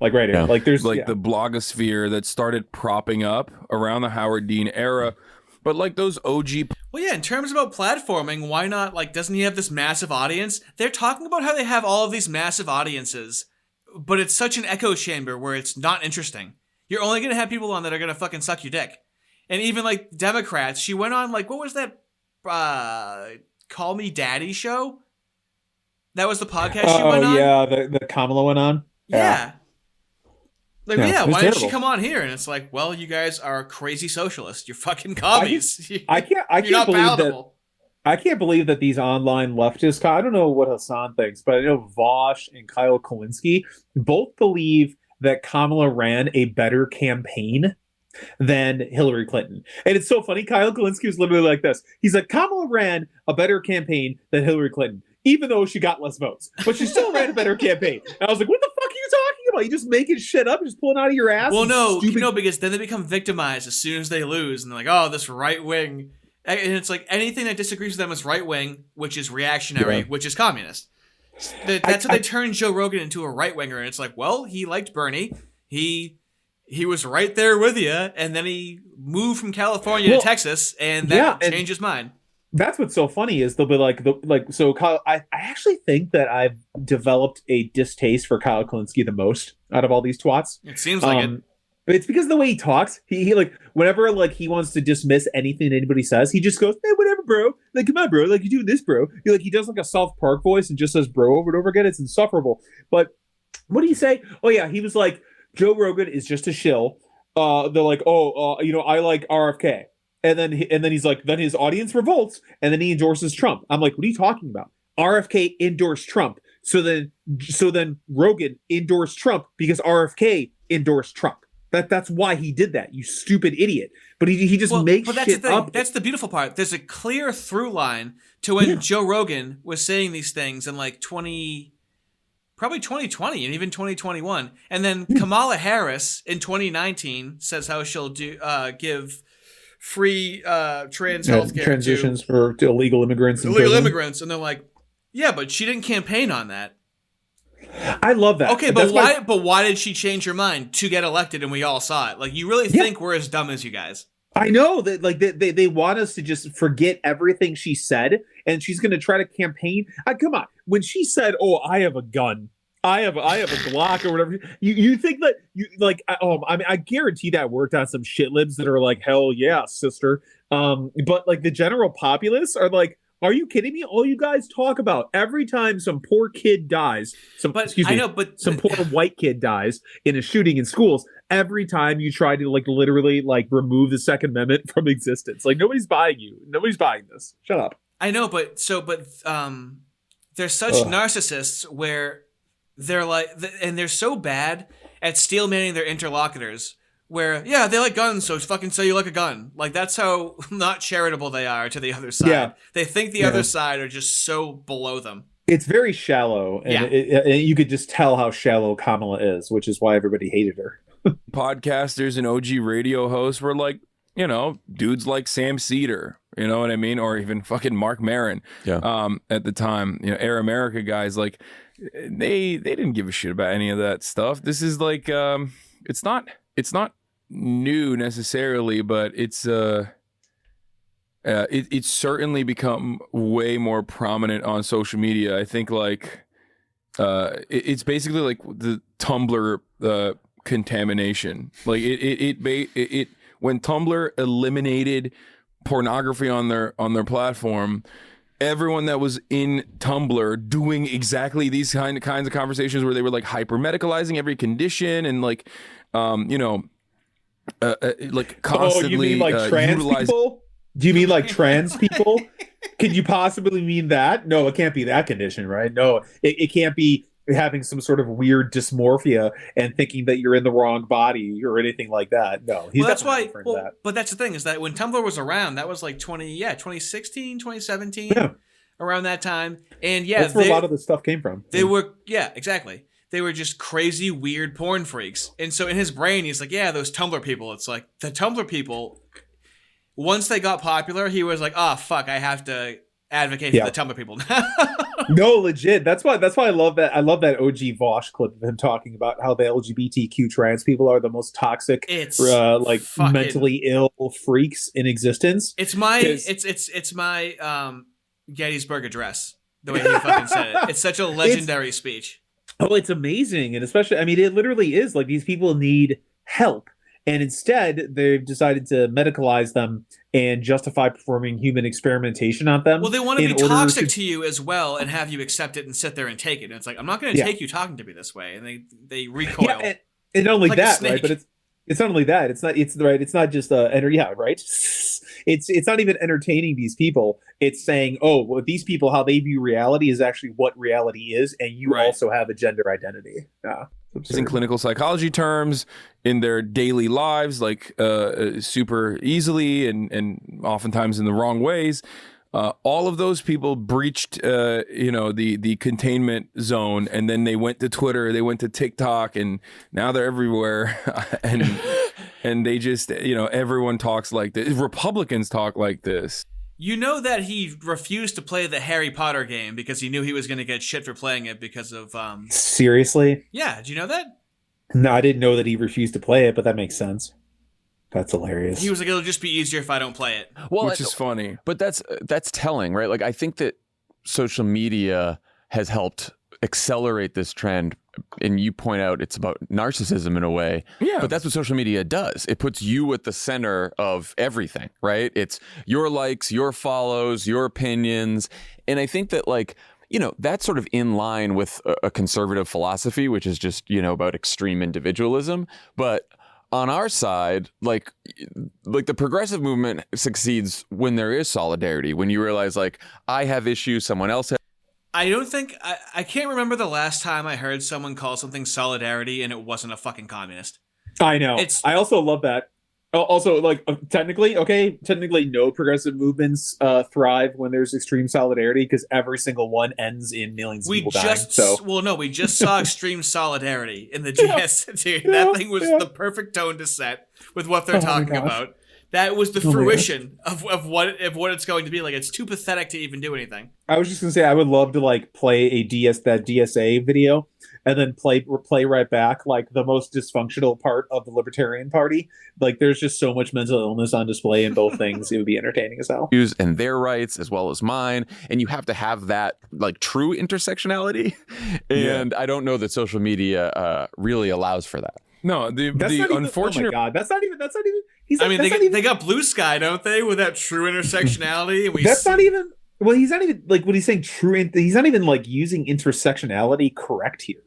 Like right here. Like there's like the blogosphere that started propping up around the Howard Dean era. But like those OG. Well, yeah, in terms about platforming, why not? Like, doesn't he have this massive audience? They're talking about how they have all of these massive audiences, but it's such an echo chamber where it's not interesting. You're only going to have people on that are going to fucking suck your dick. And even like Democrats, she went on like, what was that Call Me Daddy show? That was the podcast she went on? Oh, yeah, the Kamala went on? Yeah. Like, why didn't she come on here? And it's like, well, you guys are crazy socialists. You're fucking commies. I can't believe that. I can't believe that these online leftists, I don't know what Hasan thinks, but I know Vosh and Kyle Kalinske both believe that Kamala ran a better campaign than Hillary Clinton. And it's so funny. Kyle Kalinske was literally like this. He's like, Kamala ran a better campaign than Hillary Clinton, even though she got less votes. But she still ran a better campaign. And I was like, what the fuck are you talking about? You just making shit up, just pulling out of your ass? Well, no, because then they become victimized as soon as they lose. And they're like, oh, this right wing. And it's like anything that disagrees with them is right wing, which is reactionary, which is communist. That's what they turned Joe Rogan into, a right winger. And it's like, well, he liked Bernie. He was right there with you, and then he moved from California to Texas, and that changed his mind. That's what's so funny is they'll be like so Kyle, I actually think that I've developed a distaste for Kyle Kalinske the most out of all these twats. It seems like it. It's because of the way he talks. He like whenever like he wants to dismiss anything anybody says, he just goes, "Hey, whatever, bro. Like, come on, bro. Like, you doing this, bro." He does like a South Park voice and just says "bro" over and over again. It's insufferable. But what do you say? Oh yeah, he was like, Joe Rogan is just a shill. They're like, I like RFK, and then he's like, then his audience revolts, and then he endorses Trump. I'm like, what are you talking about? RFK endorsed Trump. So then Rogan endorsed Trump because RFK endorsed Trump. That's why he did that, you stupid idiot. But he just makes that's shit the thing. up. That's the beautiful part. There's a clear through line to when Joe Rogan was saying these things in like probably 2020 and even 2021. And then Kamala Harris in 2019 says how she'll give free trans healthcare transitions for illegal immigrants. Illegal immigrants. And they're like, yeah, but she didn't campaign on that. I love that. Okay, but why did she change her mind to get elected and we all saw it? Like, you really think we're as dumb as you guys? I know that like they want us to just forget everything she said, and she's going to try to campaign. Come on, when she said, "Oh, I have a gun, I have a Glock," or whatever, you think that you like? I mean, I guarantee that worked on some shit libs that are like, "Hell yeah, sister." But like the general populace are like, are you kidding me? All you guys talk about every time some poor kid dies, some poor white kid dies in a shooting in schools, every time you try to like literally like remove the Second Amendment from existence. Like, nobody's buying you. Nobody's buying this. Shut up. I know, but they're such narcissists where they're like, and they're so bad at steelmanning their interlocutors. Where, yeah, they like guns, so fucking say you like a gun. Like, that's how not charitable they are to the other side. Yeah. They think the other side are just so below them. It's very shallow, and you could just tell how shallow Kamala is, which is why everybody hated her. Podcasters and OG radio hosts were like, dudes like Sam Cedar, you know what I mean? Or even fucking Mark Maron. Yeah. At the time, Air America guys, like, they didn't give a shit about any of that stuff. This is like, it's not new necessarily, but it's certainly become way more prominent on social media. I think like it's basically like the Tumblr contamination. Like it when Tumblr eliminated pornography on their platform, everyone that was in Tumblr doing exactly these kinds of conversations where they were like hyper medicalizing every condition and like like constantly you mean like trans people? Do you mean like trans people? Could you possibly mean that? No, it can't be that condition, right? No, it can't be having some sort of weird dysmorphia and thinking that you're in the wrong body or anything like that. No, he's that's why. But that's the thing is that when Tumblr was around, that was like 2016, 2017, around that time, and that's where a lot of this stuff came from. They were, exactly. They were just crazy, weird porn freaks. And so in his brain, he's like, yeah, those Tumblr people. It's like the Tumblr people, once they got popular, he was like, oh, fuck, I have to advocate for the Tumblr people. No, legit. That's why I love that. I love that OG Vosh clip of him talking about how the LGBTQ trans people are the most toxic, mentally ill freaks in existence. It's my Gettysburg Address, the way he fucking said it. It's such a legendary speech. Oh, it's amazing. And especially, I mean, it literally is like these people need help. And instead, they've decided to medicalize them and justify performing human experimentation on them. Well, they want to be toxic to you as well and have you accept it and sit there and take it. And it's like, I'm not going to take you talking to me this way. And they recoil. Yeah, and not only like that, right? But it's not only that. It's not just right. It's not even entertaining these people. It's saying, oh, well, these people, how they view reality is actually what reality is, and you also have a gender identity. Yeah. In clinical psychology terms, in their daily lives, like super easily and oftentimes in the wrong ways. All of those people breached, the containment zone, and then they went to Twitter, they went to TikTok, and now they're everywhere. and they just, everyone talks like this. Republicans talk like this. You know that he refused to play the Harry Potter game because he knew he was going to get shit for playing it because of... Seriously? Yeah, did you know that? No, I didn't know that he refused to play it, but that makes sense. That's hilarious. He was like, it'll just be easier if I don't play it. Well, which is funny. But that's telling, right? Like, I think that social media has helped accelerate this trend and you point out it's about narcissism in a way. Yeah. But that's what social media does. It puts you at the center of everything, right? It's your likes, your follows, your opinions. And I think that like, that's sort of in line with a conservative philosophy, which is just, about extreme individualism. But on our side, like the progressive movement succeeds when there is solidarity, when you realize like I have issues, someone else has. I don't think I can't remember the last time I heard someone call something solidarity and it wasn't a fucking communist. I know. I also love that. Also, like technically, no progressive movements thrive when there's extreme solidarity because every single one ends in millions of people dying. We just saw extreme solidarity in the GS. Dude, that thing was the perfect tone to set with what they're talking about. That was the fruition of what it's going to be. Like, it's too pathetic to even do anything. I was just gonna say I would love to like play that DSA video and then play right back like the most dysfunctional part of the Libertarian Party. Like, there's just so much mental illness on display in both things. It would be entertaining as hell. And their rights as well as mine, and you have to have that like true intersectionality. And I don't know that social media really allows for that. No, the unfortunate. Oh my God, that's not even. They got Blue Sky, don't they, with that true intersectionality? And not even. Well, he's not even like what he's saying. He's not even like using intersectionality correct here.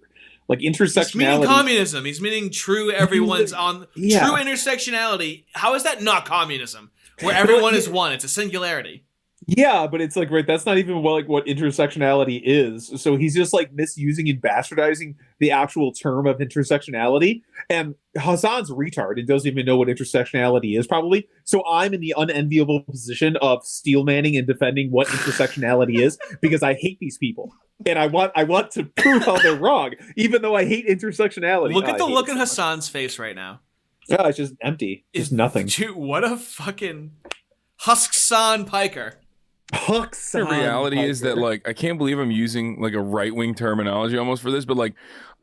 Like intersectionality. He's meaning communism. He's meaning true. Everyone's on true intersectionality. How is that not communism? Where everyone is one. It's a singularity. Yeah, but it's like, right, that's not even what intersectionality is. So he's just like misusing and bastardizing the actual term of intersectionality. And Hasan's retard and doesn't even know what intersectionality is, probably. So I'm in the unenviable position of steelmanning and defending what intersectionality is because I hate these people. And I want to prove how they're wrong, even though I hate intersectionality. Look at the look in Hasan's face right now. Yeah, it's just empty. Just nothing. Dude, what a fucking Hasan Piker. The reality is that, like, I can't believe I'm using like a right-wing terminology almost for this, but like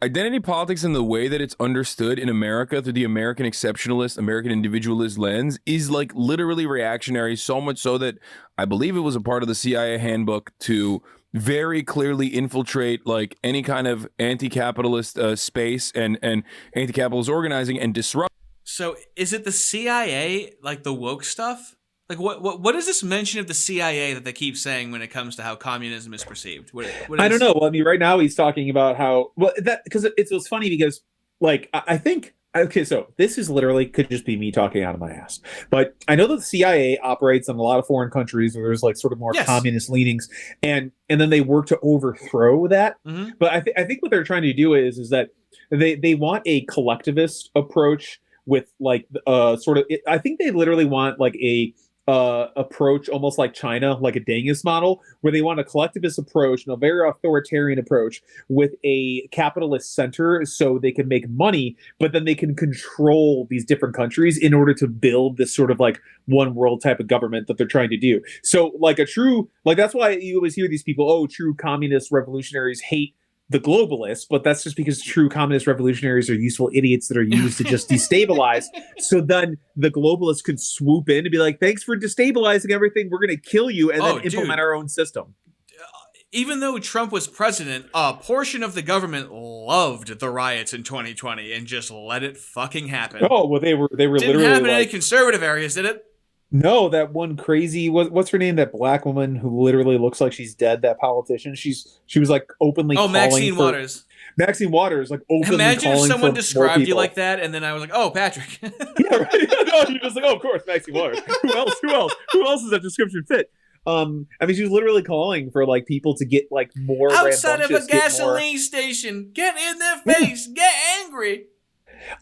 identity politics and the way that it's understood in America through the American exceptionalist, American individualist lens is like literally reactionary, so much so that I believe it was a part of the CIA handbook to very clearly infiltrate like any kind of anti-capitalist space and anti-capitalist organizing and disrupt. So is it the CIA, like the woke stuff? Like what is this mention of the CIA that they keep saying when it comes to how communism is perceived? I don't know. Well, I mean, right now he's talking about how because it was funny because like I think so this is literally could just be me talking out of my ass, but I know that the CIA operates in a lot of foreign countries where there's like sort of more communist leanings, and then they work to overthrow that. Mm-hmm. But I think what they're trying to do is that they want a collectivist approach with like sort of I think they literally want like a approach almost like China, like a Dengis model, where they want a collectivist approach and a very authoritarian approach with a capitalist center so they can make money, but then they can control these different countries in order to build this sort of like one world type of government that they're trying to do. So like that's why you always hear these people, true communist revolutionaries hate the globalists, but that's just because true communist revolutionaries are useful idiots that are used to just destabilize. So then the globalists can swoop in and be like, thanks for destabilizing everything. We're going to kill you and then implement our own system. Even though Trump was president, a portion of the government loved the riots in 2020 and just let it fucking happen. Oh, well, they were Didn't literally happen in any conservative areas, did it? No, that one crazy what's her name? That black woman who literally looks like she's dead. That politician. She was like openly. Oh, Maxine Waters. Maxine Waters, like openly. Imagine if someone described you like that, and then I was like, "Oh, Patrick." Yeah, right. No, you're just like, "Oh, of course, Maxine Waters." Who else? Who else does that description fit? I mean, she was literally calling for like people to get like more outside of a gasoline station. Get in their face. Get angry.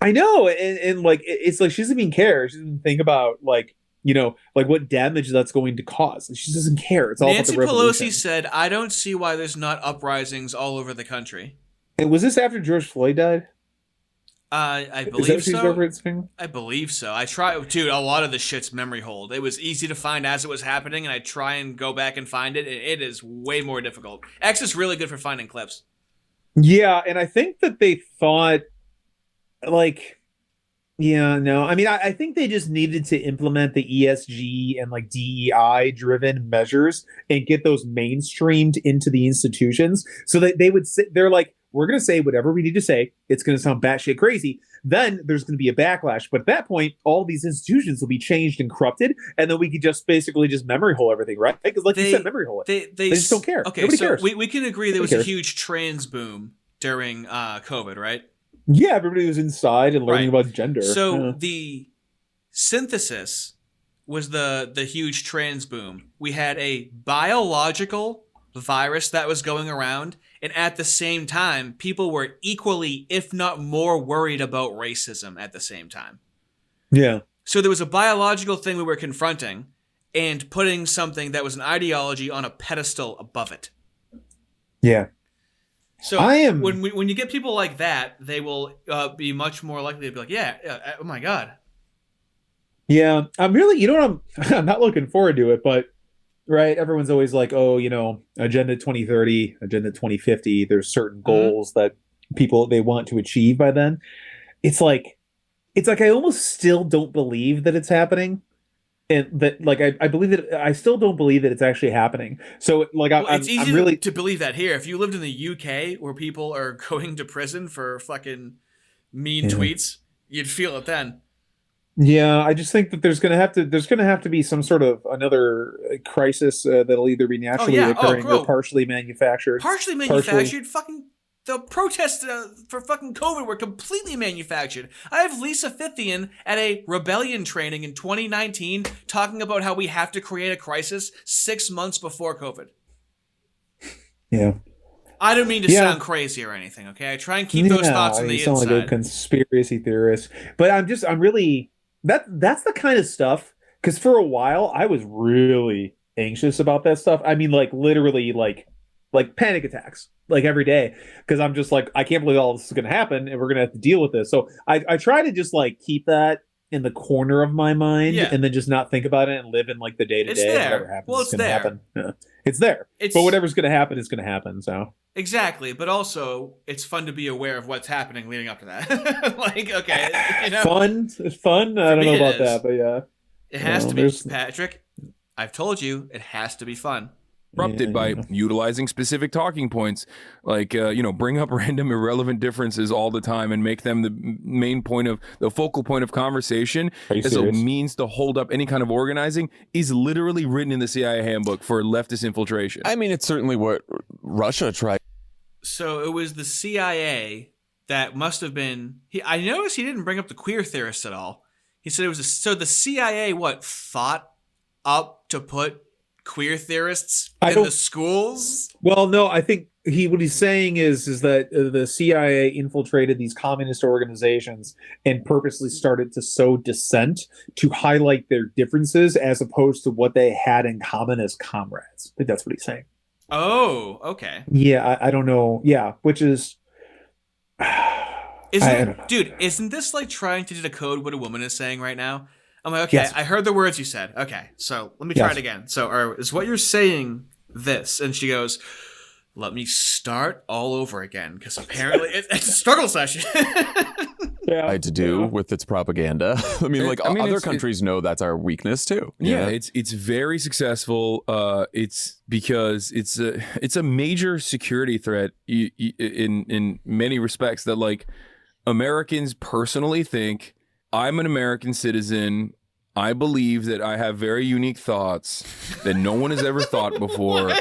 I know, and like it's like she doesn't even care. She doesn't think about like. Like what damage that's going to cause. She doesn't care. It's all Nancy about the revolution. Pelosi said, "I don't see why there's not uprisings all over the country." And was this after George Floyd died? I believe so. I believe so. I try, dude. A lot of the shit's memory hold. It was easy to find as it was happening, and I try and go back and find it. It is way more difficult. X is really good for finding clips. Yeah, and I think that they thought, like. Yeah, no. I mean, I think they just needed to implement the ESG and like DEI driven measures and get those mainstreamed into the institutions so that they would sit. They're like, we're going to say whatever we need to say. It's going to sound batshit crazy. Then there's going to be a backlash. But at that point, all these institutions will be changed and corrupted, and then we could just basically just memory hole everything, right? Because like you said, memory hole it. They just don't care. Okay, Nobody so cares. we can agree there was a huge trans boom during COVID, right? Yeah, everybody was inside and learning about gender. So the synthesis was the huge trans boom. We had a biological virus that was going around, and at the same time, people were equally, if not more, worried about racism at the same time. Yeah. So there was a biological thing we were confronting and putting something that was an ideology on a pedestal above it. Yeah. So when you get people like that, they will be much more likely to be like, yeah, oh my God. Yeah, I'm really, you know what, I'm not looking forward to it, but right, everyone's always like, oh, you know, Agenda 2030, Agenda 2050, there's certain goals that people, they want to achieve by then. It's like I almost still don't believe that it's happening. And that, like, I believe that, I still don't believe that it's actually happening. So, like, It's easy I'm really to believe that here. If you lived in the UK where people are going to prison for fucking mean tweets, you'd feel it then. Yeah, I just think that there's gonna have to be some sort of another crisis that'll either be naturally occurring or partially manufactured. Partially manufactured? Fucking the protests for fucking COVID were completely manufactured. I have Lisa Fithian at a rebellion training in 2019 talking about how we have to create a crisis 6 months before COVID. Yeah. I don't mean to sound crazy or anything, okay? I try and keep those thoughts on the inside. You sound like a conspiracy theorist. But I'm really... That's the kind of stuff, because for a while I was really anxious about that stuff. I mean, like literally like panic attacks like every day, because I'm just like, I can't believe all this is going to happen and we're going to have to deal with this. So I try to just like keep that in the corner of my mind and then just not think about it and live in like the day to day. Whatever happens, it's going to happen. Yeah. It's there. But whatever's going to happen is going to happen. So exactly, but also it's fun to be aware of what's happening leading up to that. Like, okay, you know, It's fun. I don't know about that, but yeah, it has to be. Patrick, I've told you, it has to be fun. Interrupted by utilizing specific talking points, like bring up random irrelevant differences all the time and make them the focal point of conversation as a means to hold up any kind of organizing is literally written in the CIA handbook for leftist infiltration. I mean, it's certainly what Russia tried. So it was the CIA that must have been. I noticed he didn't bring up the queer theorists at all. He said it was so the CIA thought up to put queer theorists in the schools? Well, no, I think what he's saying is that the CIA infiltrated these communist organizations and purposely started to sow dissent to highlight their differences as opposed to what they had in common as comrades. I think that's what he's saying. Oh, okay. Yeah, I don't know. Yeah, which is... Dude, isn't this like trying to decode what a woman is saying right now? I'm like, okay, yes. I heard the words you said. Okay, so let me try it again. So is what you're saying this? And she goes, let me start all over again, because apparently it's a struggle session. To do with its propaganda. I mean, other countries know that's our weakness too. Yeah, it's very successful. It's because it's a major security threat in many respects that like Americans personally think I'm an American citizen. I believe that I have very unique thoughts that no one has ever thought before.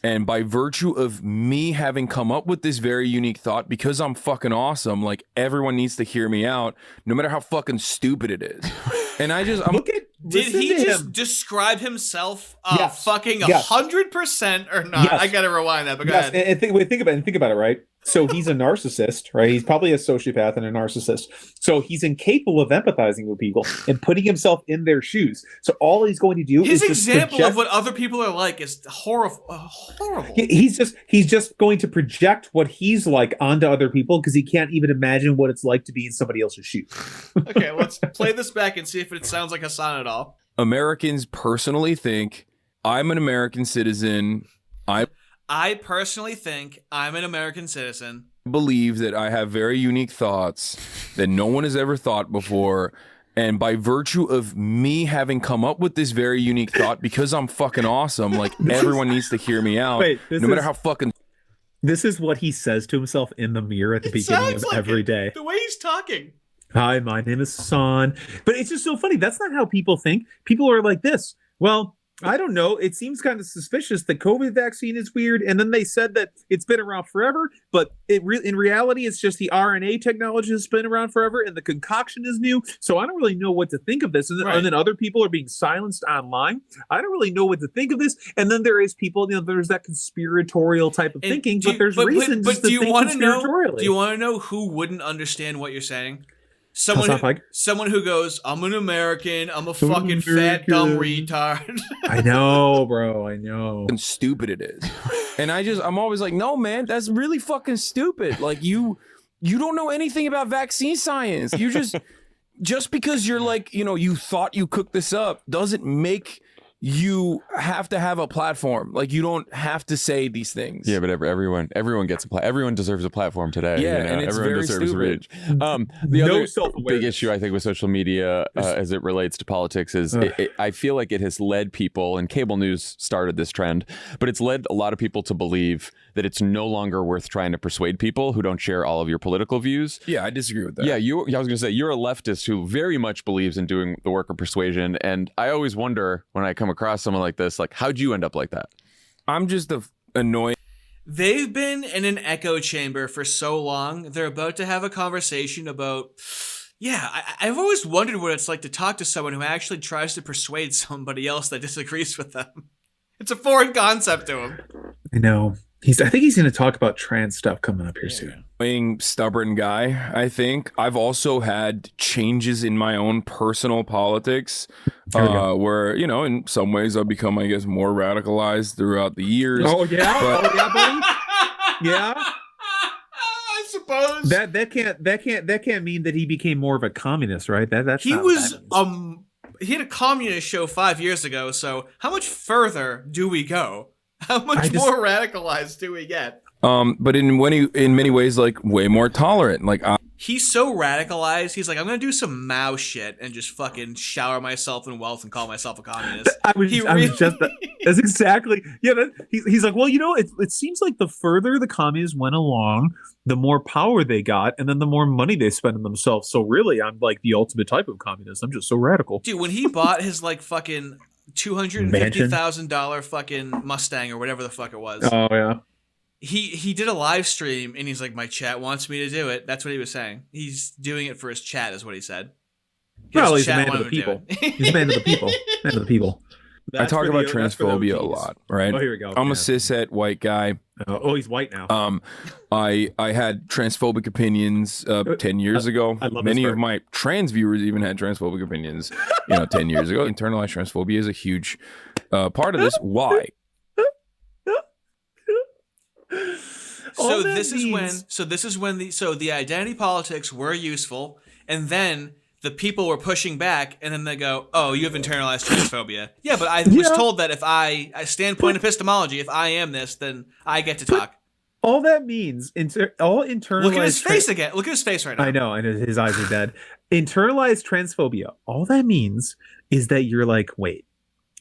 And by virtue of me having come up with this very unique thought, because I'm fucking awesome, like everyone needs to hear me out, no matter how fucking stupid it is. And did he just describe himself fucking 100% or not? Yes. I gotta rewind that, but go ahead. And think about it, right? So he's a narcissist, right? He's probably a sociopath and a narcissist. So he's incapable of empathizing with people and putting himself in their shoes. So all he's going to do his is example of what other people are like is horrible. He's just going to project what he's like onto other people because he can't even imagine what it's like to be in somebody else's shoes. Okay, let's play this back and see if it sounds like Hasan at all. Americans personally think I'm an American citizen. I personally think I'm an American citizen. Believe that I have very unique thoughts that no one has ever thought before. And by virtue of me having come up with this very unique thought, because I'm fucking awesome, like everyone needs to hear me out, no matter how fucking... This is what he says to himself in the mirror at the beginning of every day. The way he's talking. Hi, my name is Hasan. But it's just so funny. That's not how people think. People are like this. Well, I don't know. It seems kind of suspicious. The COVID vaccine is weird. And then they said that it's been around forever. But in reality, it's just the RNA technology has been around forever. And the concoction is new. So I don't really know what to think of this. And then other people are being silenced online. I don't really know what to think of this. And then there is people, there's that conspiratorial type of thinking. But there's reasons to think conspiratorially. Do you want to know who wouldn't understand what you're saying? Someone who goes, I'm an American, I'm a fucking fat dumb retard. I know, bro. I know. And stupid it is. And I'm always like, no, man, that's really fucking stupid. Like you don't know anything about vaccine science. You just because you're like, you thought you cooked this up doesn't make you have to have a platform. Like you don't have to say these things. Yeah, but everyone gets everyone deserves a platform today. Yeah, and it's everyone very deserves stupid. reach. The other big issue I think with social media as it relates to politics is I feel like it has led people, and cable news started this trend, but it's led a lot of people to believe that it's no longer worth trying to persuade people who don't share all of your political views. Yeah, I disagree with that. Yeah, I was going to say you're a leftist who very much believes in doing the work of persuasion, and I always wonder when I come across someone like this, like, how'd you end up like that? I'm just annoyed. They've been in an echo chamber for so long. They're about to have a conversation about, I've always wondered what it's like to talk to someone who actually tries to persuade somebody else that disagrees with them. It's a foreign concept to him. I know. I think he's going to talk about trans stuff coming up here soon. Being stubborn guy, I think. I've also had changes in my own personal politics where, in some ways I've become, I guess, more radicalized throughout the years. Oh, yeah? Buddy? Yeah? I suppose. That can't mean that he became more of a communist, right? He had a communist show 5 years ago, so how much further do we go? How much more radicalized do we get? But in many ways, like way more tolerant. Like he's so radicalized. He's like, I'm gonna do some Mao shit and just fucking shower myself in wealth and call myself a communist. That's exactly. Yeah, he's like, well, it seems like the further the communists went along, the more power they got, and then the more money they spent on themselves. So really, I'm like the ultimate type of communist. I'm just so radical. Dude, when he bought his like fucking $250,000 fucking Mustang or whatever the fuck it was. Oh yeah. He did a live stream and he's like, my chat wants me to do it. That's what he was saying. He's doing it for his chat, is what he said. Well, he's a man of the people. He's a man of the people. Man of the people. I talk about transphobia a lot, right? Oh, here we go. I'm a cishet white guy. Oh, he's white now. I had transphobic opinions 10 years ago. Many of my trans viewers even had transphobic opinions, 10 years ago. Internalized transphobia is a huge part of this. Why? So this is when the identity politics were useful, and then the people were pushing back, and then they go, "Oh, you have internalized transphobia." Yeah, but I was told that if I standpoint epistemology, if I am this, then I get to talk. All that means, all internalized. Look at his face again. Look at his face right now. I know, his eyes are dead. Internalized transphobia. All that means is that you're like, wait,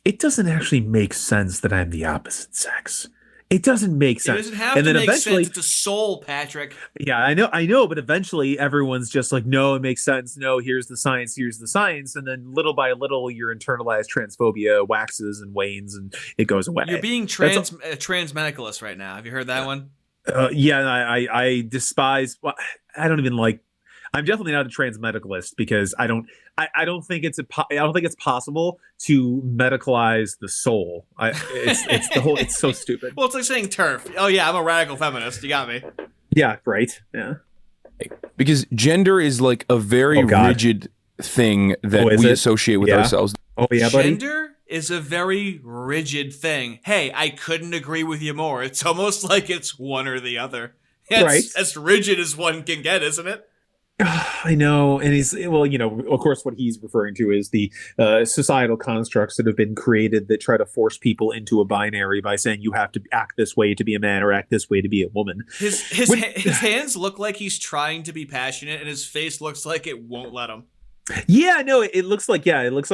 it doesn't actually make sense that I'm the opposite sex. It doesn't make sense. It doesn't have to make sense. It's a soul, Patrick. Yeah, I know, but eventually everyone's just like, no, it makes sense. No, here's the science. And then little by little, your internalized transphobia waxes and wanes and it goes away. You're being transmedicalist right now. Have you heard that one? I despise. I don't even like. I'm definitely not a transmedicalist because I don't think it's possible to medicalize the soul. It's so stupid. Well, it's like saying turf. Oh yeah, I'm a radical feminist. You got me. Yeah, right. Yeah. Because gender is like a very rigid thing that we associate with ourselves. Oh yeah, buddy. Gender is a very rigid thing. Hey, I couldn't agree with you more. It's almost like it's one or the other. It's as rigid as one can get, isn't it? I know, and of course, what he's referring to is the societal constructs that have been created that try to force people into a binary by saying you have to act this way to be a man or act this way to be a woman. His hands look like he's trying to be passionate, and his face looks like it won't let him. Yeah, no, it looks like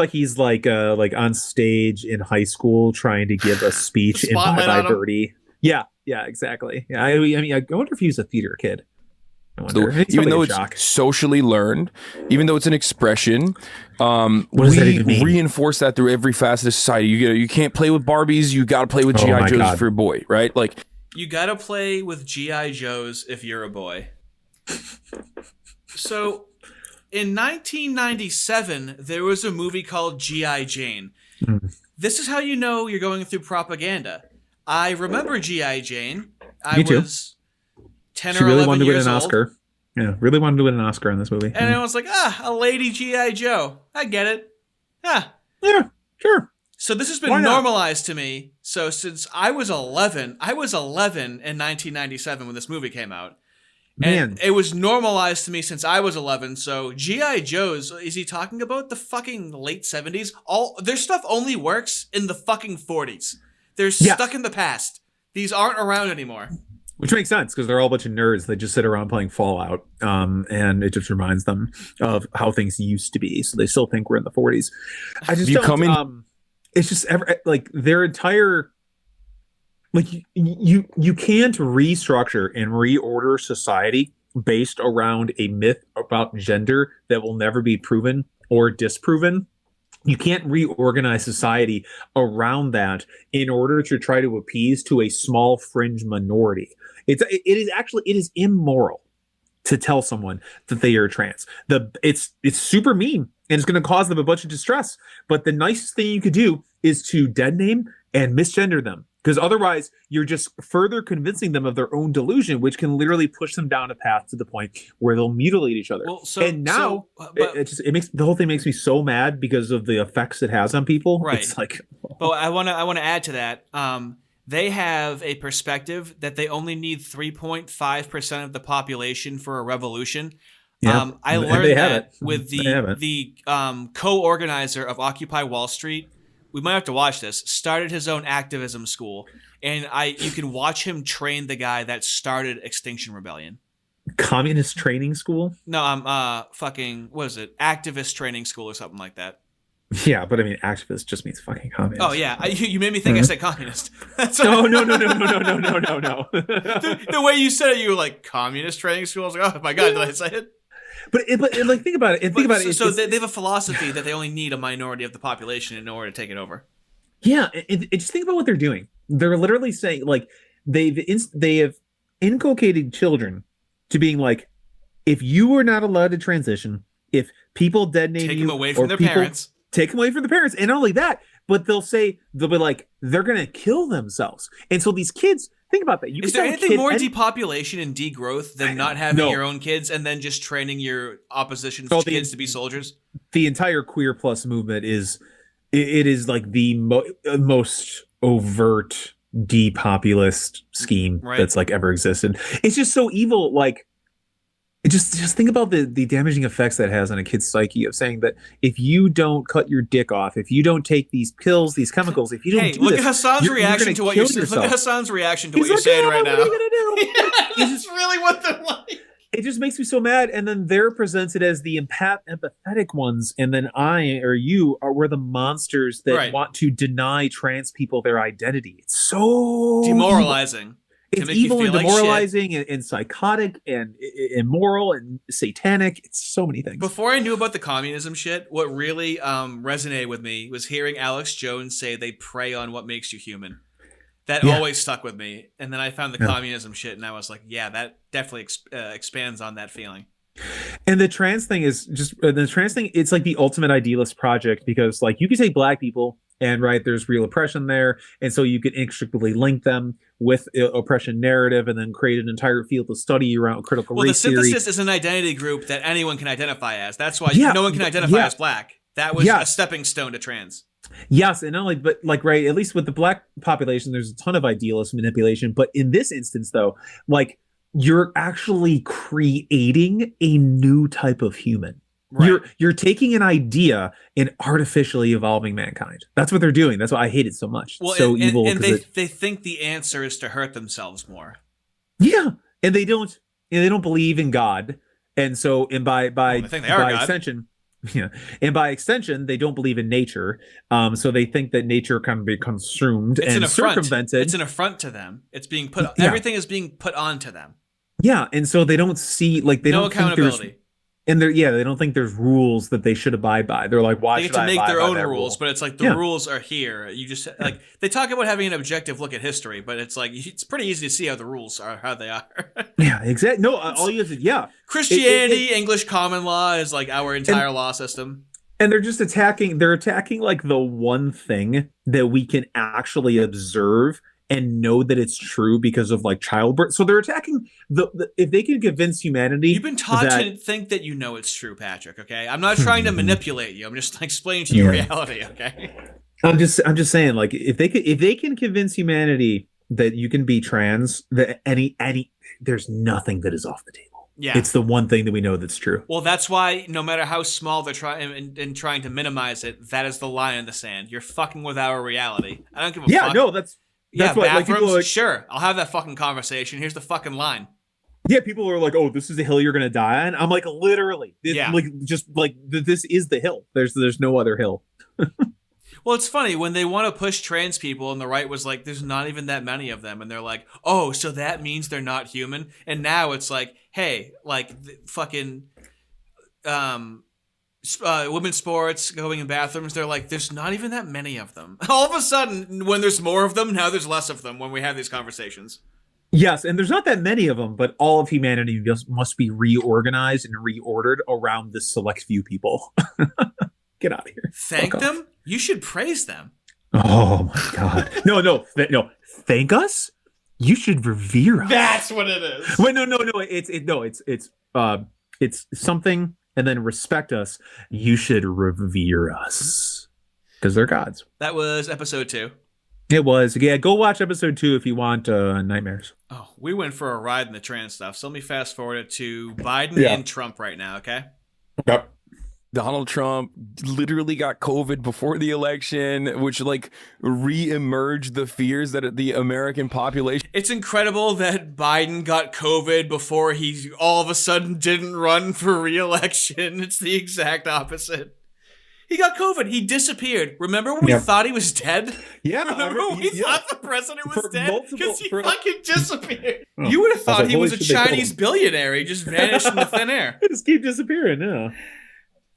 he's like on stage in high school trying to give a speech in Bye Bye Birdie. Yeah. Yeah, exactly. Yeah, I mean, I wonder if he was a theater kid. So, even though it's socially learned, even though it's an expression, we reinforce that through every facet of society. You can't play with Barbies. You got to play with GI Joes for your boy, right? Like, you got to play with GI Joes if you're a boy. So, in 1997, there was a movie called G.I. Jane. This is how you know you're going through propaganda. I remember G.I. Jane. I was 10 or 11 years old. Oscar. Yeah, really wanted to win an Oscar in this movie. And I was like, a lady G.I. Joe. I get it. Yeah, sure. So this has been normalized to me. So since I was 11 in 1997 when this movie came out. And it was normalized to me since I was 11. So G.I. Joe's, is he talking about the fucking late 70s? Their stuff only works in the fucking 40s. They're stuck in the past. These aren't around anymore. Which makes sense because they're all a bunch of nerds that just sit around playing Fallout. And it just reminds them of how things used to be. So they still think we're in the 40s. I just it's just like their entire... Like you can't restructure and reorder society based around a myth about gender that will never be proven or disproven. You can't reorganize society around that in order to try to appease to a small fringe minority. It is immoral to tell someone that they are trans. It's super mean and it's going to cause them a bunch of distress. But the nicest thing you could do is to dead name and misgender them. Because otherwise, you're just further convincing them of their own delusion, which can literally push them down a path to the point where they'll mutilate each other. It makes the whole thing makes me so mad because of the effects it has on people. Right. It's like, but I want to add to that. They have a perspective that they only need 3.5% of the population for a revolution. Yeah, I learned that with the co-organizer of Occupy Wall Street. We might have to watch this, started his own activism school. And you can watch him train the guy that started Extinction Rebellion. Communist training school? No, what is it? Activist training school or something like that. Yeah, but I mean, activist just means fucking communist. Oh, yeah. You made me think I said communist. No. The way you said it, you were like, communist training school? I was like, oh my God, did I say it? But like, think about it. So they have a philosophy that they only need a minority of the population in order to take it over. Yeah, and just think about what they're doing. They're literally saying, like, they have inculcated children to being like, if you are not allowed to transition, if people dead name take you, them away from their parents, take them away from the parents, and not only that, but they'll be like, they're gonna kill themselves. And so these kids. Think about that. Is there anything more depopulation and degrowth than not having your own kids and then just training your opposition kids to be soldiers? The entire queer plus movement is like the most overt depopulist scheme that's like ever existed. It's just so evil. Like, just think about the damaging effects that has on a kid's psyche of saying that if you don't cut your dick off, if you don't take these pills, these chemicals, if you don't look at Hassan's reaction to what you're saying. Look at Hassan's reaction to what you're saying right now. What are you gonna do? It's really what they're like. It just makes me so mad. And then they're presented as the empathetic ones, and then we're the monsters that want to deny trans people their identity. It's so demoralizing. It's evil and demoralizing and psychotic and immoral and satanic. It's so many things. Before I knew about the communism shit, what really resonated with me was hearing Alex Jones say they prey on what makes you human. That always stuck with me. And then I found the communism shit and I was like, yeah, that definitely expands on that feeling. And the trans thing is it's like the ultimate idealist project because like you can take black people and there's real oppression there. And so you can inextricably link them with oppression narrative and then create an entire field of study around critical race theory. Well, the synthesis is an identity group that anyone can identify as. That's why no one can identify as black. That was a stepping stone to trans. Yes, and not only, but like, at least with the black population, there's a ton of idealist manipulation. But in this instance, though, like, you're actually creating a new type of human. Right. You're taking an idea and artificially evolving mankind. That's what they're doing. That's why I hate it so much. Well, so evil. And they think the answer is to hurt themselves more. Yeah, and they don't believe in God, and so by extension, Yeah. And by extension, they don't believe in nature. So they think that nature can be consumed It's and an affront. circumvented. It's an affront to them. It's being put. Everything is being put onto them. Yeah, and so they don't see they No don't think accountability. they don't think there's rules that they should abide by. They're like, why They should get to I make abide their by own that rules, rule? but it's like the rules are here. You just like they talk about having an objective look at history, but it's like it's pretty easy to see how the rules are, how they are. Yeah, exactly. No, all you have to Christianity, English common law is like our entire law system. And they're just attacking like the one thing that we can actually observe and know that it's true because of like childbirth. So they're attacking the if they can convince humanity. You've been taught to think that you know it's true, Patrick. Okay, I'm not trying to manipulate you. I'm just explaining to you reality. Okay. I'm just saying, like, if they can convince humanity that you can be trans, that any there's nothing that is off the table. Yeah. It's the one thing that we know that's true. Well, that's why no matter how small they're trying and trying to minimize it, that is the line in the sand. You're fucking with our reality. I don't give a fuck. Yeah, no, that's what bathrooms, people are like, sure. I'll have that fucking conversation. Here's the fucking line. Yeah, people are like, "Oh, this is the hill you're gonna die on." I'm like, literally, this is the hill. There's no other hill. Well, it's funny when they want to push trans people, and the right was like, "There's not even that many of them," and they're like, "Oh, so that means they're not human." And now it's like, "Hey, like fucking women's sports, going in bathrooms." They're like, "There's not even that many of them." All of a sudden, when there's more of them, now there's less of them. When we have these conversations. Yes, and there's not that many of them, but all of humanity must be reorganized and reordered around this select few people. Get out of here. Thank them? You should praise them. Oh my God. No. Thank us? You should revere us. That's what it is. Wait, no. It's something, and then respect us. You should revere us because they're gods. That was episode 2. It was. Yeah, go watch episode 2 if you want nightmares. Oh, we went for a ride in the trans stuff. So let me fast forward it to Biden and Trump right now, okay? Yep. Donald Trump literally got COVID before the election, which like re-emerged the fears that the American population. It's incredible that Biden got COVID before he all of a sudden didn't run for re-election. It's the exact opposite. He got COVID. He disappeared. Remember when we thought he was dead? Yeah. Remember when we thought the president was dead? Because he fucking disappeared. Oh. You would have thought he was a holy shit, they Chinese billionaire. He just vanished into thin air. They just keep disappearing, yeah.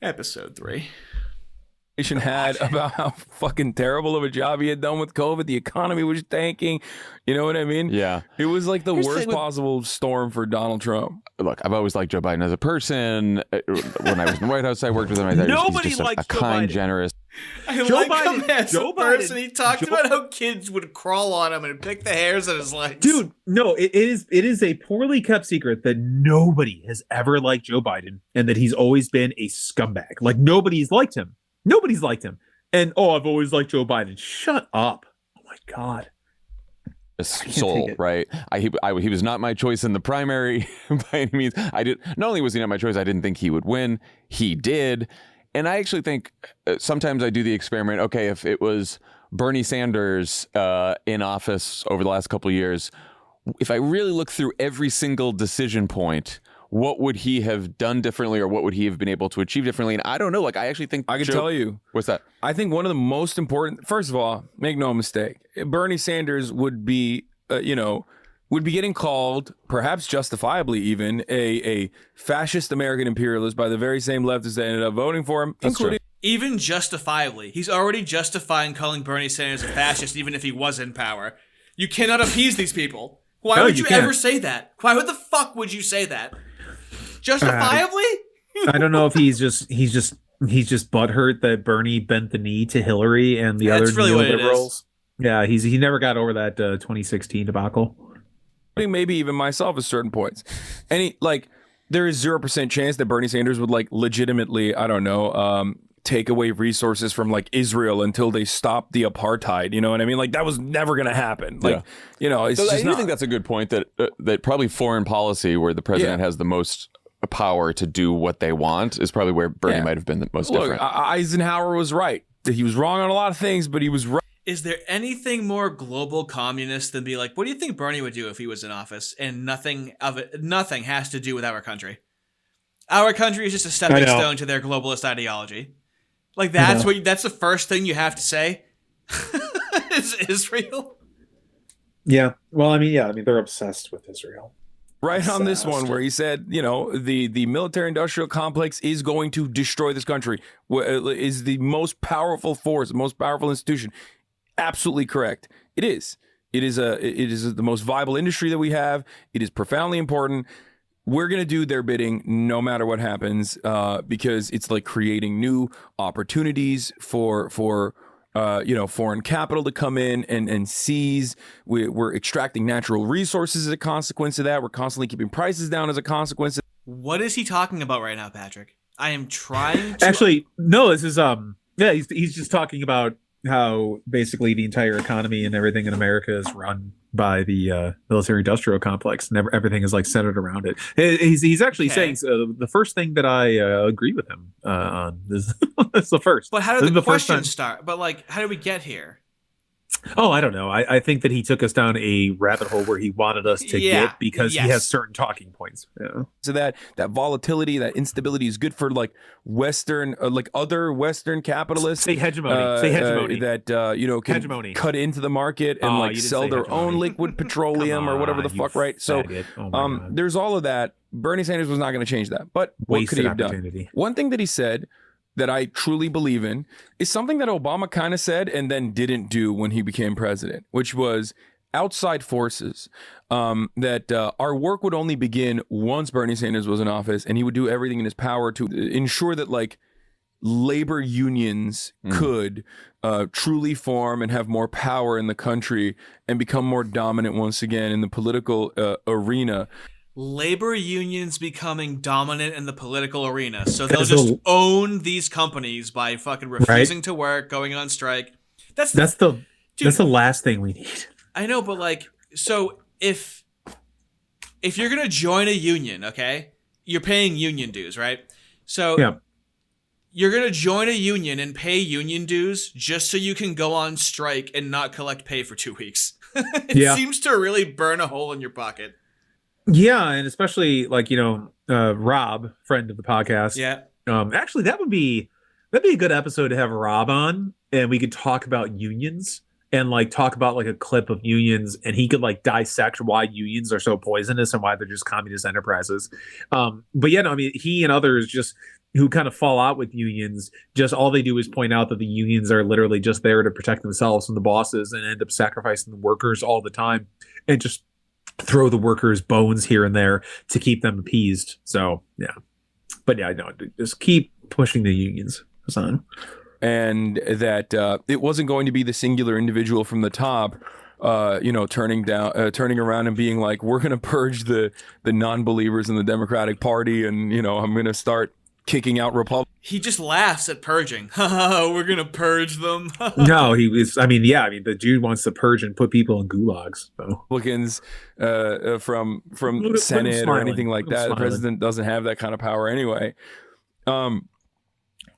Episode 3. Had about how fucking terrible of a job he had done with COVID. The economy was tanking. You know what I mean? Yeah. It was like the worst possible storm for Donald Trump. Look, I've always liked Joe Biden as a person. When I was in the White House, I worked with him. I thought Nobody he's just likes a Joe kind, Biden. generous. I Joe like Biden- him as Joe a person. Biden- He talked Joe- about how kids would crawl on him and pick the hairs on his legs. Dude, no, it is a poorly kept secret that nobody has ever liked Joe Biden and that he's always been a scumbag. Like nobody's liked him. Nobody's liked him. And I've always liked Joe Biden. Shut up. Oh my God. Soul, right? He was not my choice in the primary by any means. Not only was he not my choice, I didn't think he would win. He did. And I actually think sometimes I do the experiment. Okay, if it was Bernie Sanders in office over the last couple of years, if I really look through every single decision point, what would he have done differently, or what would he have been able to achieve differently? And I don't know. Like, I actually think I can tell you. What's that? I think one of the most important, first of all, make no mistake, Bernie Sanders would be, would be getting called, perhaps justifiably even, a fascist American imperialist by the very same leftists that ended up voting for him, including. Even justifiably. He's already justifying calling Bernie Sanders a fascist even if he was in power. You cannot appease these people. Why would you ever say that? Why the fuck would you say that? Justifiably? I don't know if he's just butthurt that Bernie bent the knee to Hillary and the other really neoliberals. Yeah, he never got over that 2016 debacle. I think maybe even myself at certain points. There is 0% chance that Bernie Sanders would legitimately, I don't know, take away resources from Israel until they stop the apartheid. You know what I mean? That was never going to happen. It's So just I think that's a good point, that probably foreign policy, where the president has the most power to do what they want, is probably where Bernie might have been the most different. Eisenhower was right. He was wrong on a lot of things, but he was right. Is there anything more global communist than be like, what do you think Bernie would do if he was in office and nothing has to do with our country? Our country is just a stepping stone to their globalist ideology. Like that's the first thing you have to say. Is Israel? Yeah. Well, I mean, they're obsessed with Israel. Right on this one, where he said, the military-industrial complex is going to destroy this country, is the most powerful force, the most powerful institution. Absolutely correct. It is. It is the most viable industry that we have. It is profoundly important. We're going to do their bidding no matter what happens, because it's like creating new opportunities for foreign capital to come in and seize. We're extracting natural resources as a consequence of that. We're constantly keeping prices down as a consequence. What is he talking about right now, Patrick? I am trying to... Actually, no, this is, he's just talking about how basically the entire economy and everything in America is run by the military-industrial complex, and everything is like centered around it. He's actually saying the first thing that I agree with him on is that's the first. But how did the question start? But like, how did we get here? Oh, I don't know. I think that he took us down a rabbit hole where he wanted us to get because he has certain talking points. Yeah. So that volatility, that instability is good for like Western, like other Western capitalists. Say hegemony. That can cut into the market and like sell their own liquid petroleum or whatever the fuck, right? So there's all of that. Bernie Sanders was not going to change that. But what could he have done? One thing that he said that I truly believe in is something that Obama kind of said and then didn't do when he became president, which was outside forces. That our work would only begin once Bernie Sanders was in office, and he would do everything in his power to ensure that like labor unions could truly form and have more power in the country and become more dominant once again in the political arena. Labor unions becoming dominant in the political arena. So they'll just own these companies by fucking refusing to work, going on strike. That's the last thing we need. I know, but like, so if you're going to join a union, okay, you're paying union dues, right? So you're going to join a union and pay union dues just so you can go on strike and not collect pay for 2 weeks. It seems to really burn a hole in your pocket. Yeah, and especially like Rob, friend of the podcast. Yeah. Actually, that'd be a good episode to have Rob on, and we could talk about unions and like talk about like a clip of unions, and he could like dissect why unions are so poisonous and why they're just communist enterprises. But yeah, no, I mean, he and others just who kind of fall out with unions, just all they do is point out that the unions are literally just there to protect themselves from the bosses and end up sacrificing the workers all the time and just throw the workers bones here and there to keep them appeased. So yeah, but yeah, no, just keep pushing the unions, Hasan. And that it wasn't going to be the singular individual from the top, turning around and being like, we're going to purge the non-believers in the Democratic Party, and I'm going to start kicking out Republicans. He just laughs at purging. We're going to purge them. No, the Jew wants to purge and put people in gulags. So. Republicans from Senate or anything like that. The president doesn't have that kind of power anyway.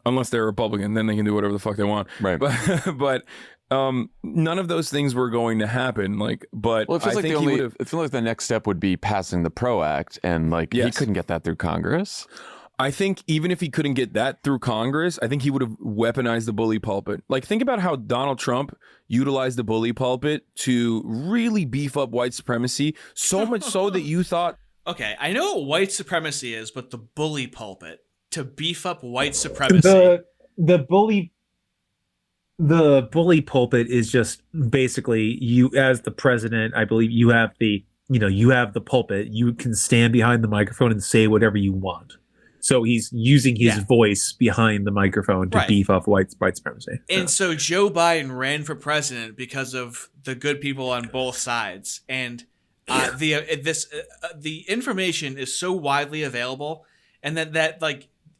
Unless they're Republican, then they can do whatever the fuck they want. Right. But none of those things were going to happen. It feels like the next step would be passing the PRO Act, and he couldn't get that through Congress. I think even if he couldn't get that through Congress, I think he would have weaponized the bully pulpit. Like, think about how Donald Trump utilized the bully pulpit to really beef up white supremacy, so much so that you thought... Okay, I know what white supremacy is, but the bully pulpit to beef up white supremacy. The bully pulpit is just basically you as the president. I believe you have the pulpit. You can stand behind the microphone and say whatever you want. So he's using his voice behind the microphone to beef up white supremacy. And so Joe Biden ran for president because of the good people on both sides. And the information is so widely available. And that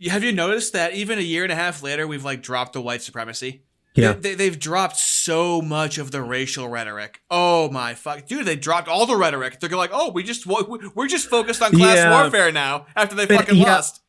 have you noticed that even a year and a half later, we've dropped the white supremacy? Yeah. They've dropped so much of the racial rhetoric. Oh my fuck, dude! They dropped all the rhetoric. They're like, oh, we're just focused on class warfare now after they fucking lost.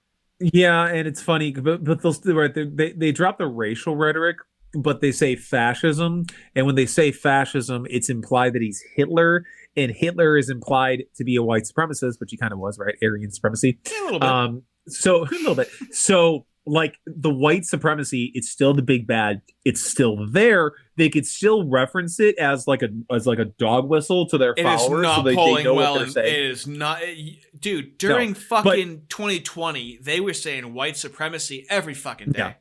Yeah, and it's funny, but they'll still they drop the racial rhetoric, but they say fascism, and when they say fascism, it's implied that he's Hitler, and Hitler is implied to be a white supremacist, which he kind of was, right? Aryan supremacy. Yeah, a little bit. So a little bit. So like the white supremacy, it's still the big bad. It's still there. They could still reference it as like a dog whistle to their followers. It is not so they polling know well. what they're saying. It is not, dude. During fucking 2020, they were saying white supremacy every fucking day.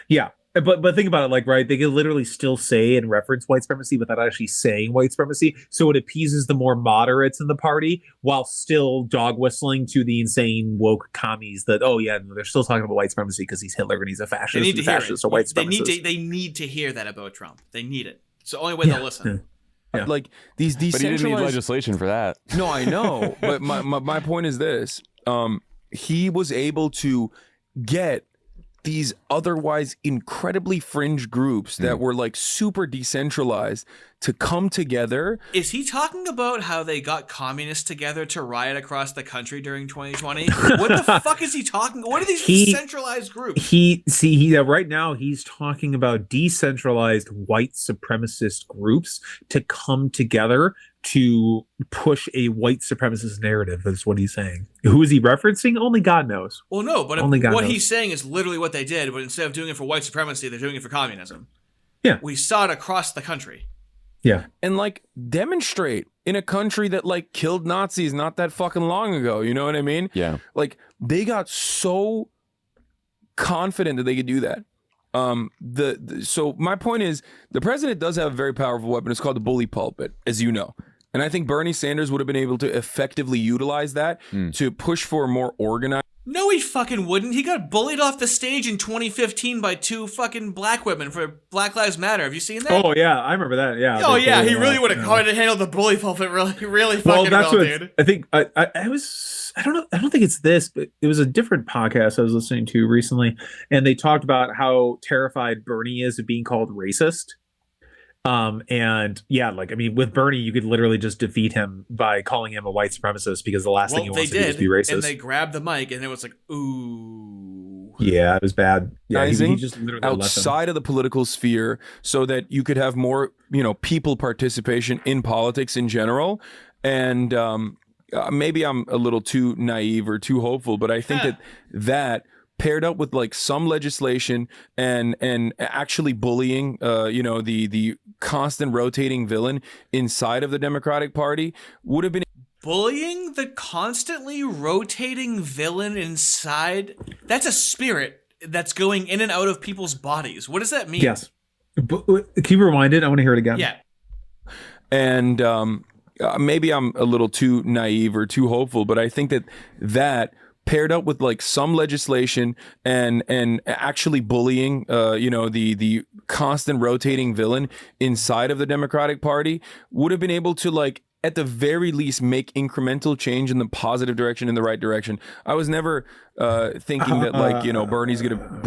Yeah. But think about it, like, right, they could literally still say and reference white supremacy without actually saying white supremacy. So it appeases the more moderates in the party while still dog whistling to the insane woke commies that, oh yeah, they're still talking about white supremacy because he's Hitler and he's a fascist. They need to hear it. Or white supremacist. They need to hear that about Trump. They need it. It's the only way they'll listen. Yeah. Like these decentralized. But he didn't need legislation for that. No, I know. But my point is this: he was able to get these otherwise incredibly fringe groups that were like super decentralized to come together. Is he talking about how they got communists together to riot across the country during 2020? What the fuck is he talking? What are these decentralized groups? Right now he's talking about decentralized white supremacist groups to come together to push a white supremacist narrative. That's what he's saying. Who is he referencing? Only God knows. Well, no, but Only God what knows. he's saying is literally what they did, but instead of doing it for white supremacy, they're doing it for communism. Yeah. We saw it across the country. Yeah. And like demonstrate in a country that like killed Nazis not that fucking long ago. You know what I mean? Yeah. Like they got so confident that they could do that. So my point is the president does have a very powerful weapon. It's called the bully pulpit, as you know. And I think Bernie Sanders would have been able to effectively utilize that to push for a more organized. No, he fucking wouldn't. He got bullied off the stage in 2015 by two fucking black women for Black Lives Matter. Have you seen that? Oh yeah, I remember that. Yeah. Oh yeah, he really would have handled the bully pulpit really fucking well, dude. I think I don't think it's this, but it was a different podcast I was listening to recently, and they talked about how terrified Bernie is of being called racist. And yeah, like I mean, with Bernie, you could literally just defeat him by calling him a white supremacist because the last thing he wants to do is be racist. And they grabbed the mic, and it was like, ooh. Yeah, it was bad. Yeah, he just literally outside of the political sphere, so that you could have more, people participation in politics in general. And maybe I'm a little too naive or too hopeful, but I think that paired up with like some legislation and actually bullying, the constant rotating villain inside of the Democratic Party would have been bullying the constantly rotating villain inside. That's a spirit that's going in and out of people's bodies. What does that mean? Yes. Can you rewind it? I want to hear it again. Yeah. And maybe I'm a little too naive or too hopeful, but I think that paired up with like some legislation and actually bullying, the constant rotating villain inside of the Democratic Party would have been able to like at the very least make incremental change in the positive direction, in the right direction. I was never thinking that like Bernie's gonna.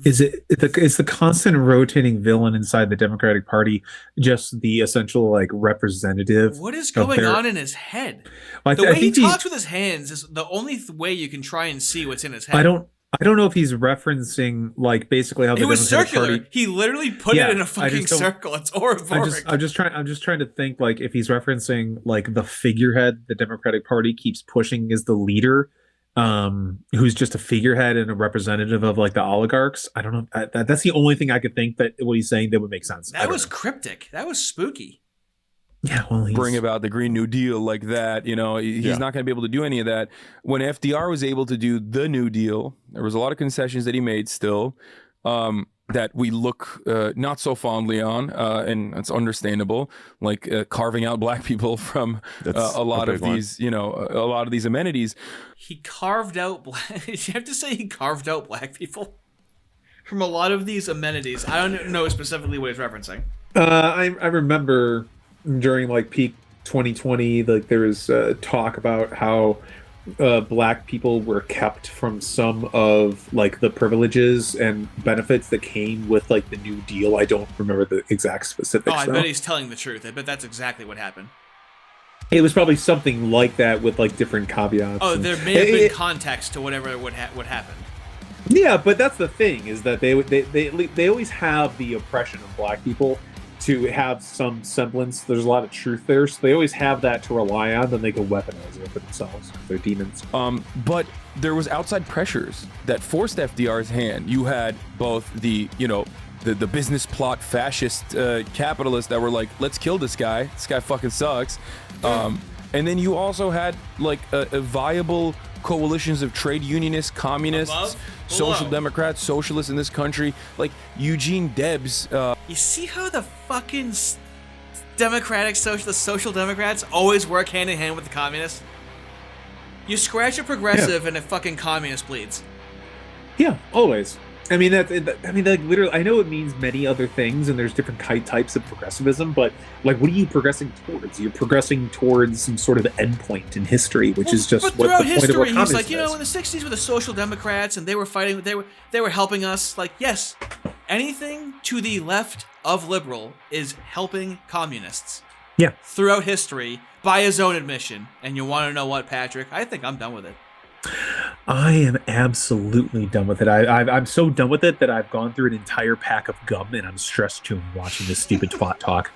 Is the constant rotating villain inside the Democratic Party just the essential like representative? What is going on in his head? Well, the way he talks with his hands is the only way you can try and see what's in his head. I don't know if he's referencing like basically how the was Democratic circular. Party. He literally put it in a fucking circle. It's horrible. I'm just trying to think like if he's referencing like the figurehead the Democratic Party keeps pushing as the leader. Who's just a figurehead and a representative of like the oligarchs. I don't know. That's the only thing I could think that what he's saying that would make sense. That was cryptic. That was spooky. Yeah, well, bring about the Green New Deal like that. He's not going to be able to do any of that. When FDR was able to do the New Deal, there was a lot of concessions that he made still. That we look not so fondly on, and it's understandable, like carving out black people from a lot of these, a lot of these amenities. He carved out black. You have to say he carved out black people from a lot of these amenities. I don't know specifically what he's referencing. I remember during like peak 2020, like there was talk about how black people were kept from some of like the privileges and benefits that came with like the New Deal. I don't remember the exact specifics. I bet he's telling the truth. I bet that's exactly what happened. It was probably something like that with like different caveats. Oh, there may have been context to whatever would happen. Yeah, but that's the thing is that they always have the oppression of black people to have some semblance. There's a lot of truth there, so they always have that to rely on. Then they can weaponize it for themselves. They're demons. But there was outside pressures that forced FDR's hand. You had both the business plot fascist capitalists that were like, let's kill this guy. This guy fucking sucks. And then you also had like a viable coalitions of trade unionists, communists, social democrats, socialists in this country, like Eugene Debs. You see how the fucking democratic social democrats always work hand in hand with the communists? You scratch a progressive and a fucking communist bleeds. Yeah, always. I mean, like literally, I know it means many other things, and there's different types of progressivism, but like, what are you progressing towards? You're progressing towards some sort of endpoint in history, which is just what the point history, of what he's communism like, is. in the 60s with the social democrats, and they were fighting, they were helping us. Like, yes, anything to the left of liberal is helping communists. Yeah. Throughout history, by his own admission. And you want to know what, Patrick? I think I'm done with it. I am absolutely done with it. I'm so done with it that I've gone through an entire pack of gum, and I'm stressed too watching this stupid twat talk.